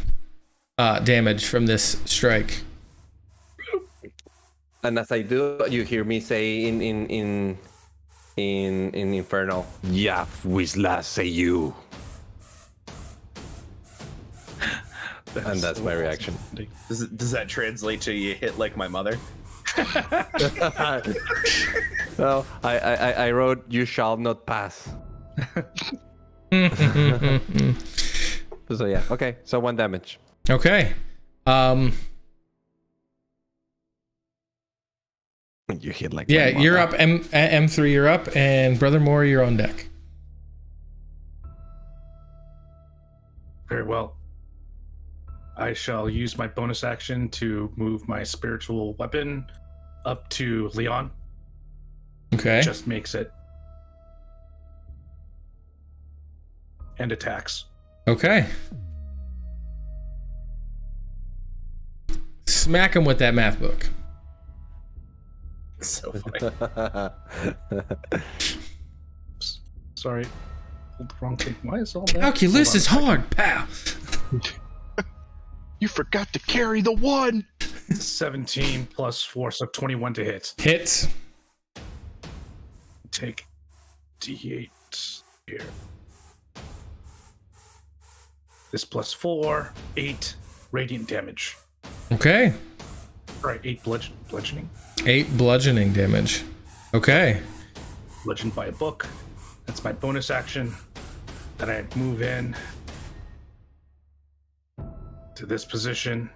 damage from this strike. And as I do, you hear me say in Infernal, "Yaf Wisla say you." And that's my reaction. Does that translate to you hit like my mother? Well, I wrote, "You shall not pass." So yeah, okay. So 1 damage. Okay. You hit like Yeah, you're up. M3, you're up, and Brother Moore, you're on deck. Very well. I shall use my bonus action to move my spiritual weapon up to Leon. Okay. Just makes it. And attacks. Okay. Smack him with that math book. So funny. Sorry. Hold the wrong thing. Why is all that? Calculus is hard, pal. You forgot to carry the 1. 17 plus 4, so 21 to hit. Hits. Take D8 here. This plus 4, 8 radiant damage. Okay. All right, 8 bludgeoning. 8 bludgeoning damage. Okay. Bludgeoned by a book. That's my bonus action. Then I move in to this position.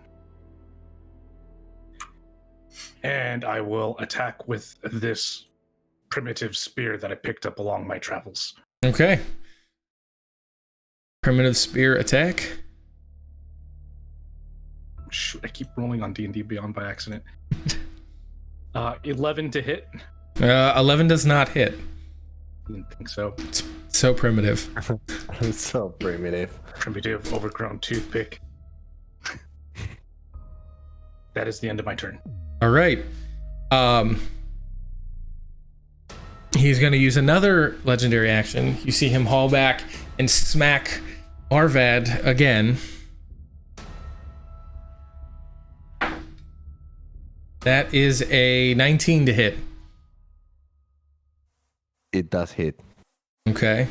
And I will attack with this primitive spear that I picked up along my travels. Okay. Primitive spear attack. Shoot, I keep rolling on D&D Beyond by accident. 11 to hit. 11 does not hit. Didn't think so. It's so primitive. So primitive. Primitive, overgrown toothpick. That is the end of my turn. All right. He's going to use another legendary action. You see him haul back and smack Arvad again. That is a 19 to hit. It does hit. Okay.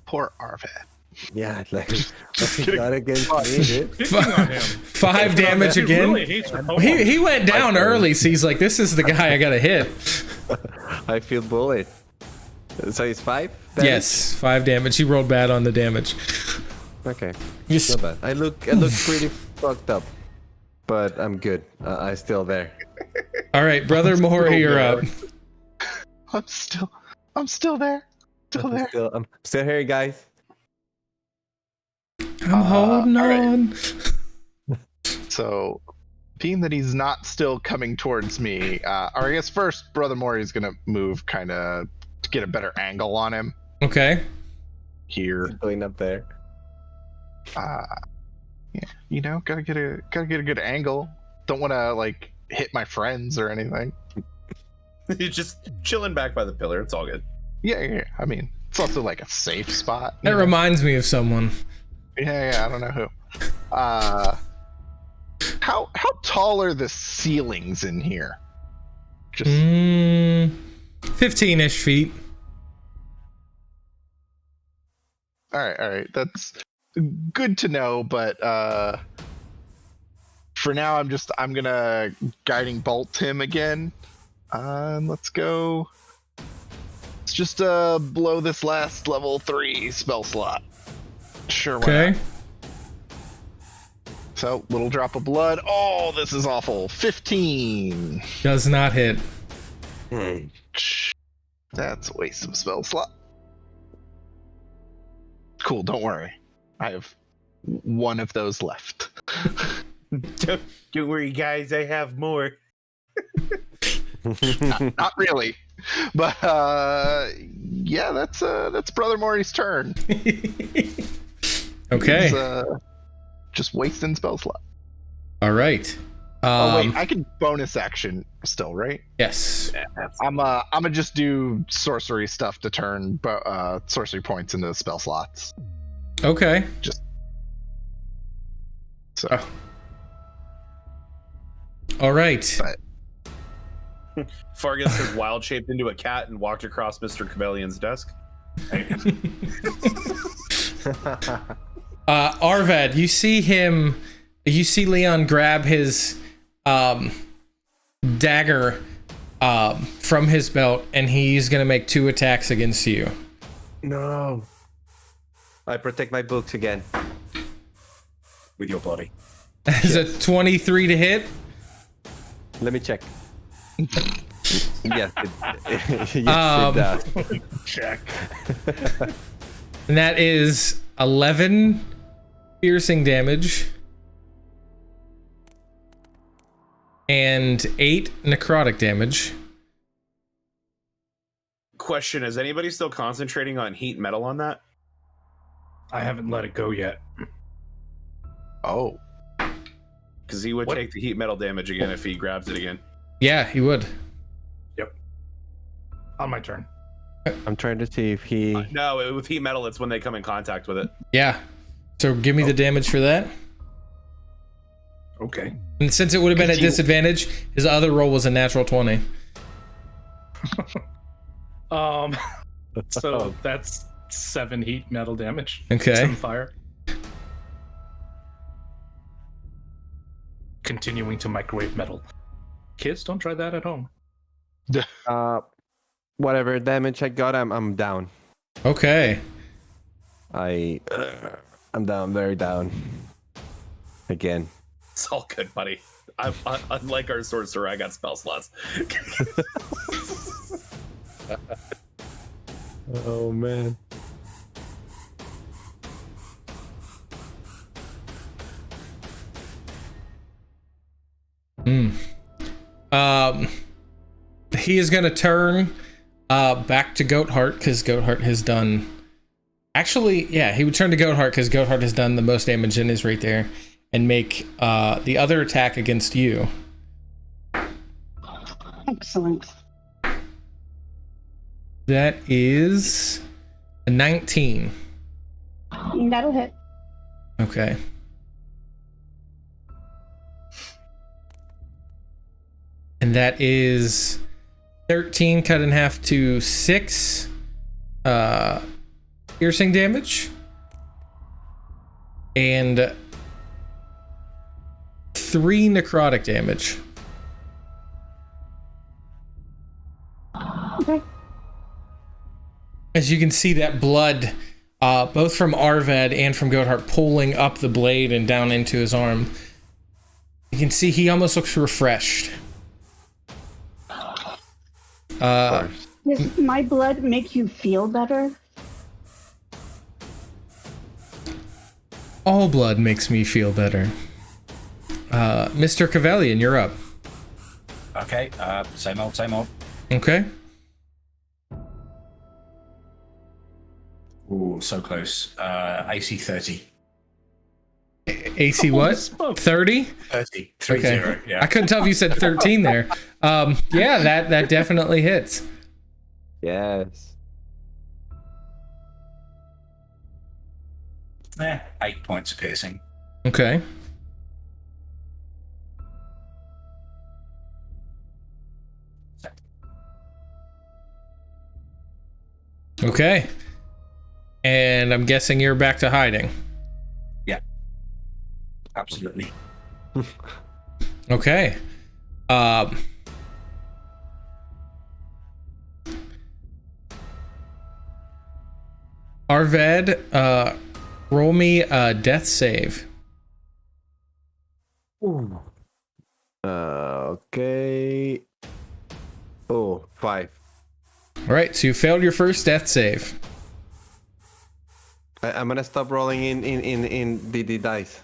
Poor Arvad. Yeah, like not against me, dude. Picking on him. 5 damage He again. really hates her Pokemon. He went down early, so he's like, this is the guy I gotta hit. I feel bullied. So it's 5? damage? Yes, 5 damage. He rolled bad on the damage. Okay. Yes. Not bad. I look pretty fucked up, but I'm good. I'm still there. All right, Brother Moore, you're up. I'm still there. Still there. I'm still here, guys. I'm holding all right. on. So being that he's not still coming towards me, or I guess first, Brother Mori's gonna move kind of to get a better angle on him. Okay. Here. Going up there. Yeah, you know, gotta get a good angle. Don't want to like hit my friends or anything. You're just chilling back by the pillar. It's all good. Yeah. I mean, it's also like a safe spot. That reminds me of someone. Yeah. I don't know who. How tall are the ceilings in here? Just 15-ish feet. all right. That's good to know, but for now I'm gonna guiding bolt him again. Let's go. Let's just blow this last level 3 spell slot. Sure. Why Okay. not? So, little drop of blood. Oh, this is awful. 15. Does not hit. That's a waste of a spell slot. Cool, don't worry. I have one of those left. Don't worry, guys. I have more. Not really. But yeah, that's Brother Mori's turn. Okay. He's, just wasting spell slot. All right. Oh wait, I can bonus action still, right? Yes. I'm gonna just do sorcery stuff to turn sorcery points into spell slots. Okay. Just so. All right. But Fargus has wild shaped into a cat and walked across Mr. Cabellion's desk. Arvad, you see Leon grab his dagger from his belt, and he's gonna make 2 attacks against you. No. I protect my books again. With your body. Is a 23 to hit? Let me check. Yes, it does. Check. And that is 11 piercing damage and 8 necrotic damage. Question: is anybody still concentrating on heat metal on that? I haven't let it go yet. oh, Because he would take the heat metal damage again if he grabs it again. Yeah, he would. Yep. On my turn. I'm trying to see if he. No, with heat metal, it's when they come in contact with it. Yeah. So give me the damage for that. Okay. And since it would have been at disadvantage, his other roll was a natural 20. So that's 7 heat metal damage. Okay. 7 fire. Continuing to microwave metal. Kids, don't try that at home. Whatever damage I got, I'm down. Okay. I'm down, very down. Again. It's all good, buddy. Unlike our sorcerer, I got spell slots. Oh man. He is going to turn back to Goatheart because Goatheart has done. Actually, yeah, he would turn to Goatheart because Goatheart has done the most damage and is right there, and make the other attack against you. Excellent. That is a 19. That'll hit. Okay. And that is 13 cut in half to 6 piercing damage. And 3 necrotic damage. Okay. As you can see that blood, both from Arvad and from Goatheart, pulling up the blade and down into his arm. You can see he almost looks refreshed. Does my blood make you feel better? All blood makes me feel better. Mr. Cavelian, you're up. Okay, same old, same old. Okay. Ooh, so close. AC 30. AC what? 30? 30. 30, Okay. yeah. I couldn't tell if you said 13 there. Yeah, that definitely hits. Yes. 8 points of piercing. Okay. Okay. And I'm guessing you're back to hiding. Yeah. Absolutely. Okay. Arved, roll me a death save. Okay. Oh, 5. All right, so you failed your first death save. I'm gonna stop rolling in the dice.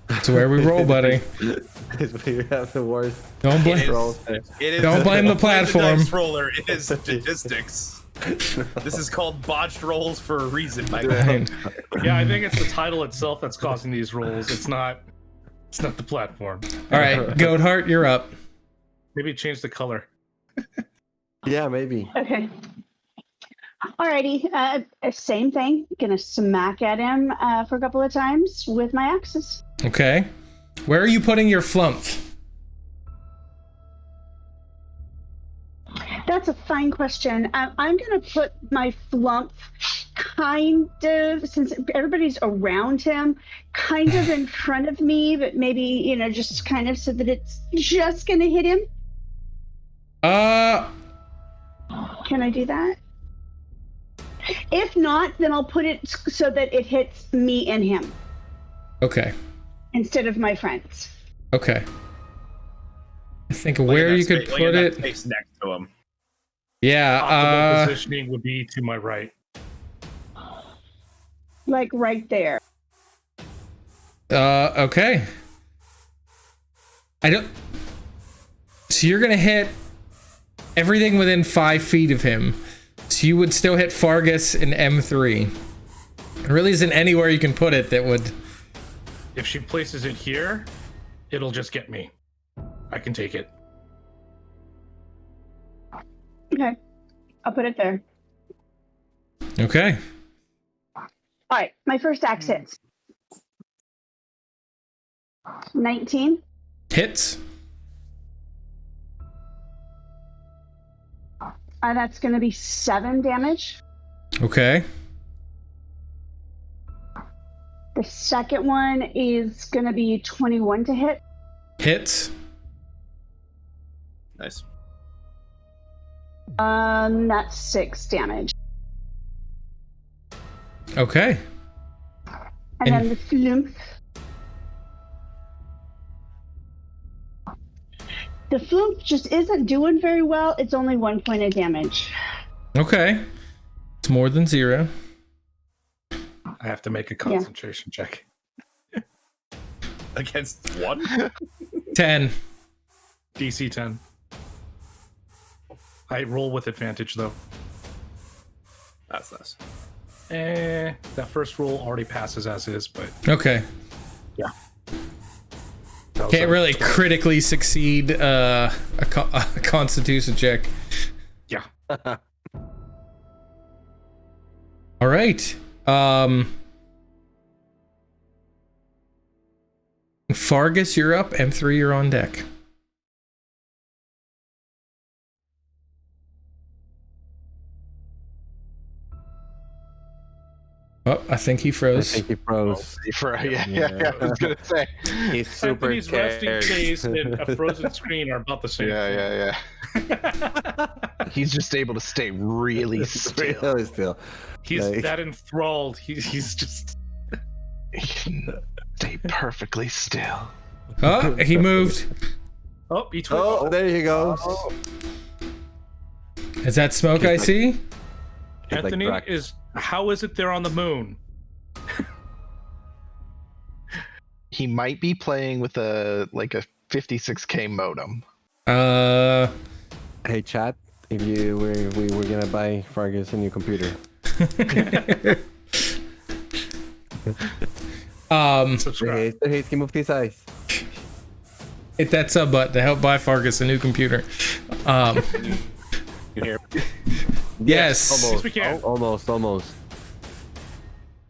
That's where we roll, buddy. We have the worst Don't blame. rolls. It is Don't blame the platform. dice roller. It is statistics. This is called botched rolls for a reason, my guy. Yeah, I think it's the title itself that's causing these rolls. It's not the platform. All right, Goatheart, you're up. Maybe change the color. Yeah, maybe. Okay. Alrighty. Same thing. Gonna smack at him for a couple of times with my axes. Okay. Where are you putting your flump? That's a fine question. I'm gonna put my flump kind of, since everybody's around him, kind of in front of me, but maybe, just kind of so that it's just gonna hit him. Can I do that? If not, then I'll put it so that it hits me and him Okay. instead of my friends. Okay. I think where you could put it. Space next to him. Yeah. Optimal positioning would be to my right. Like right there. Okay. I don't. So you're gonna hit everything within 5 feet of him. So you would still hit Fargus and M3. There really isn't anywhere you can put it that would. If she places it here, it'll just get me. I can take it. Okay. I'll put it there. Okay. All right. My first axe hits. 19. Hits. That's going to be 7 damage. Okay. The second one is going to be 21 to hit. Hits. Nice. That's 6 damage. Okay. And then the flump. The flump just isn't doing very well. It's only 1 point of damage. Okay. It's more than 0. I have to make a concentration check. Against what? 10. DC 10. I roll with advantage though. That's nice. That first roll already passes as is, but Okay. yeah. Can't really critically succeed a Constitution check. Yeah. All right. Fargus, you're up. M3, you're on deck. Oh, I think he froze. I think he froze. Yeah. I was gonna say. He's super Anthony's resting scared. face and a frozen screen are about the same. Yeah. He's just able to stay really still. Really still. He's Like- that enthralled. He's just. He can stay perfectly still. Oh, he moved. Oh, each Oh, one. there he goes. Is that smoke I see? He's like Anthony Drac. is. How is it they're on the moon? He might be playing with a 56K modem. Hey, chat. If we were gonna buy Fargus a new computer. Subscribe. Hey, can move this eyes. Hit that sub button to help buy Fargus a new computer. You hear? Yes. Almost. we can. Almost.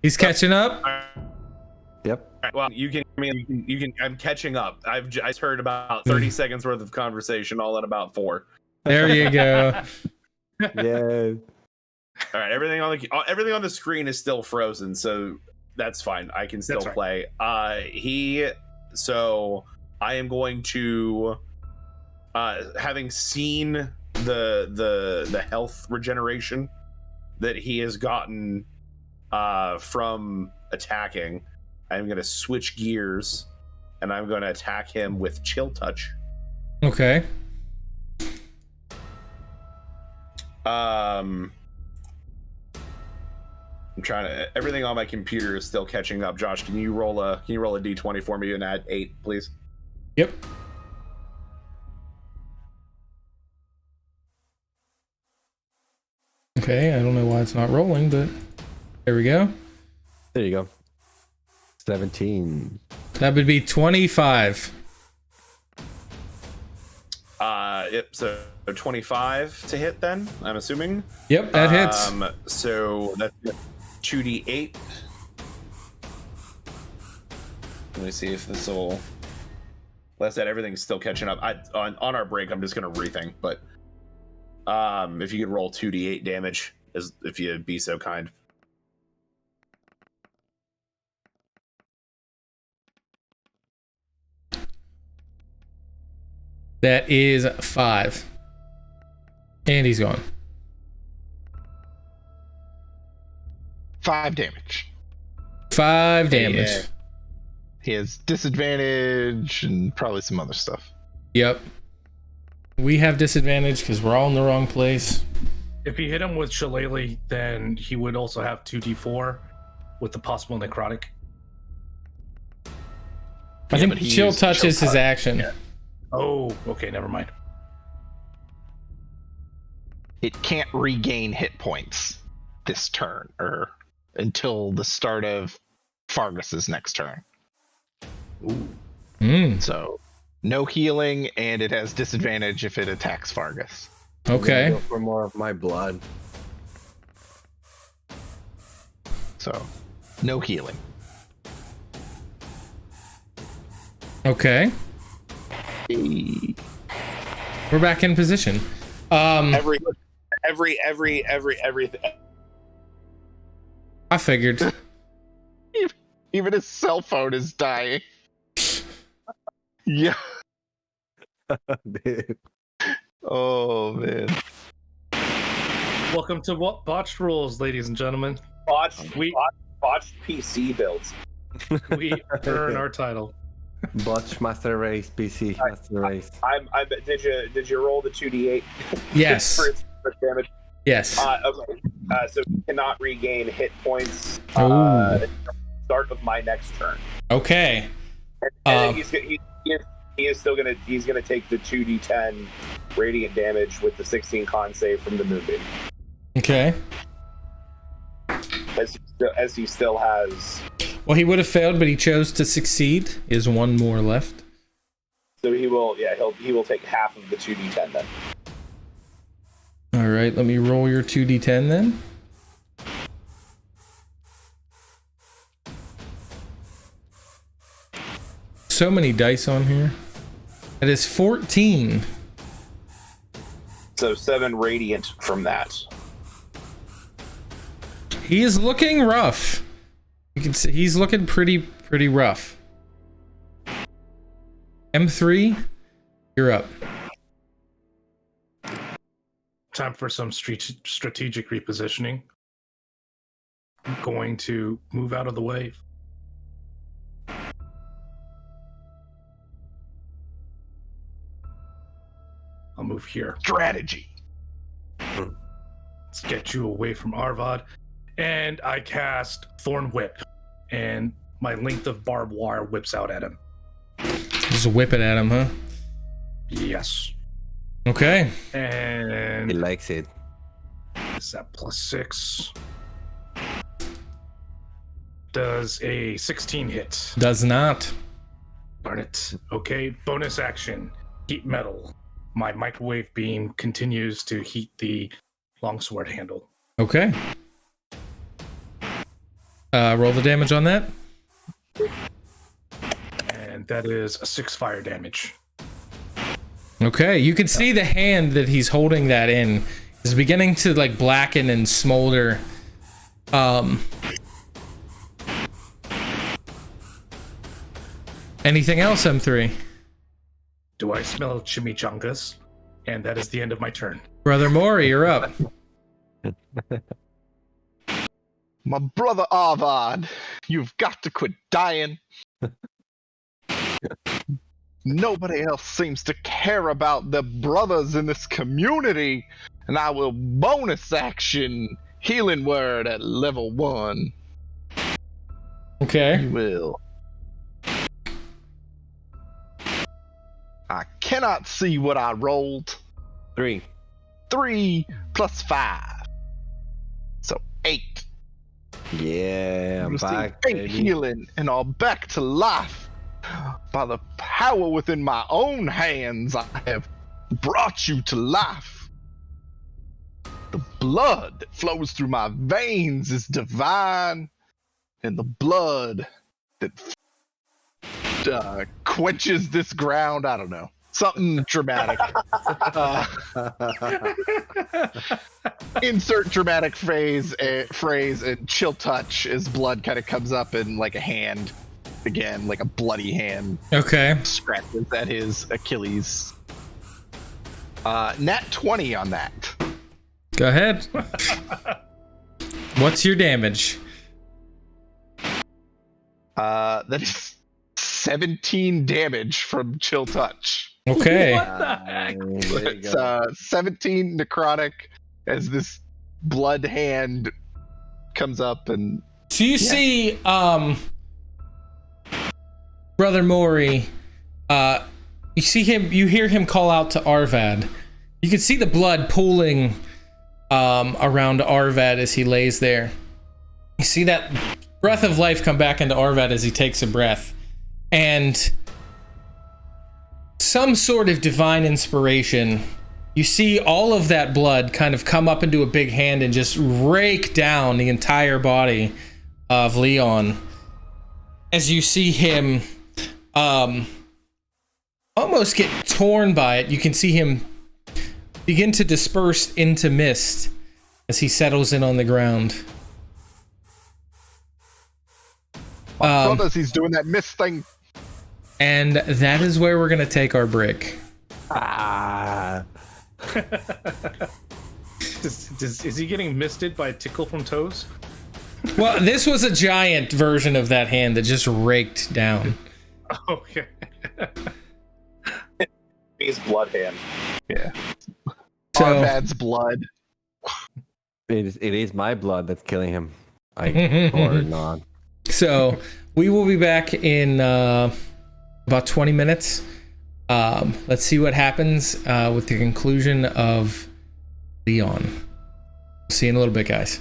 He's catching up. Yep. Well, you can. I mean, you can. I'm catching up. I've just heard about 30 seconds worth of conversation, all in about 4. There you go. Yeah. All right, everything on the screen is still frozen, so that's fine. I can still play. So I am going to, having seen the health regeneration that he has gotten from attacking, I'm going to switch gears, and I'm going to attack him with Chill Touch. Okay. I'm trying to. Everything on my computer is still catching up. Josh, can you roll a d20 for me and add 8, please? Yep. Okay, I don't know why it's not rolling, but there we go. There you go. 17. That would be 25. Yep. So 25 to hit. Then I'm assuming. Yep, that hits. So that's 2d8. Let me see if this will. Like I said, everything's still catching up. On our break, I'm just gonna rethink, but if you could roll 2d8 damage, if you'd be so kind. That is 5. And he's gone. 5 damage. 5 damage. Yeah. He has disadvantage and probably some other stuff. Yep. We have disadvantage because we're all in the wrong place. If you hit him with Shillelagh, then he would also have 2d4 with the possible necrotic. I think Chill Touch is his action. Yeah. Oh, okay, never mind. It can't regain hit points this turn or until the start of Fargus's next turn. Ooh. So no healing, and it has disadvantage if it attacks Fargus. Okay. Go for more of my blood. So no healing. Okay. We're back in position. Everything. I figured. Even his cell phone is dying. Yeah. Oh man. Welcome to Botched Rules, ladies and gentlemen. Botched PC builds. We earn our title. Botch Master Race, PC Master Race. Did you roll the 2d8? Yes. for damage? Yes. Okay. So you cannot regain hit points. Start of my next turn. Okay. And he is still gonna take the 2d10 radiant damage with the 16 con save from the moonbeam. Okay. As he still has. Well, he would have failed, but he chose to succeed. Is one more left. So he will take half of the 2d10 then. All right, let me roll your 2d10 then. So many dice on here. That is 14. So 7 radiant from that. He is looking rough. You can see he's looking pretty rough. M3, you're up. Time for some strategic repositioning. I'm going to move out of the way. I'll move here. Strategy. Let's get you away from Arvad. And I cast Thorn Whip. And my length of barbed wire whips out at him. Just whip it at him, huh? Yes. Okay. And He likes it. is that +6? Does a 16 hit? Does not. Darn it. Okay, bonus action. Heat metal. My microwave beam continues to heat the longsword handle. Okay. Roll the damage on that. And that is a 6 fire damage. Okay, you can see the hand that he's holding that in is beginning to like blacken and smolder. Anything else, M3? Do I smell chimichangas? And that is the end of my turn. Brother Maury, you're up. My brother Arvad, you've got to quit dying. Nobody else seems to care about their brothers in this community, and I will bonus action healing word at level 1. Okay. You will. I cannot see what I rolled. 3. 3 plus 5. So 8. Yeah, I'm Receive back, 8 baby. healing, and I'm back to life. By the power within my own hands, I have brought you to life. The blood that flows through my veins is divine, and the blood that quenches this ground, I don't know. Something dramatic. Insert dramatic phrase, and chill touch as blood kind of comes up in like a hand. Again, like a bloody hand Okay. scratches at his Achilles. Nat 20 on that. Go ahead. What's your damage? That is 17 damage from chill touch. Okay. What the heck? There you It's go. 17 necrotic as this blood hand comes up and So you see, Brother Maury, you see him, you hear him call out to Arvad. You can see the blood pooling around Arvad as he lays there. You see that breath of life come back into Arvad as he takes a breath. And some sort of divine inspiration, you see all of that blood kind of come up into a big hand and just rake down the entire body of Leon as you see him almost get torn by it. You can see him begin to disperse into mist as he settles in on the ground. brothers, he's doing that mist thing. And that is where we're gonna take our break. Is he getting misted by a tickle from toes? Well, this was a giant version of that hand that just raked down. Okay. His blood hand. Yeah. So, Arvad's blood. It is my blood that's killing him. Or not. so we will be back in about 20 minutes. Let's see what happens with the conclusion of Leon. See you in a little bit, guys.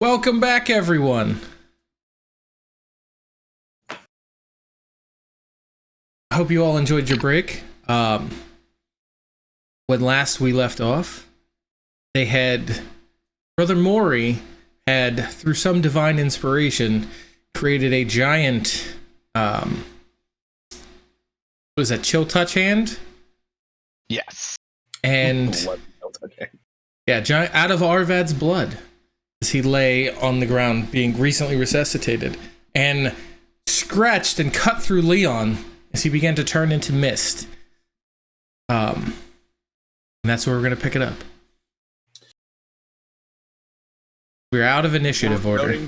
Welcome back, everyone. I hope you all enjoyed your break. When last we left off, Brother Maury had, through some divine inspiration, created a giant, what was that, chill touch hand? Yes. And yeah, giant, out of Arvad's blood, as he lay on the ground being recently resuscitated, and scratched and cut through Leon as he began to turn into mist. And that's where we're going to pick it up. We're out of initiative order.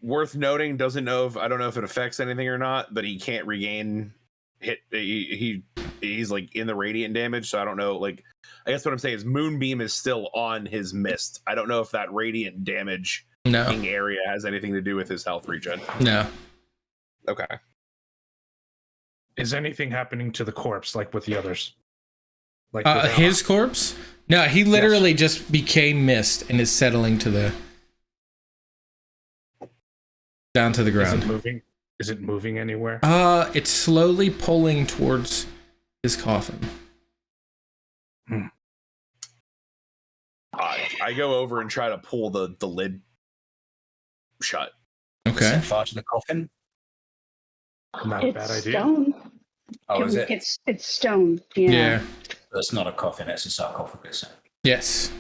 Worth noting, I don't know if it affects anything or not, but he can't regain hit. He's like in the radiant damage, so I don't know. Like, I guess what I'm saying is Moonbeam is still on his mist. I don't know if that radiant damage area has anything to do with his health regen. No. Okay. Is anything happening to the corpse like with the others? Like his corpse? No, he literally just became mist and is settling down to the ground. Is it moving anywhere? It's slowly pulling towards his coffin. I go over and try to pull the lid shut. Okay. Set fire to the coffin. Not a bad idea. Stone. Oh, is it? It's stone. Yeah. That's not a coffin, it's a sarcophagus. Yes.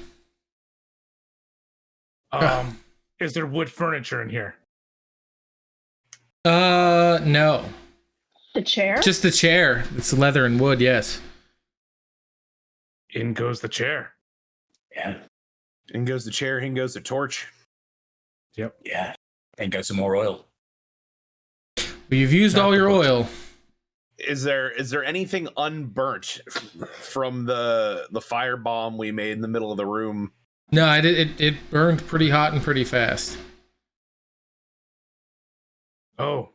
Is there wood furniture in here? No. The chair? Just the chair. It's leather and wood, yes. In goes the chair. Yeah. In goes the chair, in goes the torch. Yep. Yeah. Then go some more oil. Well, you've used all your oil. Is there anything unburnt from the firebomb we made in the middle of the room? No, it burned pretty hot and pretty fast. Oh.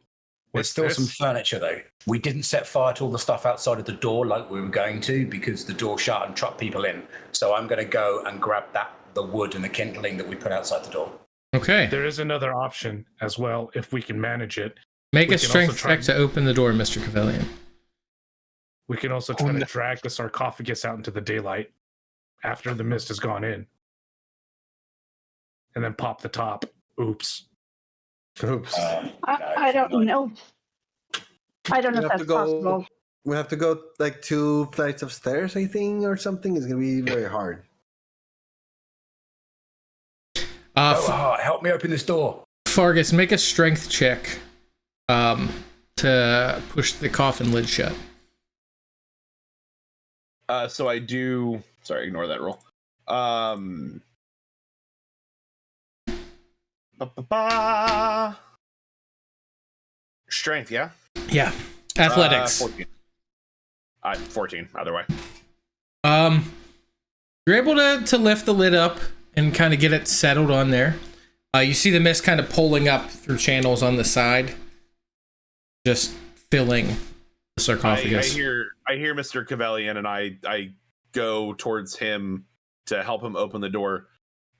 There's still some furniture, though. We didn't set fire to all the stuff outside of the door like we were going to because the door shut and trapped people in. So I'm going to go and grab the wood and the kindling that we put outside the door. Okay. There is another option as well if we can manage it. Make a strength check to open the door, Mr. Cavalian. We can also try to drag the sarcophagus out into the daylight after the mist has gone in. And then pop the top. Oops. I don't know. I don't know if that's possible. We have to go like 2 flights of stairs, I think, or something. It's going to be very hard. Help me open this door. Fargus, make a strength check to push the coffin lid shut. So I do. Sorry, ignore that roll. Strength, yeah. Yeah. Athletics. 14. 14. Either way. You're able to lift the lid up and kind of get it settled on there. You see the mist kind of pulling up through channels on the side, just filling the sarcophagus. I hear Mr. Cavalian, and I go towards him to help him open the door.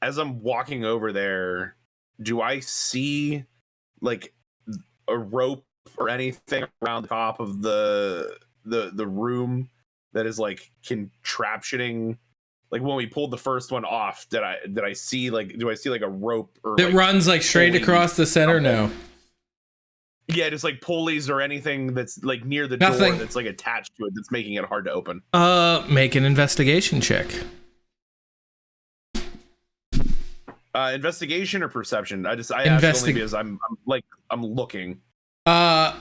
As I'm walking over there, do I see like a rope or anything around the top of the room that is like contraptioning? Like when we pulled the first one off, do I see like a rope or that runs like straight across the center? No. Yeah, just like pulleys or anything that's like near the door that's like attached to it that's making it hard to open. Make an investigation check. Investigation or perception? I ask only because I'm looking. Are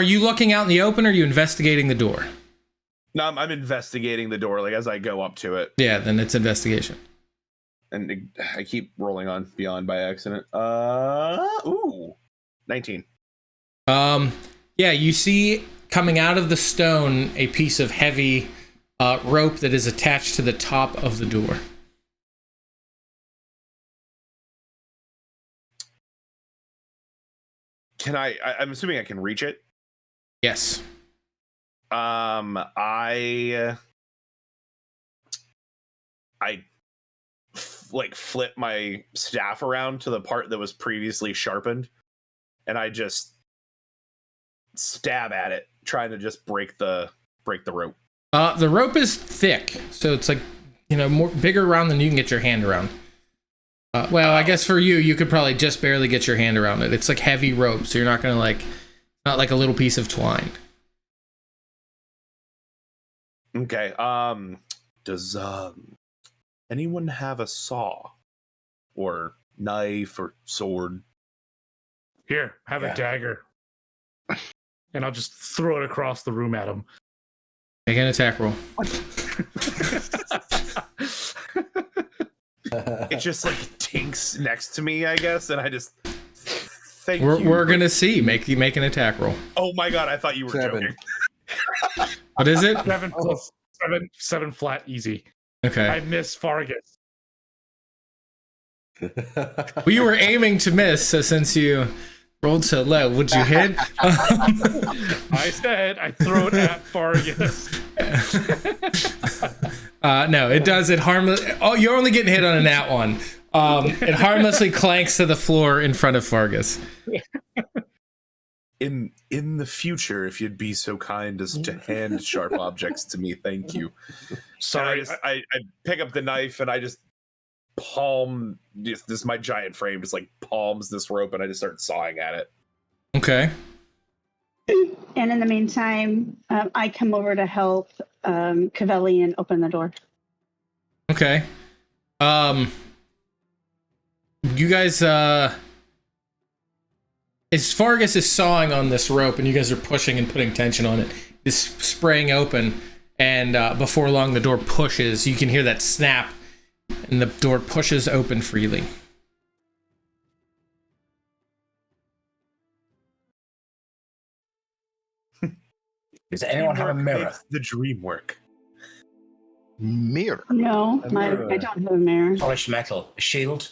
you looking out in the open or are you investigating the door? No, I'm investigating the door like as I go up to it. Yeah, then it's investigation. And I keep rolling on beyond by accident. 19. Yeah, you see coming out of the stone a piece of heavy rope that is attached to the top of the door. Can I'm assuming I can reach it? Yes. I like flip my staff around to the part that was previously sharpened, and I just stab at it, trying to just break the rope. The rope is thick, so it's like, more bigger around than you can get your hand around. Well, I guess for you could probably just barely get your hand around it. It's like heavy rope, so you're not gonna not like a little piece of twine. Okay. Does anyone have a saw or knife or sword? Here, have a dagger. And I'll just throw it across the room at him. Make an attack roll. It just like tinks next to me, I guess, and I just We're gonna see. Make an attack roll. Oh my god, I thought you were 7. joking. What is it? 7 plus 7 flat easy. Okay. I miss Fargus. Well, you were aiming to miss, so since you rolled so low, would you hit? I said I throw it at Fargus. No, it does. It harmless. Oh, you're only getting hit on a nat one. It harmlessly clanks to the floor in front of Fargus. In the future, if you'd be so kind as to hand sharp objects to me, thank you. Sorry, I pick up the knife and I just palm this my giant frame just like palms this rope, and I just start sawing at it. Okay. And in the meantime, I come over to help Cavelli and open the door. Okay. You guys, as Fargus is sawing on this rope and you guys are pushing and putting tension on it, it's spraying open, and before long the door pushes. You can hear that snap, and the door pushes open freely. Does anyone have a mirror? Makes the dream work. Mirror. No, A mirror. I don't have a mirror. Polished metal. A shield?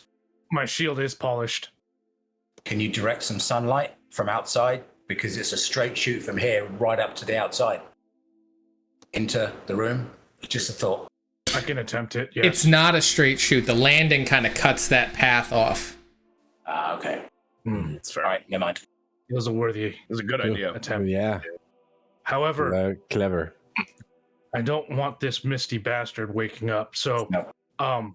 my shield is polished. Can you direct some sunlight from outside? Because it's a straight shoot from here right up to the outside. Into the room. Just a thought. I can attempt it, yes. It's not a straight shoot. The landing kind of cuts that path off. Okay. It's fair. All right, never mind. It was a worthy It was a good idea. attempt. Yeah, However, clever. I don't want this misty bastard waking up. So, No.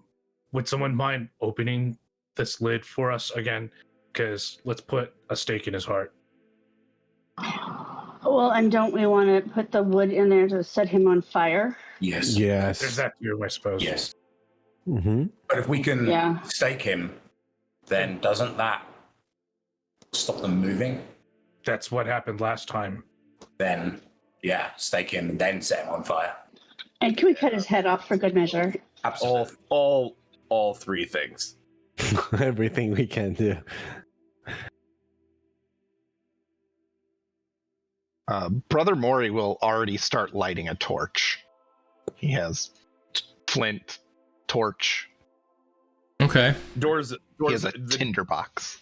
would someone mind opening this lid for us again? Because let's put a stake in his heart. Well, and don't we want to put the wood in there to set him on fire? Yes. There's Yes. that too, I suppose. Yes. Mm-hmm. But if we can Yeah. stake him, then doesn't that stop them moving? That's what happened last time. Then, yeah, stake him and then set him on fire. And can we cut his head off for good measure? Absolutely. All three things. Everything we can do. Brother Mori will already start lighting a torch. He has flint, torch. Okay. Doors. He has a tinderbox.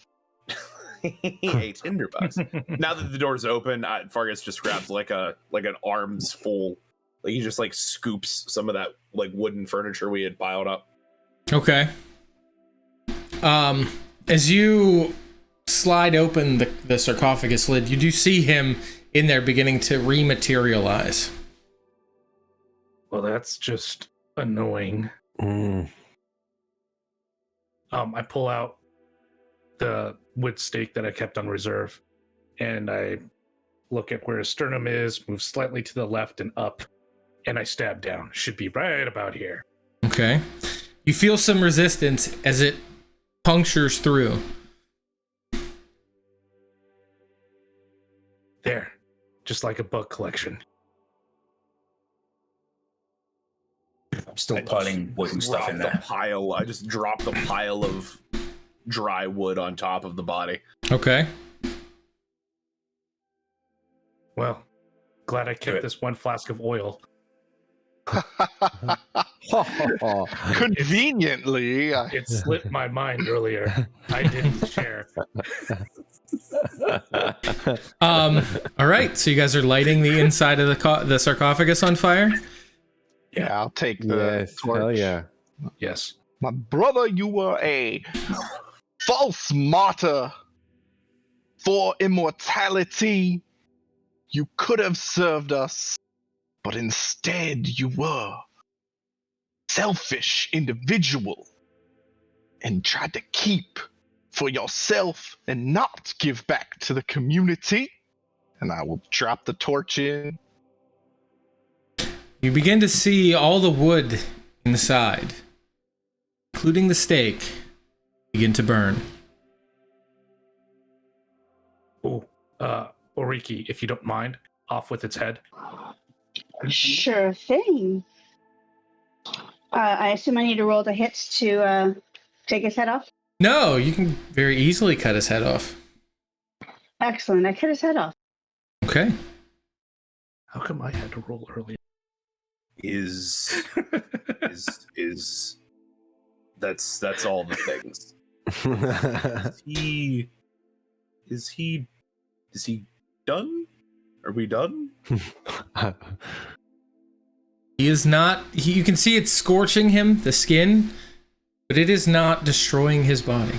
A tinderbox. Now that the door's open, Fargus just grabs like an arms full. Like he just like scoops some of that like wooden furniture we had piled up. Okay. As you slide open the sarcophagus lid, you do see him in there beginning to rematerialize. Well, that's just annoying. Mm. I pull out the wood stake that I kept on reserve, and I look at where his sternum is, move slightly to the left and up, and I stab down. Should be right about here. Okay. You feel some resistance as it punctures through. There. Just like a bug collection. I'm still piling wood and stuff in there. I just dropped the pile of dry wood on top of the body. Okay. Well, glad I kept this one flask of oil. Conveniently, It slipped my mind earlier. I didn't share. All right. So you guys are lighting the inside of the sarcophagus on fire. yeah, I'll take the Yes. torch. Hell yeah. Yes. My brother, you were a false martyr for immortality. You could have served us, but instead you were selfish individual and tried to keep for yourself and not give back to the community. And I will drop the torch in. You begin to see all the wood inside, including the stake, begin to burn. Oh, Oriki, if you don't mind, off with its head. Sure thing. I assume I need to roll the hits to take his head off? No, you can very easily cut his head off. Excellent. I cut his head off. Okay. How come I had to roll earlier? Is that's all the things. Is he done? Are we done? He is not. You can see it's scorching him, the skin, but it is not destroying his body.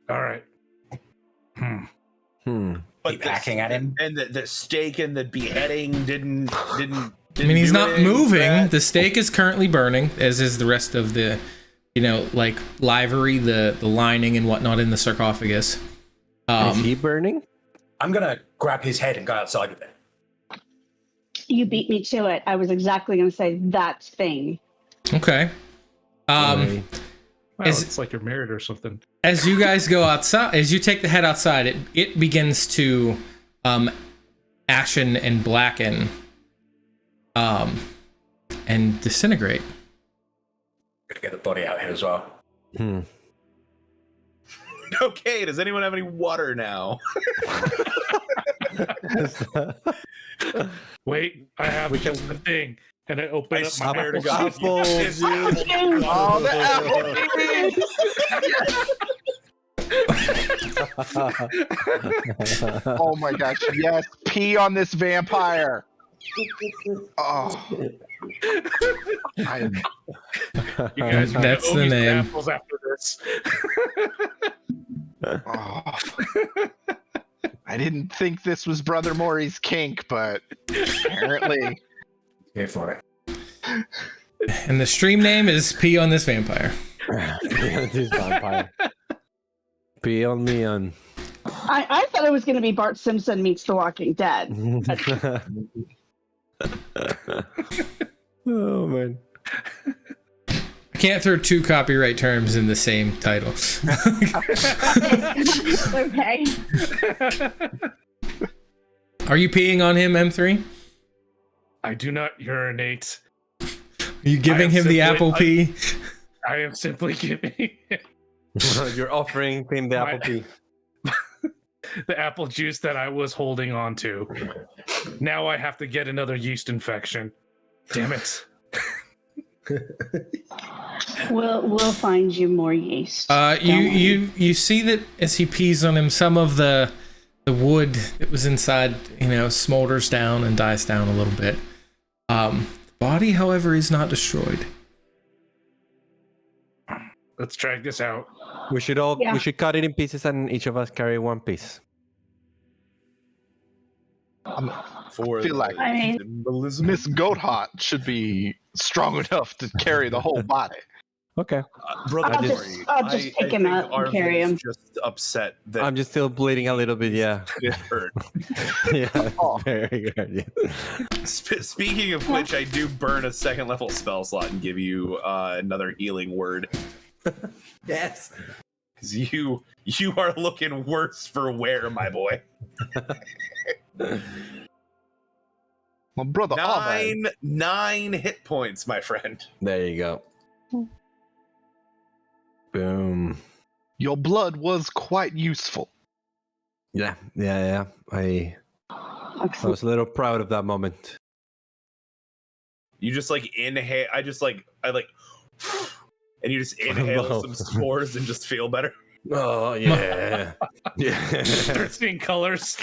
All right. But Keep hacking at him. And the stake and the beheading didn't. I mean, he's do not anything moving. with that? The stake is currently burning, as is the rest of the, like livery, the lining and whatnot in the sarcophagus. Is he burning? I'm gonna grab his head and go outside with it. You beat me to it. I was exactly going to say that thing. Okay. Right. Wow, Is- it's like you're married or something. As you guys go outside, as you take the head outside, it begins to ashen and blacken and disintegrate. Gotta get the body out here as well. Okay, does anyone have any water now? Wait, I have just the thing. And I open I up my swear to apple God. juice. Oh, the apple baby! Oh my gosh, yes, pee on this vampire. Oh. You guys That's owe the me some name. apples after this. Oh. I didn't think this was Brother Maury's kink, but apparently. Here for it. And the stream name is Pee on This Vampire. This vampire. Pee on me on. I thought it was going to be Bart Simpson meets The Walking Dead. Oh man. I can't throw two copyright terms in the same title. Okay. Are you peeing on him, M3? I do not urinate. Are you giving him the apple pee? I am simply giving You're offering him the apple pee. the apple juice that I was holding on to. Now I have to get another yeast infection. Damn it. We'll find you more yeast. You see that as he pees on him, some of the wood that was inside, smolders down and dies down a little bit. The body, however, is not destroyed. Let's drag this out. We should cut it in pieces and each of us carry one piece. For feel like symbolism. Miss Goathot should be strong enough to carry the whole body. Okay. Brother, I'll just pick him up and carry him. Just upset that I'm just still bleeding a little bit, yeah. it hurt. Yeah, very good. Yeah. Speaking of which, I do burn a second level spell slot and give you another healing word. Yes. Because you are looking worse for wear, my boy. My brother, Nine hit points, my friend. There you go. Boom. your blood was quite useful. Yeah. I was a little proud of that moment. You just inhale. I and you just inhale some spores and just feel better. Oh yeah. Yeah. Start seeing colors.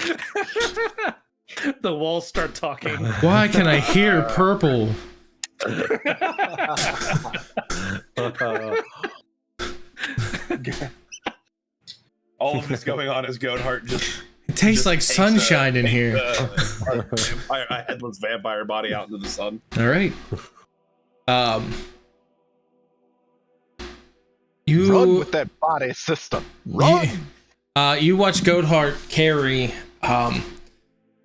The walls start talking. Why can I hear purple? All of this going on is Goatheart just. It tastes like sunshine in here. A headless vampire body out into the sun. All right. Run You with that body system. Run. you watch Goatheart carry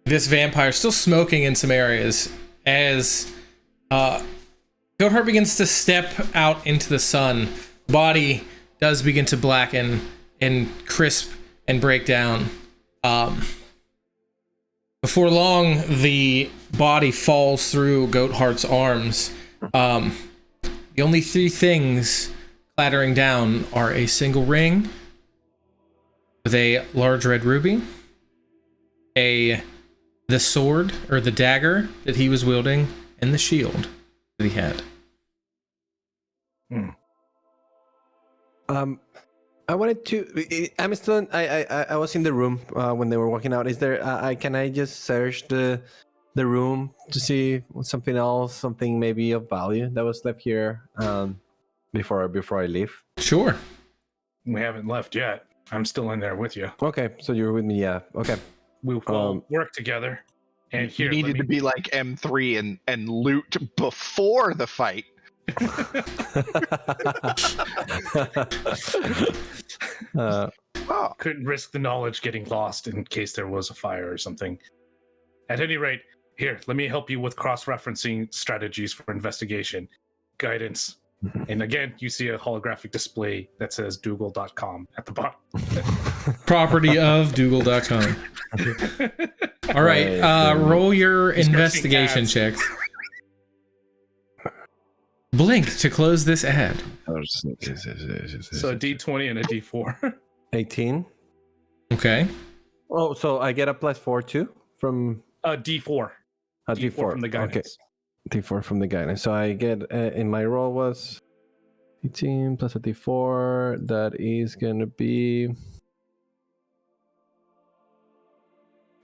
this vampire still smoking in some areas as Goatheart begins to step out into the sun. Body does begin to blacken and crisp and break down. Before long, the body falls through Goatheart's arms. The only three things clattering down are a single ring with a large red ruby, the sword or the dagger that he was wielding, and the shield that he had. I wanted to. I'm still. I was in the room when they were walking out. Is there? Can I just search the room to see something else, something maybe of value that was left here before I leave? Sure. We haven't left yet. I'm still in there with you. Okay, so you're with me. Yeah. Okay. We will work together. And here, You needed to be like M3 and loot before the fight. Couldn't risk the knowledge getting lost in case there was a fire or something. At any rate, here, let me help you with cross-referencing strategies for investigation, guidance. And again, you see a holographic display that says Dougal.com at the bottom. Property of Dougal.com. All right, roll your investigation checks. Blink to close this ad. So a D20 and a D4. 18. Okay. Oh, so I get a +4 too from A D4. a D4 from the guidance. Okay. D4 from the guidance. So I get in my roll was 18 plus a D4. That is gonna be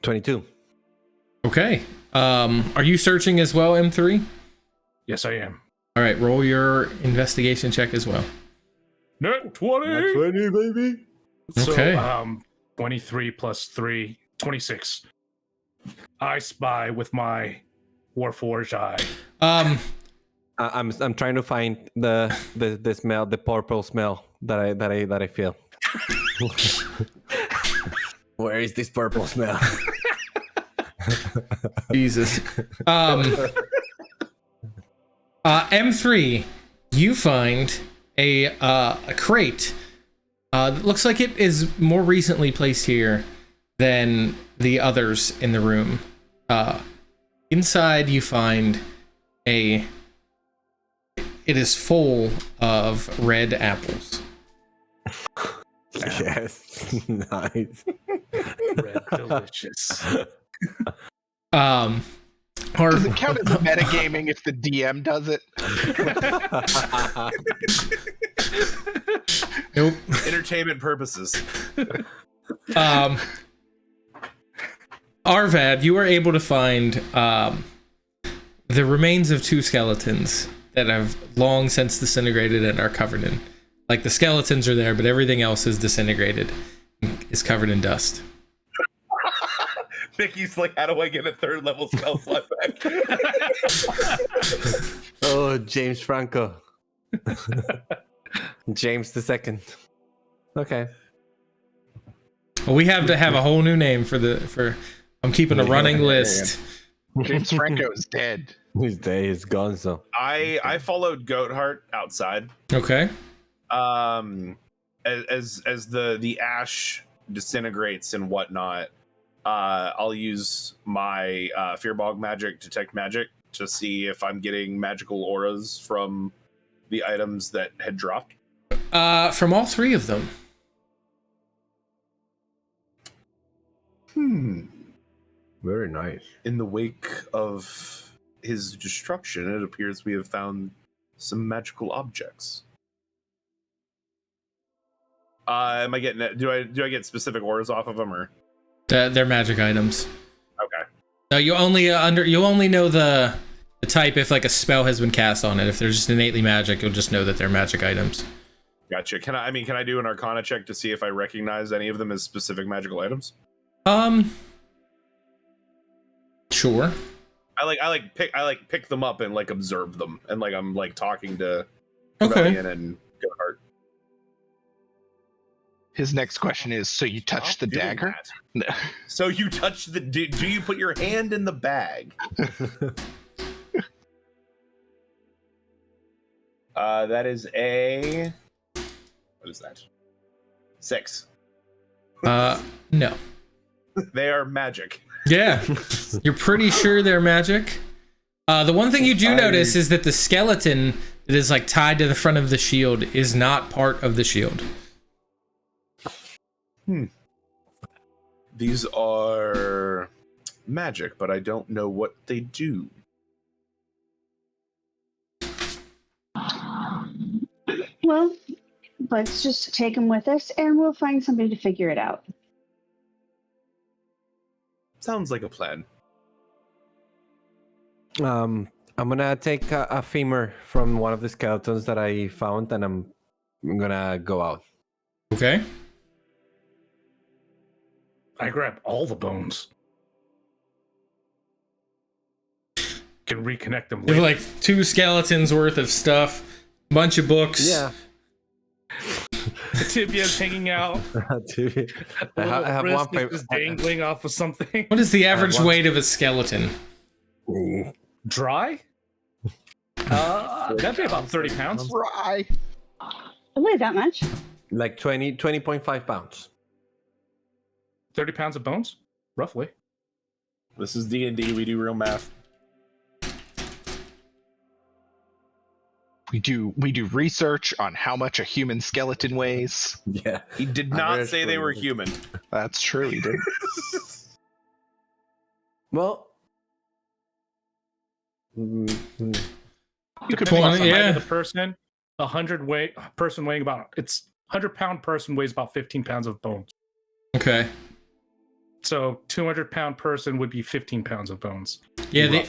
22. Okay. Are you searching as well, M3? Yes, I am. All right, roll your investigation check as well. Net 20! 20, baby. Okay. So, 23 plus 3, 26. I spy with my Warforged eye. I'm trying to find the smell, the purple smell that I feel. Where is this purple smell? Jesus. M3, you find a crate. That looks like it is more recently placed here than the others in the room. Inside, you find it is full of red apples. Yes, nice. Red delicious. Does it count as metagaming if the DM does it? Nope. Entertainment purposes. Arvad, you are able to find the remains of 2 skeletons that have long since disintegrated and are covered in. Like, the skeletons are there, but everything else is disintegrated. Is covered in dust. Mickey's like, how do I get a 3rd level spell slot back? Oh, James Franco. James II. Okay. Well, we have to have a whole new name for I'm keeping a running list. James Franco is dead. His day is gone, so. I followed Goatheart outside. Okay. As the ash disintegrates and whatnot, I'll use my Fearbog magic, detect magic, to see if I'm getting magical auras from the items that had dropped. From all 3 of them. Very nice. In the wake of his destruction, it appears we have found some magical objects. Am I getting do I get specific auras off of them, or? They're magic items. Okay. No, you only know the the type if like a spell has been cast on it. If they're just innately magic, you'll just know that they're magic items. Gotcha. Can I do an Arcana check to see if I recognize any of them as specific magical items? Sure. I pick them up and like observe them, and like I'm like talking to Okay. Rebellion and Goatheart. His next question is: so you touched the Doing dagger? that. So you touch the? Do you put your hand in the bag? That is a. What is that? 6. No. They are magic. Yeah. You're pretty sure they're magic. The one thing you do notice is that the skeleton that is like tied to the front of the shield is not part of the shield. These are magic, but I don't know what they do. Well, let's just take them with us, and we'll find somebody to figure it out. Sounds like a plan. I'm gonna take a femur from one of the skeletons that I found, and I'm gonna go out. Okay. I grab all the bones. Can reconnect them You have later. like 2 skeletons worth of stuff, bunch of books. Yeah. The tibia's hanging out. I I have one wrist is paper. just dangling off of something. What is the average one- weight of a skeleton? Dry? That'd be about 30 pounds. Right. It weighed that much. Like 20.5 pounds. 30 pounds of bones, roughly. This is D&D. We do real math. We do research on how much a human skeleton weighs. Yeah. He did not say they were human. That's true. He did. Well. Depending on Twenty, the height yeah. of the person, 100-pound person weighs about 15 pounds of bones. Okay. So 200-pound person would be 15 pounds of bones. Yeah,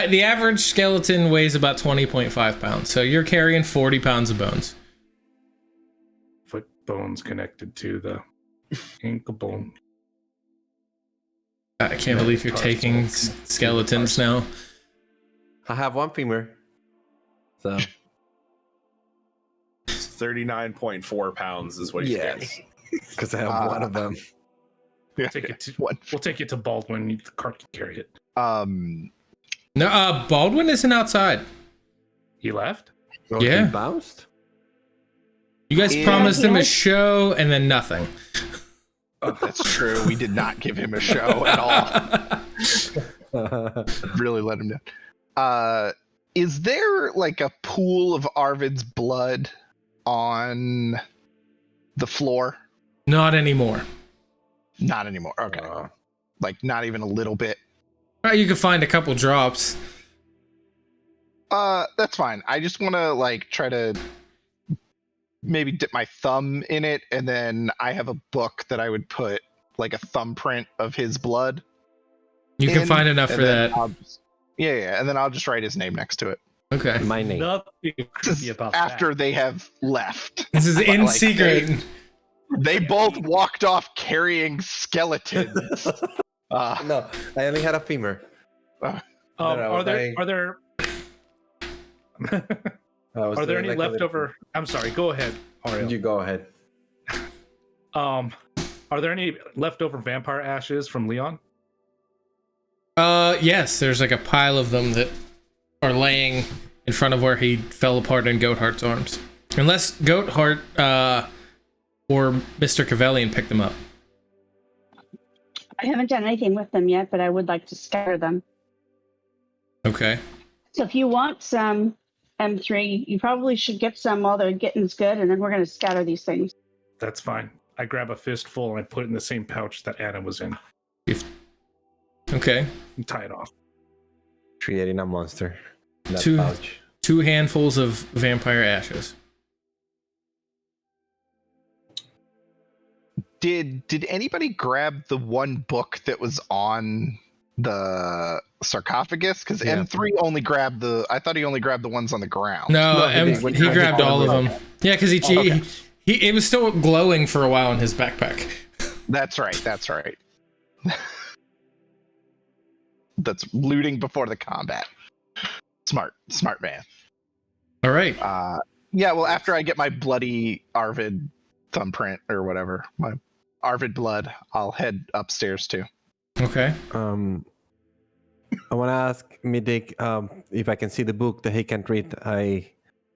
the average skeleton weighs about 20.5 pounds. So you're carrying 40 pounds of bones. Foot bones connected to the ankle bone. I can't believe you're taking skeletons now. I have one femur. So 39.4 pounds is what he's getting. because I have one of them. Take it to, What? we'll take it to Baldwin. The cart can carry it. No, Baldwin isn't outside. He left? Oh, Yeah. he bounced? You guys Yeah. promised him a Yes. show and then nothing. That's true. We did not give him a show at all. Really let him down. Is there like a pool of Arvid's blood on the floor? Not anymore. Not anymore. Okay. Like not even a little bit. You can find a couple drops. That's fine. I just want to like try to maybe dip my thumb in it, and then I have a book that I would put like a thumbprint of his blood. You can in, find enough and for then that. I'll just- yeah, and then I'll just write his name next to it. Okay. My name. Nothing creepy about After that. they have left. This is in Like, secret. They both walked off carrying skeletons. No, I only had a femur. No, Are there Are any leftover? I'm sorry. Go ahead, Ariel. You go ahead. Are there any leftover vampire ashes from Leon? Yes, there's like a pile of them that are laying in front of where he fell apart in Goatheart's arms. Unless Goatheart or Mr. Cavelian picked them up. I haven't done anything with them yet, but I would like to scatter them. Okay. So if you want some M3, you probably should get some while they're getting good, and then we're going to scatter these things. That's fine. I grab a fistful and I put it in the same pouch that Anna was in Okay. and tie it off. Creating a monster. That Two- pouch. 2 handfuls of vampire ashes. Did anybody grab the one book that was on the sarcophagus? Because Yeah. M3 only grabbed the. I thought he only grabbed the ones on the ground. No, he he grabbed all of them. Yeah, because Okay. he it was still glowing for a while in his backpack. That's right. That's looting before the combat. Smart man. All right. Yeah, well, after I get my bloody Arvid thumbprint or whatever, my Arvid blood, I'll head upstairs too. Okay. I want to ask Midik if I can see the book that he can't read.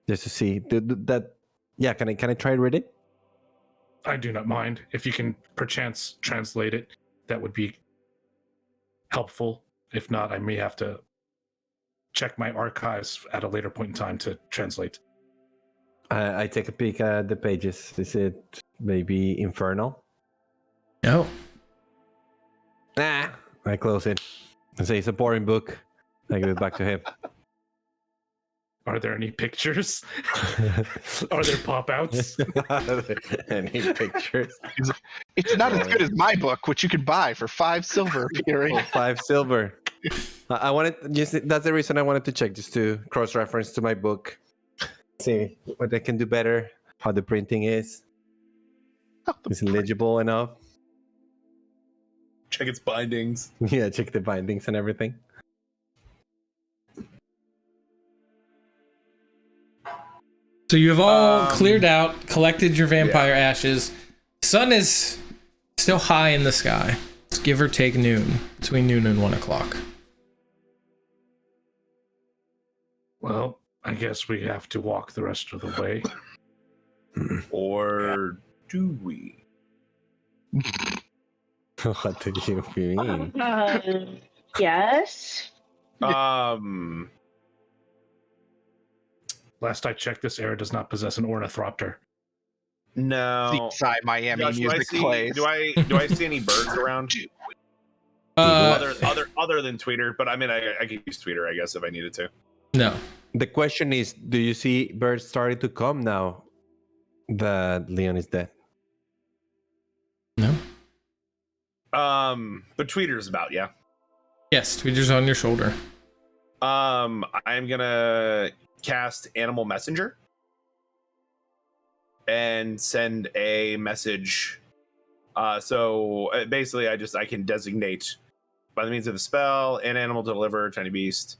Just to see that. Yeah, can I try to read it? I do not mind. If you can perchance translate it, that would be helpful. If not, I may have to check my archives at a later point in time to translate. I take a peek at the pages. Is it maybe Infernal? No. Nah. I close it. I say it's a boring book. I give it back to him. Are there any pictures? Are there pop-outs? Any pictures? It's not as good as my book, which you could buy for 5 silver. Fury. 5 silver. I wanted that's the reason I wanted to check, just to cross-reference to my book, see what I can do better, how the printing is. Is it legible enough? Check its bindings. Yeah, check the bindings and everything. So you have all cleared out, collected your vampire ashes. Sun is still high in the sky. It's give or take noon, between noon and 1 o'clock. Well, I guess we have to walk the rest of the way. Or do we? What do you mean? Yes. Last I checked, this area does not possess an ornithopter. No. Seaside Miami Josh, music plays. do I see any birds around? Other than Tweeter, but I mean I could use Tweeter, I guess, if I needed to. No. The question is, do you see birds starting to come now that Leon is dead? No. But Tweeter's about, yeah. Yes, Tweeter's on your shoulder. I'm gonna cast Animal Messenger and send a message. So basically, I can designate by the means of the spell an animal to deliver, tiny beast.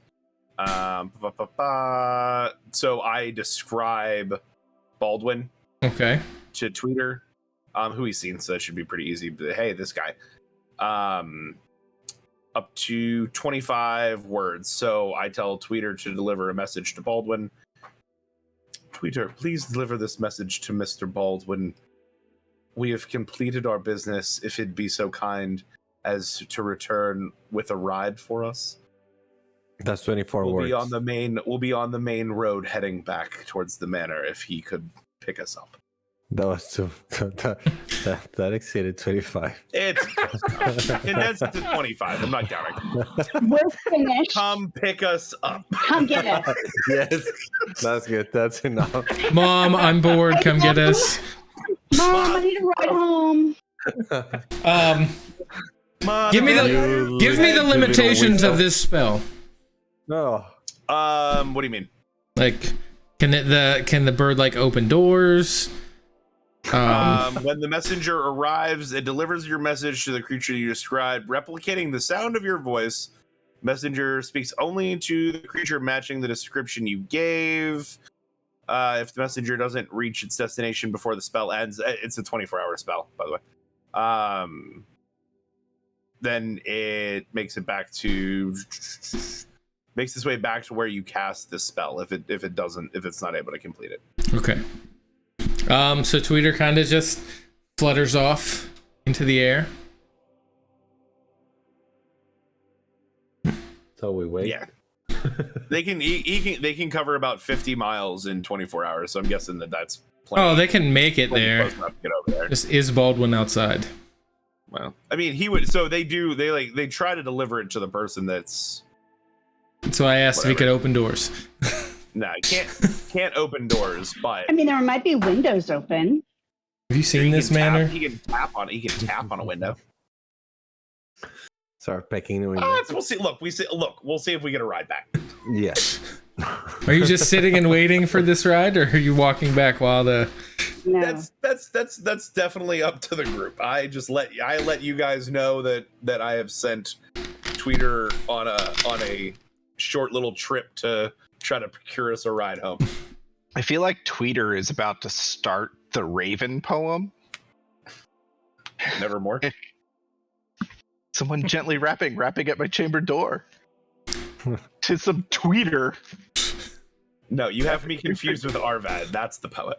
So I describe Baldwin Okay. to Tweeter, who he's seen, so it should be pretty easy. But hey, this guy. Up to 25 words. So I tell Tweeter to deliver a message to Baldwin. Tweeter, please deliver this message to Mr. Baldwin. We have completed our business, if it'd be so kind as to return with a ride for us. That's 24 words. We'll be on the main road heading back towards the manor if he could pick us up. That was too. That exceeded 25. It's condensed to 25. I'm not counting. We're finished. Come pick us up. Come get us. Yes, that's good. That's enough. Mom, I'm bored. Come get us. Mom, I need a ride home. Mom, Give me the limitations of this spell. No. what do you mean? Like, can the bird like open doors? When the messenger arrives, it delivers your message to the creature you described, replicating the sound of your voice. Messenger speaks only to the creature matching the description you gave. If the messenger doesn't reach its destination before the spell ends, it's a 24-hour spell, by the way. Then it makes its way back to where you cast this spell. If it's not able to complete it. Okay. So Tweeter kind of just flutters off into the air. So we wait. Yeah. They can cover about 50 miles in 24 hours. So I'm guessing that's plenty. Oh, they can make it there. Close enough to get over there. Just is Baldwin outside? Well, I mean, he would. So they try to deliver it to the person that's. So I asked if he could open doors. No, he can't open doors, but I mean, there might be windows open. Have you seen this manor? He can tap on a window. Start pecking the We'll see. Look, we'll see if we get a ride back. Yes. Are you just sitting and waiting for this ride, or are you walking back while the? No. That's definitely up to the group. I let you guys know that I have sent Tweeter on a short little trip to try to procure us a ride home. I feel like Tweeter is about to start the Raven poem. Nevermore. Someone gently rapping at my chamber door. To some Tweeter. No, you have me confused with Arvad. That's the poet.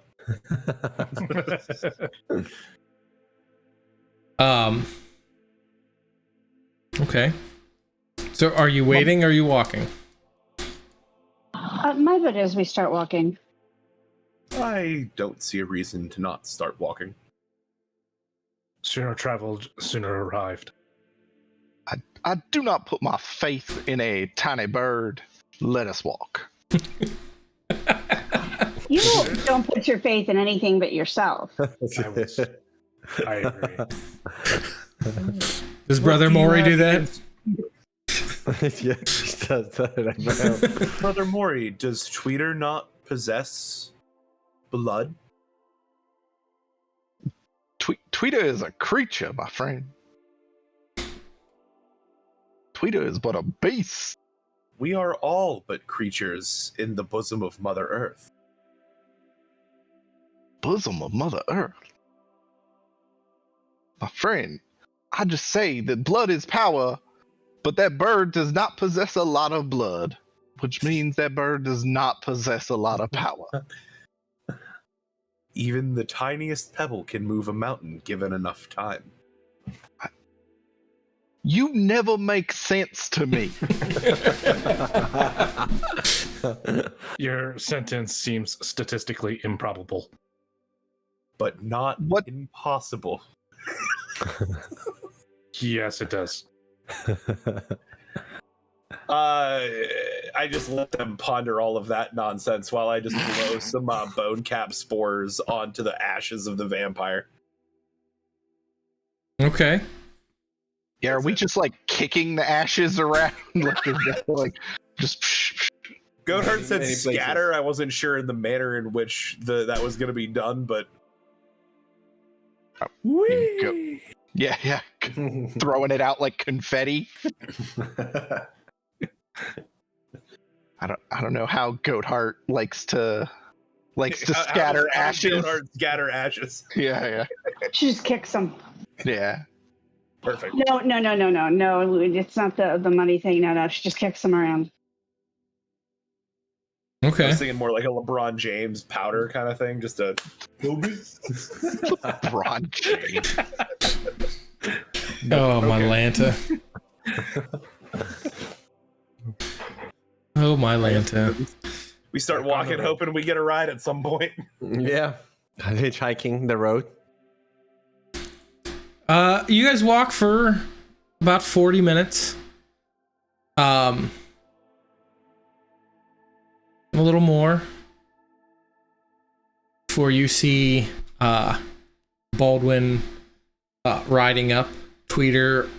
Okay. So, are you waiting or are you walking? My vote is we start walking. I don't see a reason to not start walking. Sooner traveled, sooner arrived. I do not put my faith in a tiny bird. Let us walk. You don't put your faith in anything but yourself. I agree. Does Brother Maury do that? Yeah, he does that. Brother Maury, does Tweeter not possess blood? Tweeter is a creature, my friend. Tweeter is but a beast. We are all but creatures in the bosom of Mother Earth. Bosom of Mother Earth. My friend, I just say that blood is power, but that bird does not possess a lot of blood, which means that bird does not possess a lot of power. Even the tiniest pebble can move a mountain given enough time. You never make sense to me. Your sentence seems statistically improbable. But not impossible. Yes, it does. I just let them ponder all of that nonsense while I just blow some bone cap spores onto the ashes of the vampire. Okay. Yeah, are we just like kicking the ashes around? like just. Goathart said scatter. I wasn't sure in the manner in which that was going to be done, but. Yeah. Throwing it out like confetti. I don't know how Goathart likes to scatter ashes. Goathart scatter ashes. Yeah. She just kicks them. Yeah. Perfect. No. It's not the money thing. No. She just kicks them around. I Okay. was thinking more like a LeBron James powder kind of thing, just a. LeBron James. Oh, my Lanta. Oh, my Lanta. We start walking, hoping we get a ride at some point. Yeah. Hitchhiking the road. You guys walk for about 40 minutes. A little more before you see Baldwin riding up, Tweeter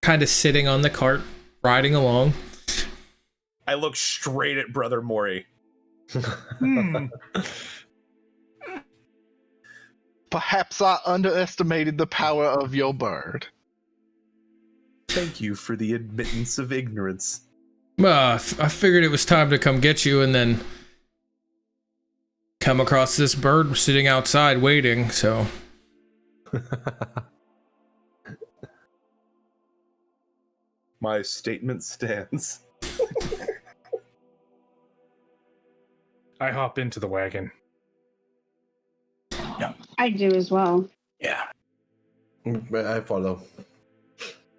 kind of sitting on the cart, riding along. I look straight at Brother Maury. Perhaps I underestimated the power of your bird. Thank you for the admittance of ignorance. I figured it was time to come get you, and then come across this bird sitting outside waiting, so. My statement stands. I hop into the wagon. I do as well. Yeah. I follow.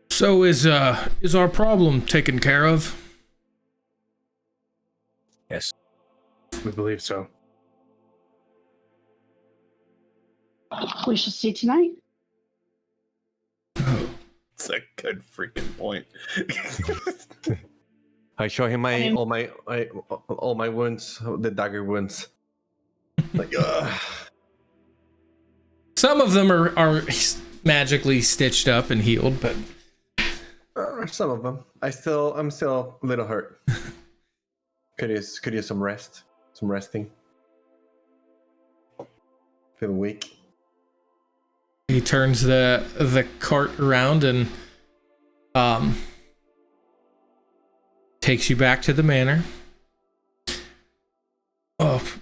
So is our problem taken care of? Yes. We believe so. We shall see tonight. It's a good freaking point. I show him all my wounds, the dagger wounds. Like, Some of them are magically stitched up and healed, but Some of them. I'm still a little hurt. Could use some rest. Some resting. Feeling weak. He turns the cart around and takes you back to the manor.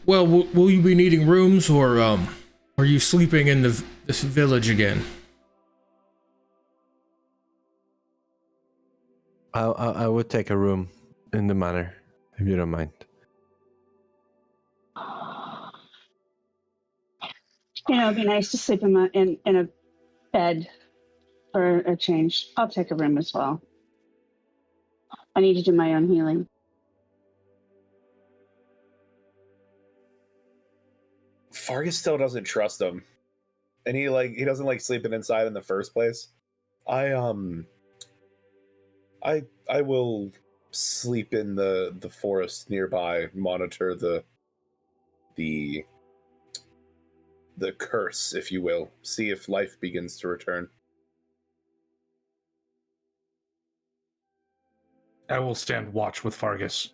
Well, will you be needing rooms, or are you sleeping in this village again? I would take a room in the manor, if you don't mind. It'd be nice to sleep in a bed for a change. I'll take a room as well. I need to do my own healing. Fargus still doesn't trust him, and he doesn't like sleeping inside in the first place. I will sleep in the forest nearby, monitor the curse, if you will, see if life begins to return. I will stand watch with Fargus.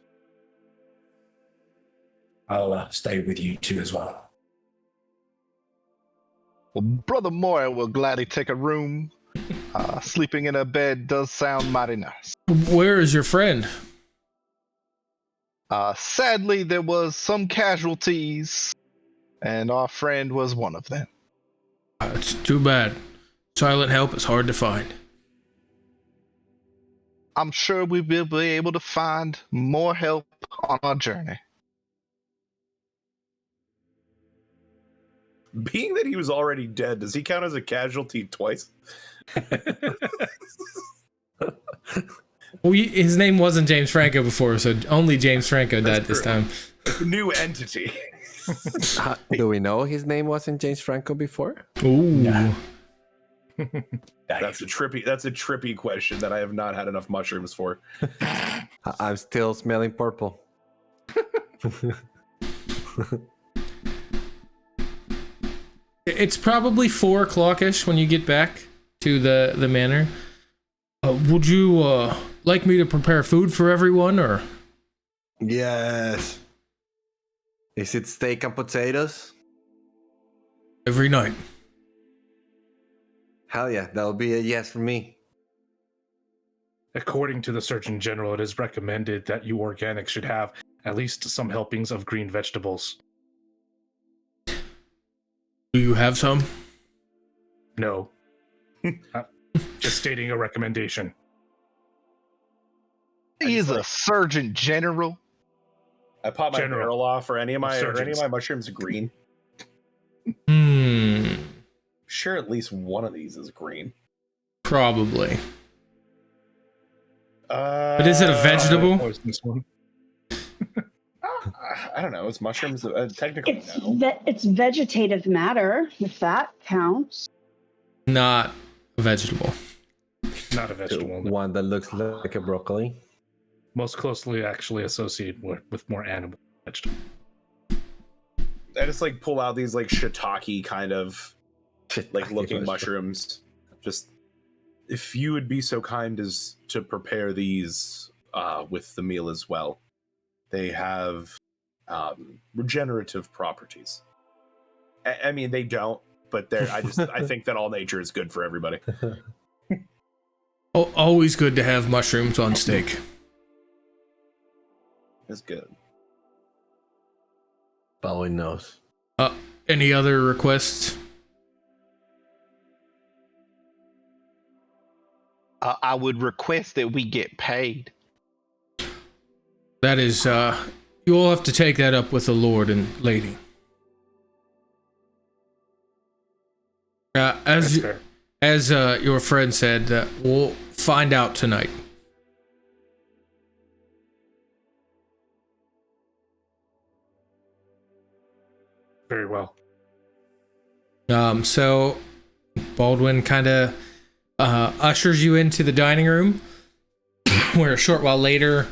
I'll stay with you two as well. Well, Brother Moira will gladly take a room. Sleeping in a bed does sound mighty nice. Where is your friend? Sadly, there was some casualties, and our friend was one of them. It's too bad. Silent help is hard to find. I'm sure we will be able to find more help on our journey. Being that he was already dead, does he count as a casualty twice? Well, his name wasn't James Franco before, so only James Franco died this time. New entity. Do we know his name wasn't James Franco before? Ooh. No. That's a trippy question that I have not had enough mushrooms for. I'm still smelling purple. It's probably 4 o'clock-ish when you get back to the manor. Would you like me to prepare food for everyone, or? Yes. Is it steak and potatoes? Every night. Hell yeah, that'll be a yes for me. According to the Surgeon General, it is recommended that you organics should have at least some helpings of green vegetables. Do you have some? No. Just stating a recommendation. He is a Surgeon General. I pop my barrel off. Are any of my mushrooms green? Sure, at least one of these is green. Probably. But is it a vegetable? This one. I don't know. It's mushrooms. Technically, It's vegetative matter, if that counts. Not a vegetable. Not a vegetable. One that looks like a broccoli. Most closely actually associated with more animal vegetable. I just pull out these shiitake kind of looking mushrooms. Just if you would be so kind as to prepare these with the meal as well. They have regenerative properties. I mean, they don't, but I think that all nature is good for everybody. Always good to have mushrooms on steak. It's good. Probably knows. Any other requests? I would request that we get paid. That is, you all have to take that up with the Lord and Lady. As your friend said, we'll find out tonight. Very well. So Baldwin kind of ushers you into the dining room, where a short while later,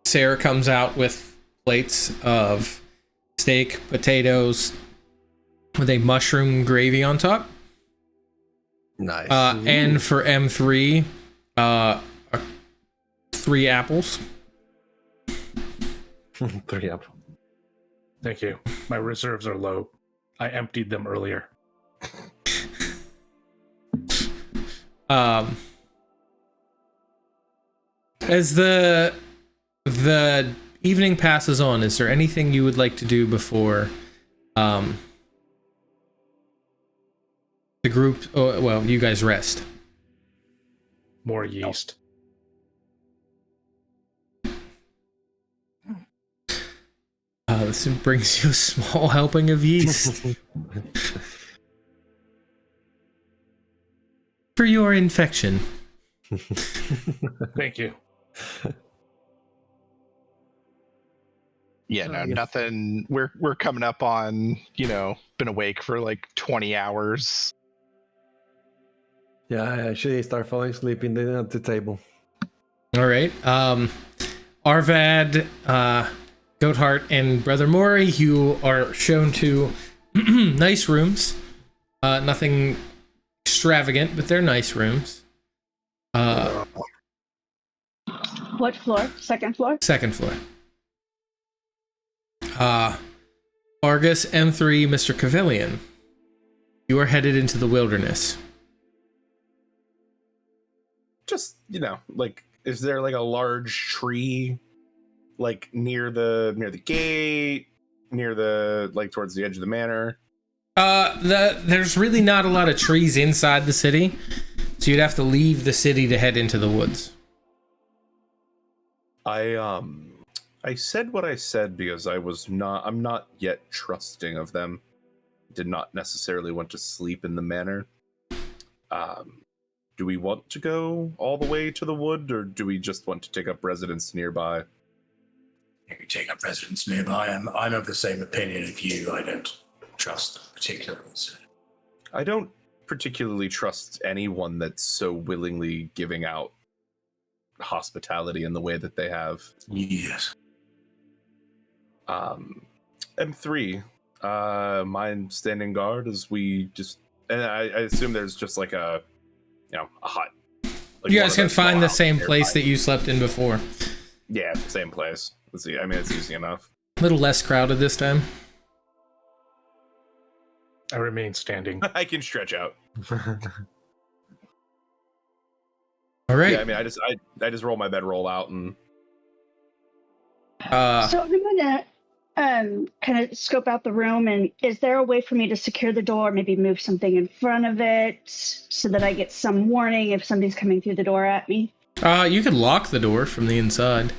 Sarah comes out with plates of steak, potatoes, with a mushroom gravy on top. Nice. And for M3, 3 apples. 3 up. Thank you. My reserves are low. I emptied them earlier. As the evening passes on, is there anything you would like to do before the group? Oh, well, you guys rest. More yeast. This brings you a small helping of yeast for your infection. Thank you. Yeah, no, nothing. We're coming up on, been awake for like 20 hours. Yeah, I actually start falling asleep at the table. All right. Arvad, Goatheart, and Brother Mori, you are shown to nice rooms. Nothing extravagant, but they're nice rooms. What floor? Second floor? Second floor. Argus, M3, Mr. Cavilian. You are headed into the wilderness. Just, like, is there like a large tree like near the gate, near the like towards the edge of the manor? There's really not a lot of trees inside the city, so you'd have to leave the city to head into the woods. I said what I said because I'm not yet trusting of them. Did not necessarily want to sleep in the manor. Do we want to go all the way to the wood, or do we just want to take up residence nearby? You can take up residence nearby. I'm of the same opinion of you. I don't trust them particularly. So. I don't particularly trust anyone that's so willingly giving out hospitality in the way that they have. Yes. M3, mind standing guard as we just, and I assume there's just like a hut. Like you guys can find the same place that you slept in before. Yeah, same place. Let's see. I mean, it's easy enough. A little less crowded this time. I remain standing. I can stretch out. All right. Yeah, I mean, I just roll my bedroll out and. So I'm gonna kind of scope out the room, and is there a way for me to secure the door, maybe move something in front of it so that I get some warning if somebody's coming through the door at me? You could lock the door from the inside.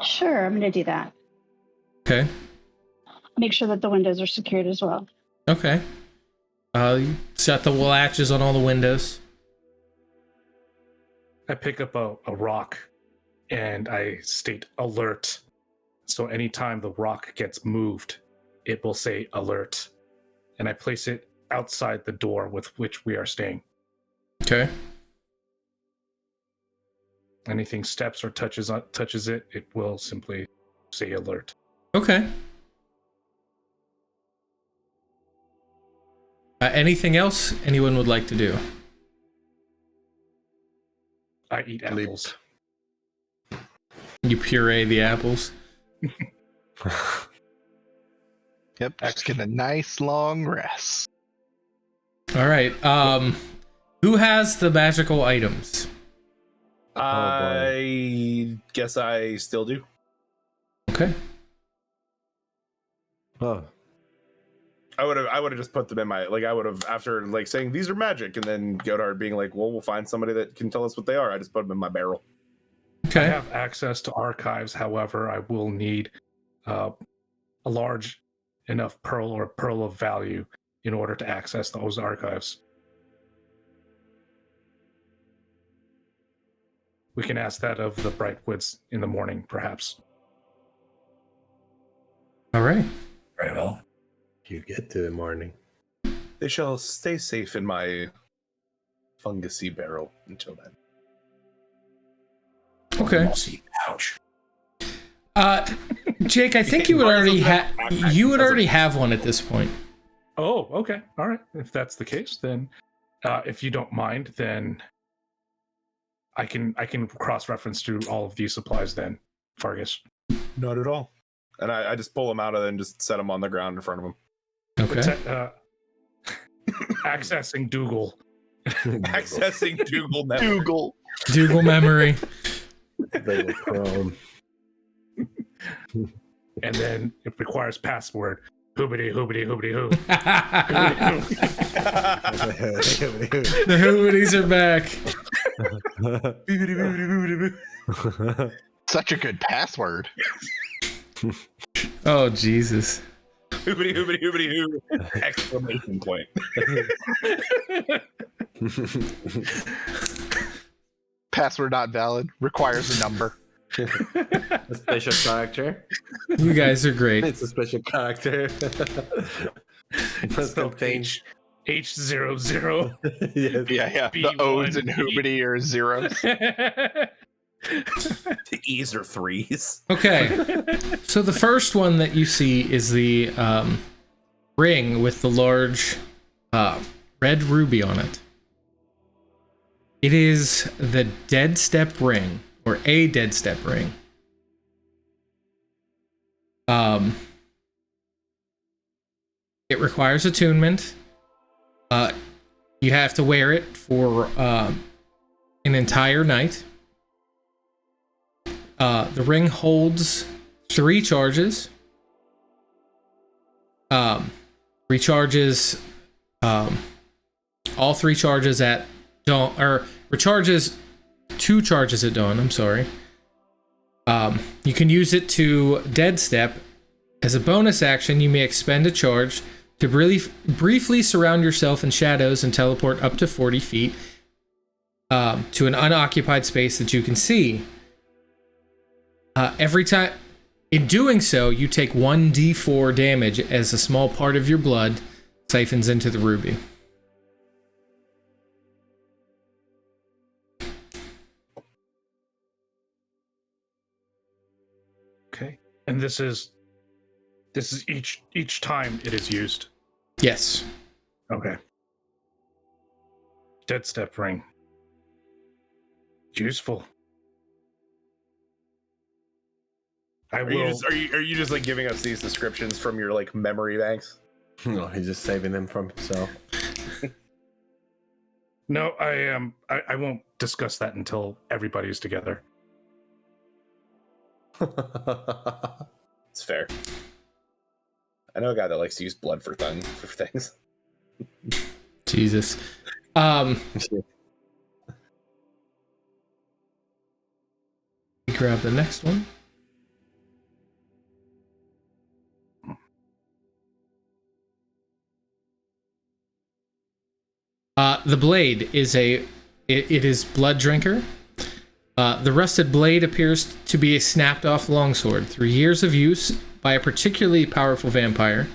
Sure, I'm gonna do that. Okay. Make sure that the windows are secured as well. Okay. You set the latches on all the windows. I pick up a rock and I state alert. So anytime the rock gets moved, it will say alert. And I place it outside the door with which we are staying. Okay. Anything steps or touches it, it will simply say alert. Okay. Anything else anyone would like to do? I eat apples. You puree the apples. Yep, just get a nice long rest. All right. Who has the magical items? I guess I still do. Okay. Oh. I would have just put them in my, like, I would have, after like saying these are magic, and then Godard being like, well, we'll find somebody that can tell us what they are. I just put them in my barrel. Okay. I have access to archives. However, I will need a large enough pearl or pearl of value in order to access those archives. We can ask that of the Brightwoods in the morning, perhaps. All right. Very well. You get to the morning. They shall stay safe in my fungusy barrel until then. Okay. Mossy pouch. Jake, I think you would already have one at this point. Oh, okay. All right. If that's the case, then If you don't mind, then I can cross-reference through all of these supplies then, Fargus. Not at all. And I just pull them out of there and just set them on the ground in front of him. Okay. Accessing Dougal. Accessing Dougal memory. Dougal memory. Chrome. And then it requires password. Hoobity, hoobity, hoobity, hoo. The hoobities are back. Such a good password. Oh, Jesus. Hoobity, hoobity, hoobity, hoo. Exclamation point. Password not valid. Requires a number. A special character. You guys are great. It's a special character. Must contain. H00. Yes. Yeah. The B1, O's in Hoobity are zeros. The E's are 3s. Okay. So the first one that you see is the ring with the large red ruby on it. It is the Dead Step ring, or a Dead Step ring. It requires attunement. You have to wear it for an entire night. The ring holds 3 charges. Recharges all 3 charges at dawn, or recharges 2 charges at dawn. I'm sorry. You can use it to dead step. As a bonus action, you may expend a charge to briefly surround yourself in shadows and teleport up to 40 feet to an unoccupied space that you can see. Every time, in doing so, you take 1d4 damage as a small part of your blood siphons into the ruby. Okay. And this is each time it is used. Yes. Okay. Dead step ring. Useful. Are you just like giving us these descriptions from your like memory banks? No, he's just saving them from himself. No, I won't discuss that until everybody's together. It's fair. I know a guy that likes to use blood for things. Jesus. Grab the next one. The blade is it is Blood Drinker. The rusted blade appears to be a snapped-off longsword. Through years of use by a particularly powerful vampire,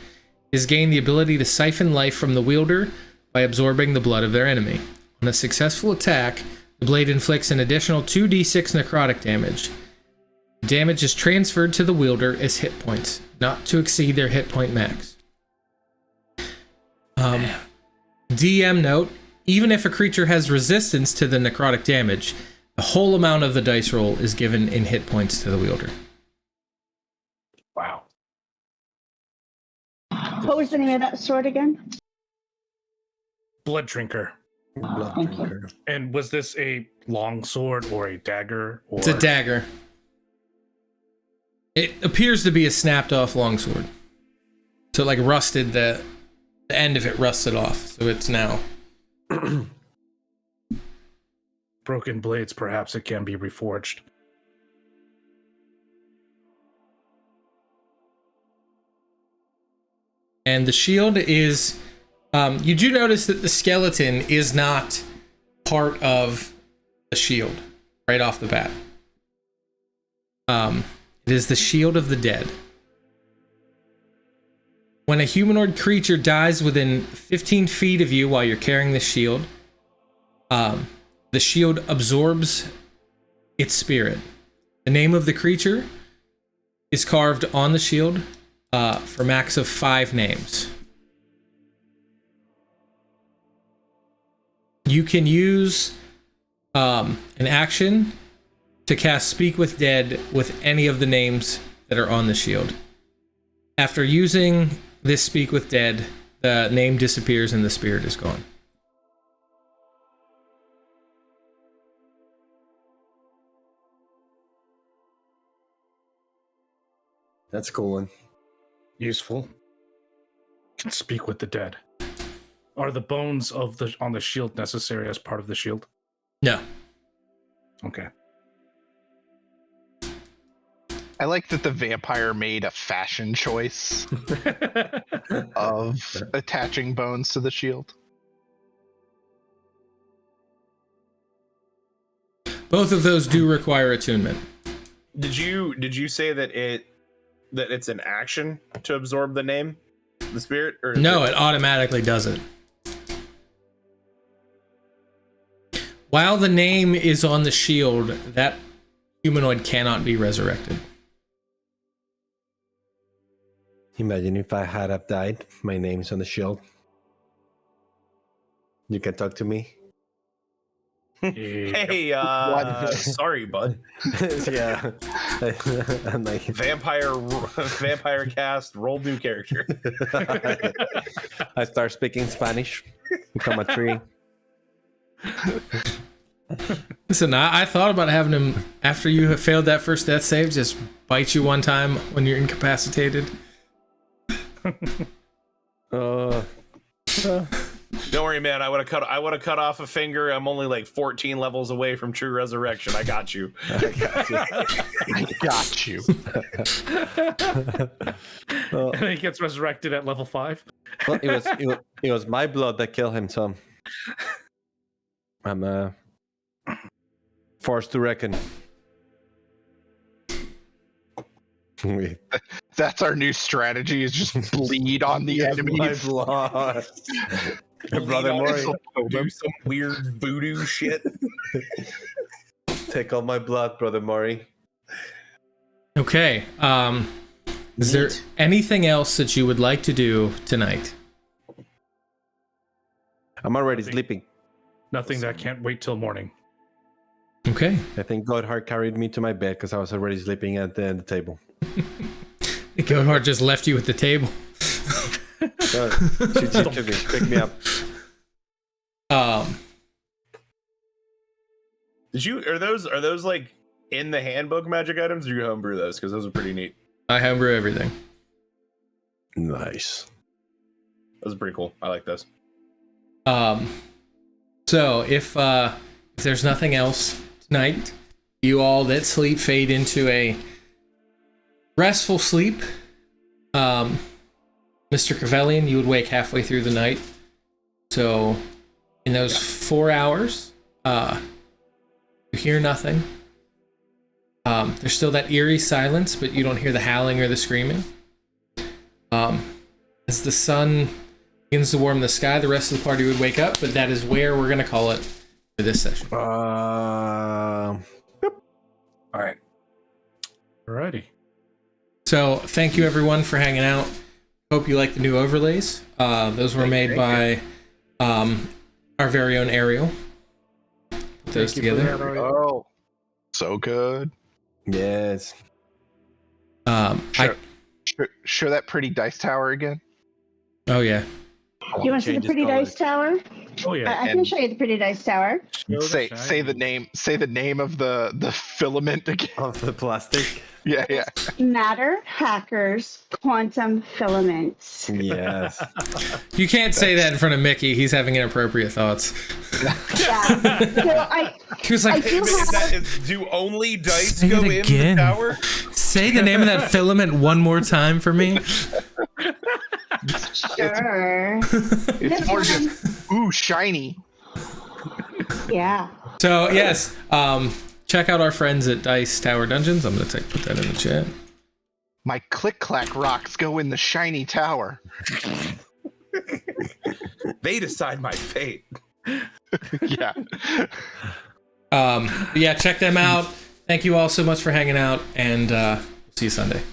it has gained the ability to siphon life from the wielder by absorbing the blood of their enemy. On a successful attack, the blade inflicts an additional 2d6 necrotic damage. Damage is transferred to the wielder as hit points, not to exceed their hit point max. DM note, even if a creature has resistance to the necrotic damage, the whole amount of the dice roll is given in hit points to the wielder. Wow. What was the name of that sword again? Blood Drinker. Blood Thank you. drinker. And was this a long sword or a dagger? Or... It's a dagger. It appears to be a snapped-off longsword. So, like, rusted, the end of it rusted off. So it's now... Broken blades, perhaps it can be reforged. And the shield is... you do notice that the skeleton is not part of the shield right off the bat. It is the shield of the dead. When a humanoid creature dies within 15 feet of you while you're carrying the shield, the shield absorbs its spirit. The name of the creature is carved on the shield for max of 5 names. you can use an action to cast Speak with Dead with any of the names that are on the shield. After using this Speak with Dead, the name disappears and the spirit is gone. That's a cool one. Useful. Can speak with the dead. Are the bones of on the shield necessary as part of the shield? No. Okay. I like that the vampire made a fashion choice of attaching bones to the shield. Both of those do require attunement. Did you say that it's an action to absorb the name, the spirit, or No, it automatically does it. While the name is on the shield, that humanoid cannot be resurrected. Imagine if I had have died. My name's on the shield. You can talk to me. Hey, sorry, bud. Yeah. I'm like, Vampire cast, roll new character. I start speaking Spanish. Become a tree. Listen, I thought about having him, after you have failed that first death save, just bite you one time when you're incapacitated. Don't worry, man. I would have cut off a finger. I'm only like 14 levels away from true resurrection. I got you. I got you. And he gets resurrected at level 5. Well, it was my blood that killed him, so I'm forced to reckon. That's our new strategy: is just bleed on the enemies. My blood. Brother Maury, Do some weird voodoo shit. take all my blood, Brother Maury. Okay. Is there anything else that you would like to do tonight? I'm already sleeping. Nothing that can't wait till morning. Okay. I think Godhard carried me to my bed because I was already sleeping at the table. Gohard just left you at the table. She took me, picked me up. Are those like in the handbook magic items, or you homebrew those? Because those are pretty neat. I homebrew everything. Nice. Those are pretty cool. I like those. So if there's nothing else tonight, you all that sleep fade into a restful sleep. Mr. Cavelian, you would wake halfway through the night. So in those 4 hours, you hear nothing. There's still that eerie silence, but you don't hear the howling or the screaming. As the sun begins to warm the sky, the rest of the party would wake up, but that is where we're going to call it for this session. All right. Alrighty. So thank you everyone for hanging out. Hope you like the new overlays. Those were made by our very own Ariel. Put those together. Oh, so good. Yes. Show that pretty dice tower again. Oh yeah. You want to see the pretty dice tower? Oh yeah. I can show you the pretty dice tower. Say the name. Say the name of the filament again. Of the plastic. Yeah. Matter Hackers Quantum Filaments. Yes. You can't say that in front of Mickey. He's having inappropriate thoughts. Yeah. So He was like, Do only dice Say go it in again. the tower? say the name of that filament one more time for me. Sure. It's more just shiny. Yeah. So yes, check out our friends at Dice Tower Dungeons. I'm gonna put that in the chat. My click-clack rocks go in the shiny tower. They decide my fate. Yeah. Yeah, check them out. Thank you all so much for hanging out, and see you Sunday.